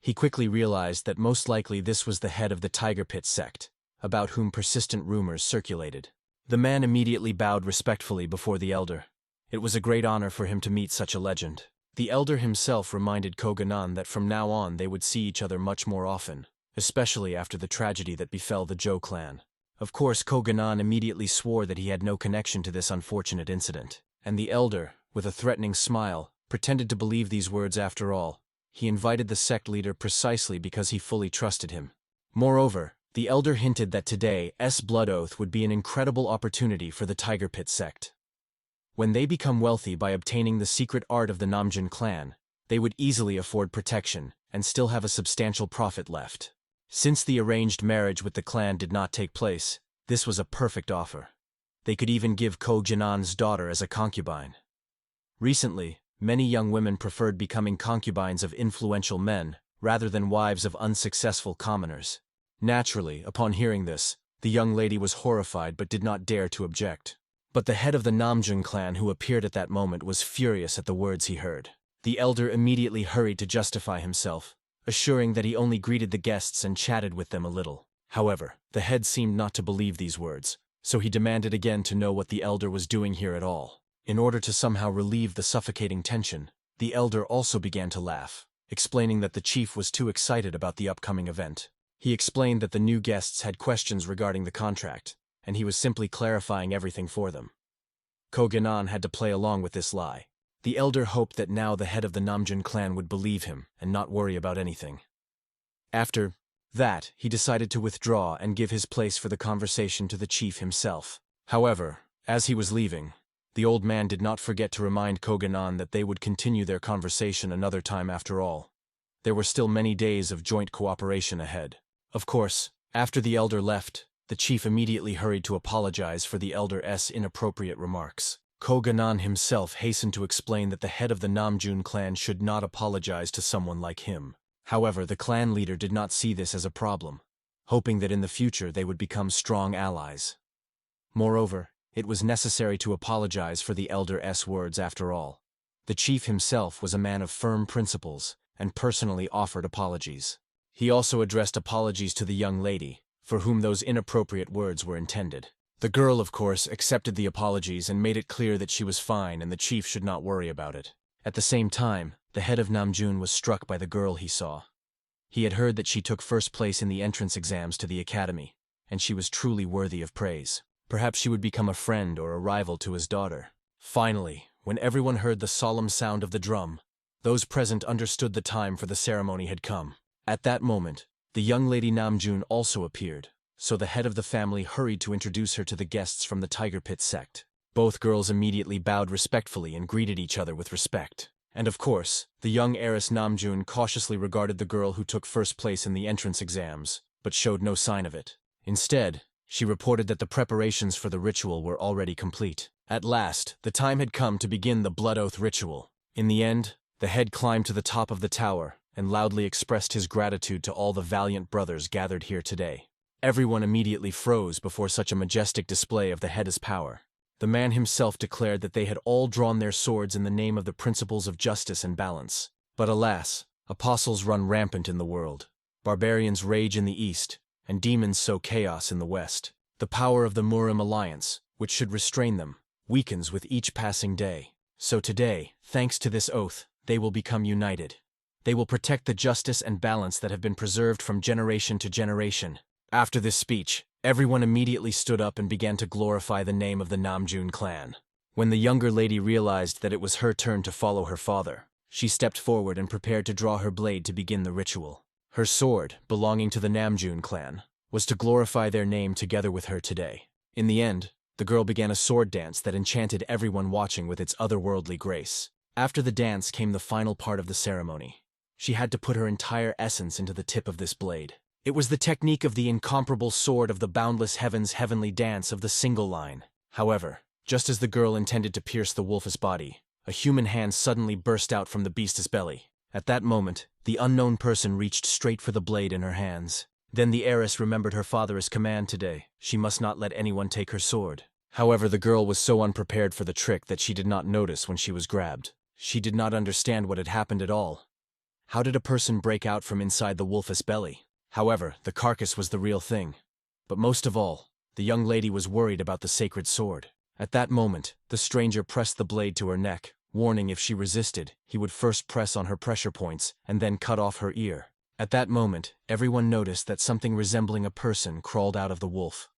He quickly realized that most likely this was the head of the Tiger Pit sect, about whom persistent rumors circulated. The man immediately bowed respectfully before the elder. It was a great honor for him to meet such a legend. The elder himself reminded Koganan that from now on they would see each other much more often, especially after the tragedy that befell the Jiao clan. Of course, Koganan immediately swore that he had no connection to this unfortunate incident, and the elder, with a threatening smile, pretended to believe these words after all. He invited the sect leader precisely because he fully trusted him. Moreover, the elder hinted that today's blood oath would be an incredible opportunity for the Tiger Pit sect. When they become wealthy by obtaining the secret art of the Nam Jun clan, they would easily afford protection and still have a substantial profit left. Since the arranged marriage with the clan did not take place, this was a perfect offer. They could even give Koganan's daughter as a concubine. Recently, many young women preferred becoming concubines of influential men rather than wives of unsuccessful commoners. Naturally, upon hearing this, the young lady was horrified but did not dare to object. But the head of the Nam Jun clan who appeared at that moment was furious at the words he heard. The elder immediately hurried to justify himself, assuring that he only greeted the guests and chatted with them a little. However, the head seemed not to believe these words, so he demanded again to know what the elder was doing here at all. In order to somehow relieve the suffocating tension, the elder also began to laugh, explaining that the chief was too excited about the upcoming event. He explained that the new guests had questions regarding the contract, and he was simply clarifying everything for them. Koganan had to play along with this lie. The elder hoped that now the head of the Nam Jun clan would believe him and not worry about anything. After that, he decided to withdraw and give his place for the conversation to the chief himself. However, as he was leaving, the old man did not forget to remind Koganan that they would continue their conversation another time after all. There were still many days of joint cooperation ahead. Of course, after the elder left, the chief immediately hurried to apologize for the elder's inappropriate remarks. Koganan himself hastened to explain that the head of the Nam Jun clan should not apologize to someone like him. However, the clan leader did not see this as a problem, hoping that in the future they would become strong allies. Moreover, it was necessary to apologize for the elder's words after all. The chief himself was a man of firm principles and personally offered apologies. He also addressed apologies to the young lady, for whom those inappropriate words were intended. The girl, of course, accepted the apologies and made it clear that she was fine and the chief should not worry about it. At the same time, the head of Nam Jun was struck by the girl he saw. He had heard that she took first place in the entrance exams to the academy, and she was truly worthy of praise. Perhaps she would become a friend or a rival to his daughter. Finally, when everyone heard the solemn sound of the drum, those present understood the time for the ceremony had come. At that moment, the young lady Nam Jun also appeared, so the head of the family hurried to introduce her to the guests from the Tiger Pit sect. Both girls immediately bowed respectfully and greeted each other with respect. And of course, the young heiress Nam Jun cautiously regarded the girl who took first place in the entrance exams, but showed no sign of it. Instead, she reported that the preparations for the ritual were already complete. At last, the time had come to begin the blood oath ritual. In the end, the head climbed to the top of the tower and loudly expressed his gratitude to all the valiant brothers gathered here today. Everyone immediately froze before such a majestic display of the head's power. The man himself declared that they had all drawn their swords in the name of the principles of justice and balance. But alas, apostles run rampant in the world. Barbarians rage in the east, and demons sow chaos in the west. The power of the Murim alliance, which should restrain them, weakens with each passing day. So today, thanks to this oath, they will become united. They will protect the justice and balance that have been preserved from generation to generation. After this speech, everyone immediately stood up and began to glorify the name of the Nam Jun clan. When the younger lady realized that it was her turn to follow her father, she stepped forward and prepared to draw her blade to begin the ritual. Her sword, belonging to the Nam Jun clan, was to glorify their name together with her today. In the end, the girl began a sword dance that enchanted everyone watching with its otherworldly grace. After the dance came the final part of the ceremony. She had to put her entire essence into the tip of this blade. It was the technique of the incomparable sword of the boundless heaven's heavenly dance of the single line. However, just as the girl intended to pierce the wolf's body, a human hand suddenly burst out from the beast's belly. At that moment, the unknown person reached straight for the blade in her hands. Then the heiress remembered her father's command today. She must not let anyone take her sword. However, the girl was so unprepared for the trick that she did not notice when she was grabbed. She did not understand what had happened at all. How did a person break out from inside the wolf's belly? However, the carcass was the real thing. But most of all, the young lady was worried about the sacred sword. At that moment, the stranger pressed the blade to her neck, warning if she resisted, he would first press on her pressure points and then cut off her ear. At that moment, everyone noticed that something resembling a person crawled out of the wolf.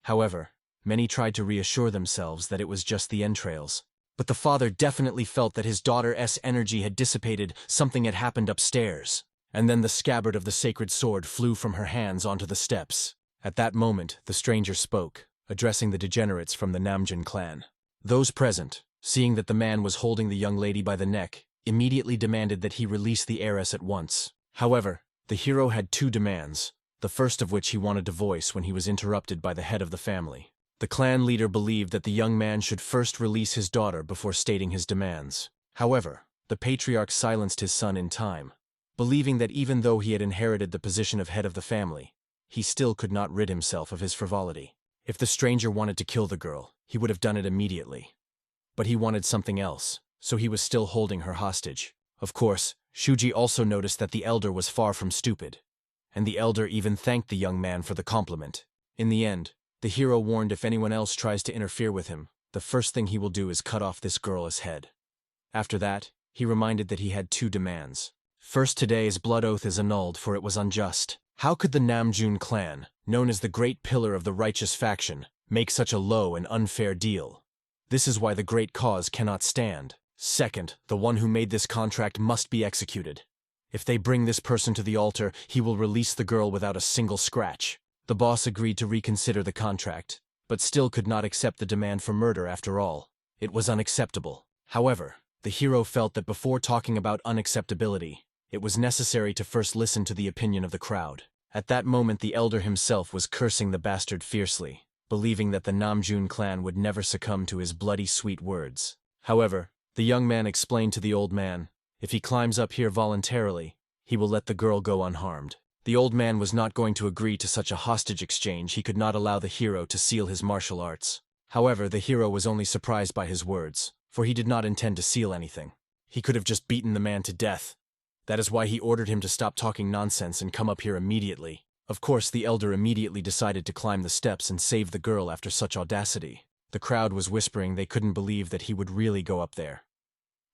However, many tried to reassure themselves that it was just the entrails. But the father definitely felt that his daughter's energy had dissipated, something had happened upstairs. And then the scabbard of the sacred sword flew from her hands onto the steps. At that moment, the stranger spoke, addressing the degenerates from the Nam Jun clan. Those present, seeing that the man was holding the young lady by the neck, immediately demanded that he release the heiress at once. However, the hero had two demands, the first of which he wanted to voice when he was interrupted by the head of the family. The clan leader believed that the young man should first release his daughter before stating his demands. However, the patriarch silenced his son in time, believing that even though he had inherited the position of head of the family, he still could not rid himself of his frivolity. If the stranger wanted to kill the girl, he would have done it immediately. But he wanted something else, so he was still holding her hostage. Of course, Shuji also noticed that the elder was far from stupid, and the elder even thanked the young man for the compliment. In the end, the hero warned if anyone else tries to interfere with him, the first thing he will do is cut off this girl's head. After that, he reminded that he had two demands. First, today's blood oath is annulled, for it was unjust. How could the Nam Jun clan, known as the great pillar of the righteous faction, make such a low and unfair deal? This is why the great cause cannot stand. Second, the one who made this contract must be executed. If they bring this person to the altar, he will release the girl without a single scratch. The boss agreed to reconsider the contract, but still could not accept the demand for murder after all. It was unacceptable. However, the hero felt that before talking about unacceptability, it was necessary to first listen to the opinion of the crowd. At that moment, the elder himself was cursing the bastard fiercely, believing that the Nam Jun clan would never succumb to his bloody sweet words. However, the young man explained to the old man, if he climbs up here voluntarily, he will let the girl go unharmed. The old man was not going to agree to such a hostage exchange. He could not allow the hero to seal his martial arts. However, the hero was only surprised by his words, for he did not intend to seal anything. He could have just beaten the man to death. That is why he ordered him to stop talking nonsense and come up here immediately. Of course, the elder immediately decided to climb the steps and save the girl after such audacity. The crowd was whispering they couldn't believe that he would really go up there.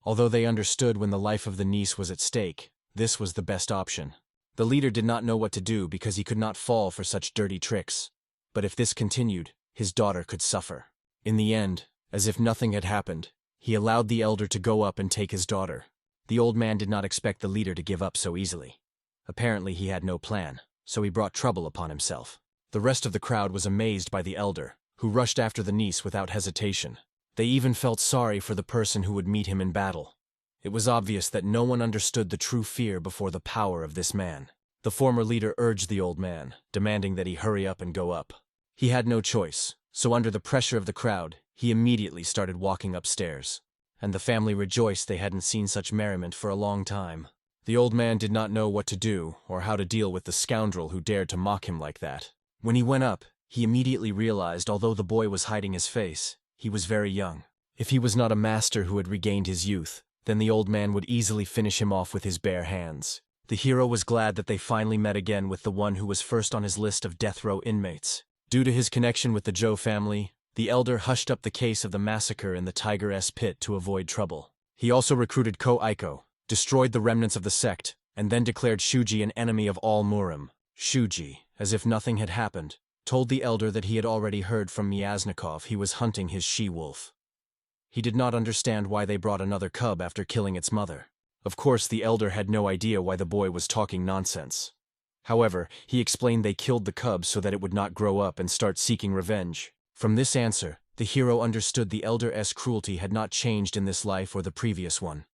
Although they understood when the life of the niece was at stake, this was the best option. The leader did not know what to do because he could not fall for such dirty tricks. But if this continued, his daughter could suffer. In the end, as if nothing had happened, he allowed the elder to go up and take his daughter. The old man did not expect the leader to give up so easily. Apparently he had no plan, so he brought trouble upon himself. The rest of the crowd was amazed by the elder, who rushed after the niece without hesitation. They even felt sorry for the person who would meet him in battle. It was obvious that no one understood the true fear before the power of this man. The former leader urged the old man, demanding that he hurry up and go up. He had no choice, so under the pressure of the crowd, he immediately started walking upstairs. And the family rejoiced they hadn't seen such merriment for a long time. The old man did not know what to do or how to deal with the scoundrel who dared to mock him like that. When he went up, he immediately realized although the boy was hiding his face, he was very young. If he was not a master who had regained his youth, then the old man would easily finish him off with his bare hands. The hero was glad that they finally met again with the one who was first on his list of death row inmates. Due to his connection with the Zhou family, the elder hushed up the case of the massacre in the Tiger's pit to avoid trouble. He also recruited Ko-Aiko, destroyed the remnants of the sect, and then declared Shuji an enemy of all Murim. Shuji, as if nothing had happened, told the elder that he had already heard from Myasnikov he was hunting his she-wolf. He did not understand why they brought another cub after killing its mother. Of course, the elder had no idea why the boy was talking nonsense. However, he explained they killed the cub so that it would not grow up and start seeking revenge. From this answer, the hero understood the elder's cruelty had not changed in this life or the previous one.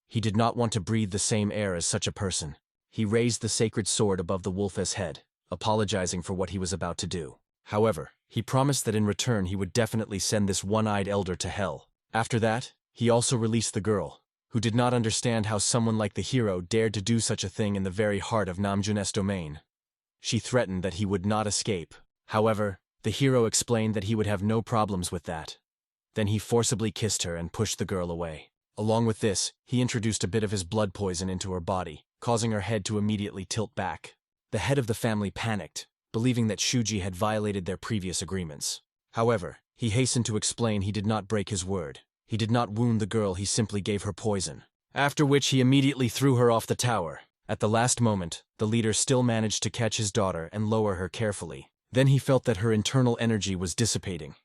He did not want to breathe the same air as such a person. He raised the sacred sword above the wolf's head. apologizing for what he was about to do. However, he promised that in return he would definitely send this one-eyed elder to hell. After that, he also released the girl, who did not understand how someone like the hero dared to do such a thing in the very heart of Nam Jun's domain. She threatened that he would not escape. However, the hero explained that he would have no problems with that. Then he forcibly kissed her and pushed the girl away. Along with this, he introduced a bit of his blood poison into her body, causing her head to immediately tilt back. The head of the family panicked, believing that Shuji had violated their previous agreements. However, he hastened to explain he did not break his word. He did not wound the girl, he simply gave her poison. After which he immediately threw her off the tower. At the last moment, the leader still managed to catch his daughter and lower her carefully. Then he felt that her internal energy was dissipating.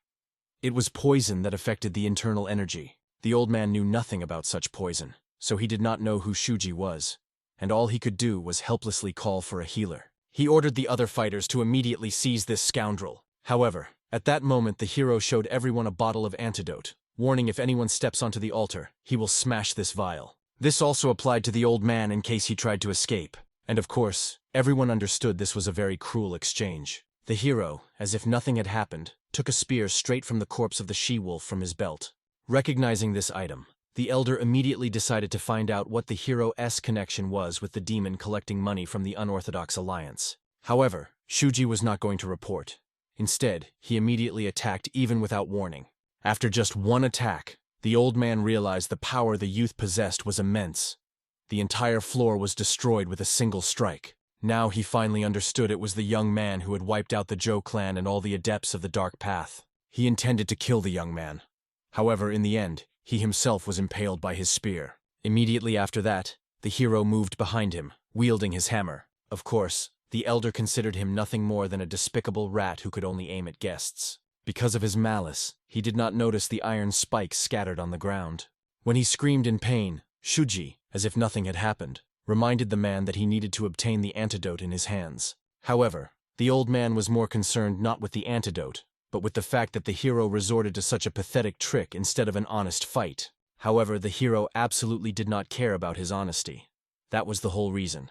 It was poison that affected the internal energy. The old man knew nothing about such poison, so he did not know who Shuji was, and all he could do was helplessly call for a healer. He ordered the other fighters to immediately seize this scoundrel. However, at that moment the hero showed everyone a bottle of antidote, warning if anyone steps onto the altar, he will smash this vial. This also applied to the old man in case he tried to escape, and of course, everyone understood this was a very cruel exchange. The hero, as if nothing had happened, took a spear straight from the corpse of the she-wolf from his belt. Recognizing this item, the elder immediately decided to find out what the hero's connection was with the demon collecting money from the unorthodox alliance. However, Shuji was not going to report. Instead, he immediately attacked even without warning. After just one attack, the old man realized the power the youth possessed was immense. The entire floor was destroyed with a single strike. Now he finally understood it was the young man who had wiped out the Zhou clan and all the adepts of the Dark Path. He intended to kill the young man. However, in the end, he himself was impaled by his spear. Immediately after that, the hero moved behind him, wielding his hammer. Of course, the elder considered him nothing more than a despicable rat who could only aim at guests. Because of his malice, he did not notice the iron spikes scattered on the ground. When he screamed in pain, Shuji, as if nothing had happened, reminded the man that he needed to obtain the antidote in his hands. However, the old man was more concerned not with the antidote, but with the fact that the hero resorted to such a pathetic trick instead of an honest fight. However, the hero absolutely did not care about his honesty. That was the whole reason.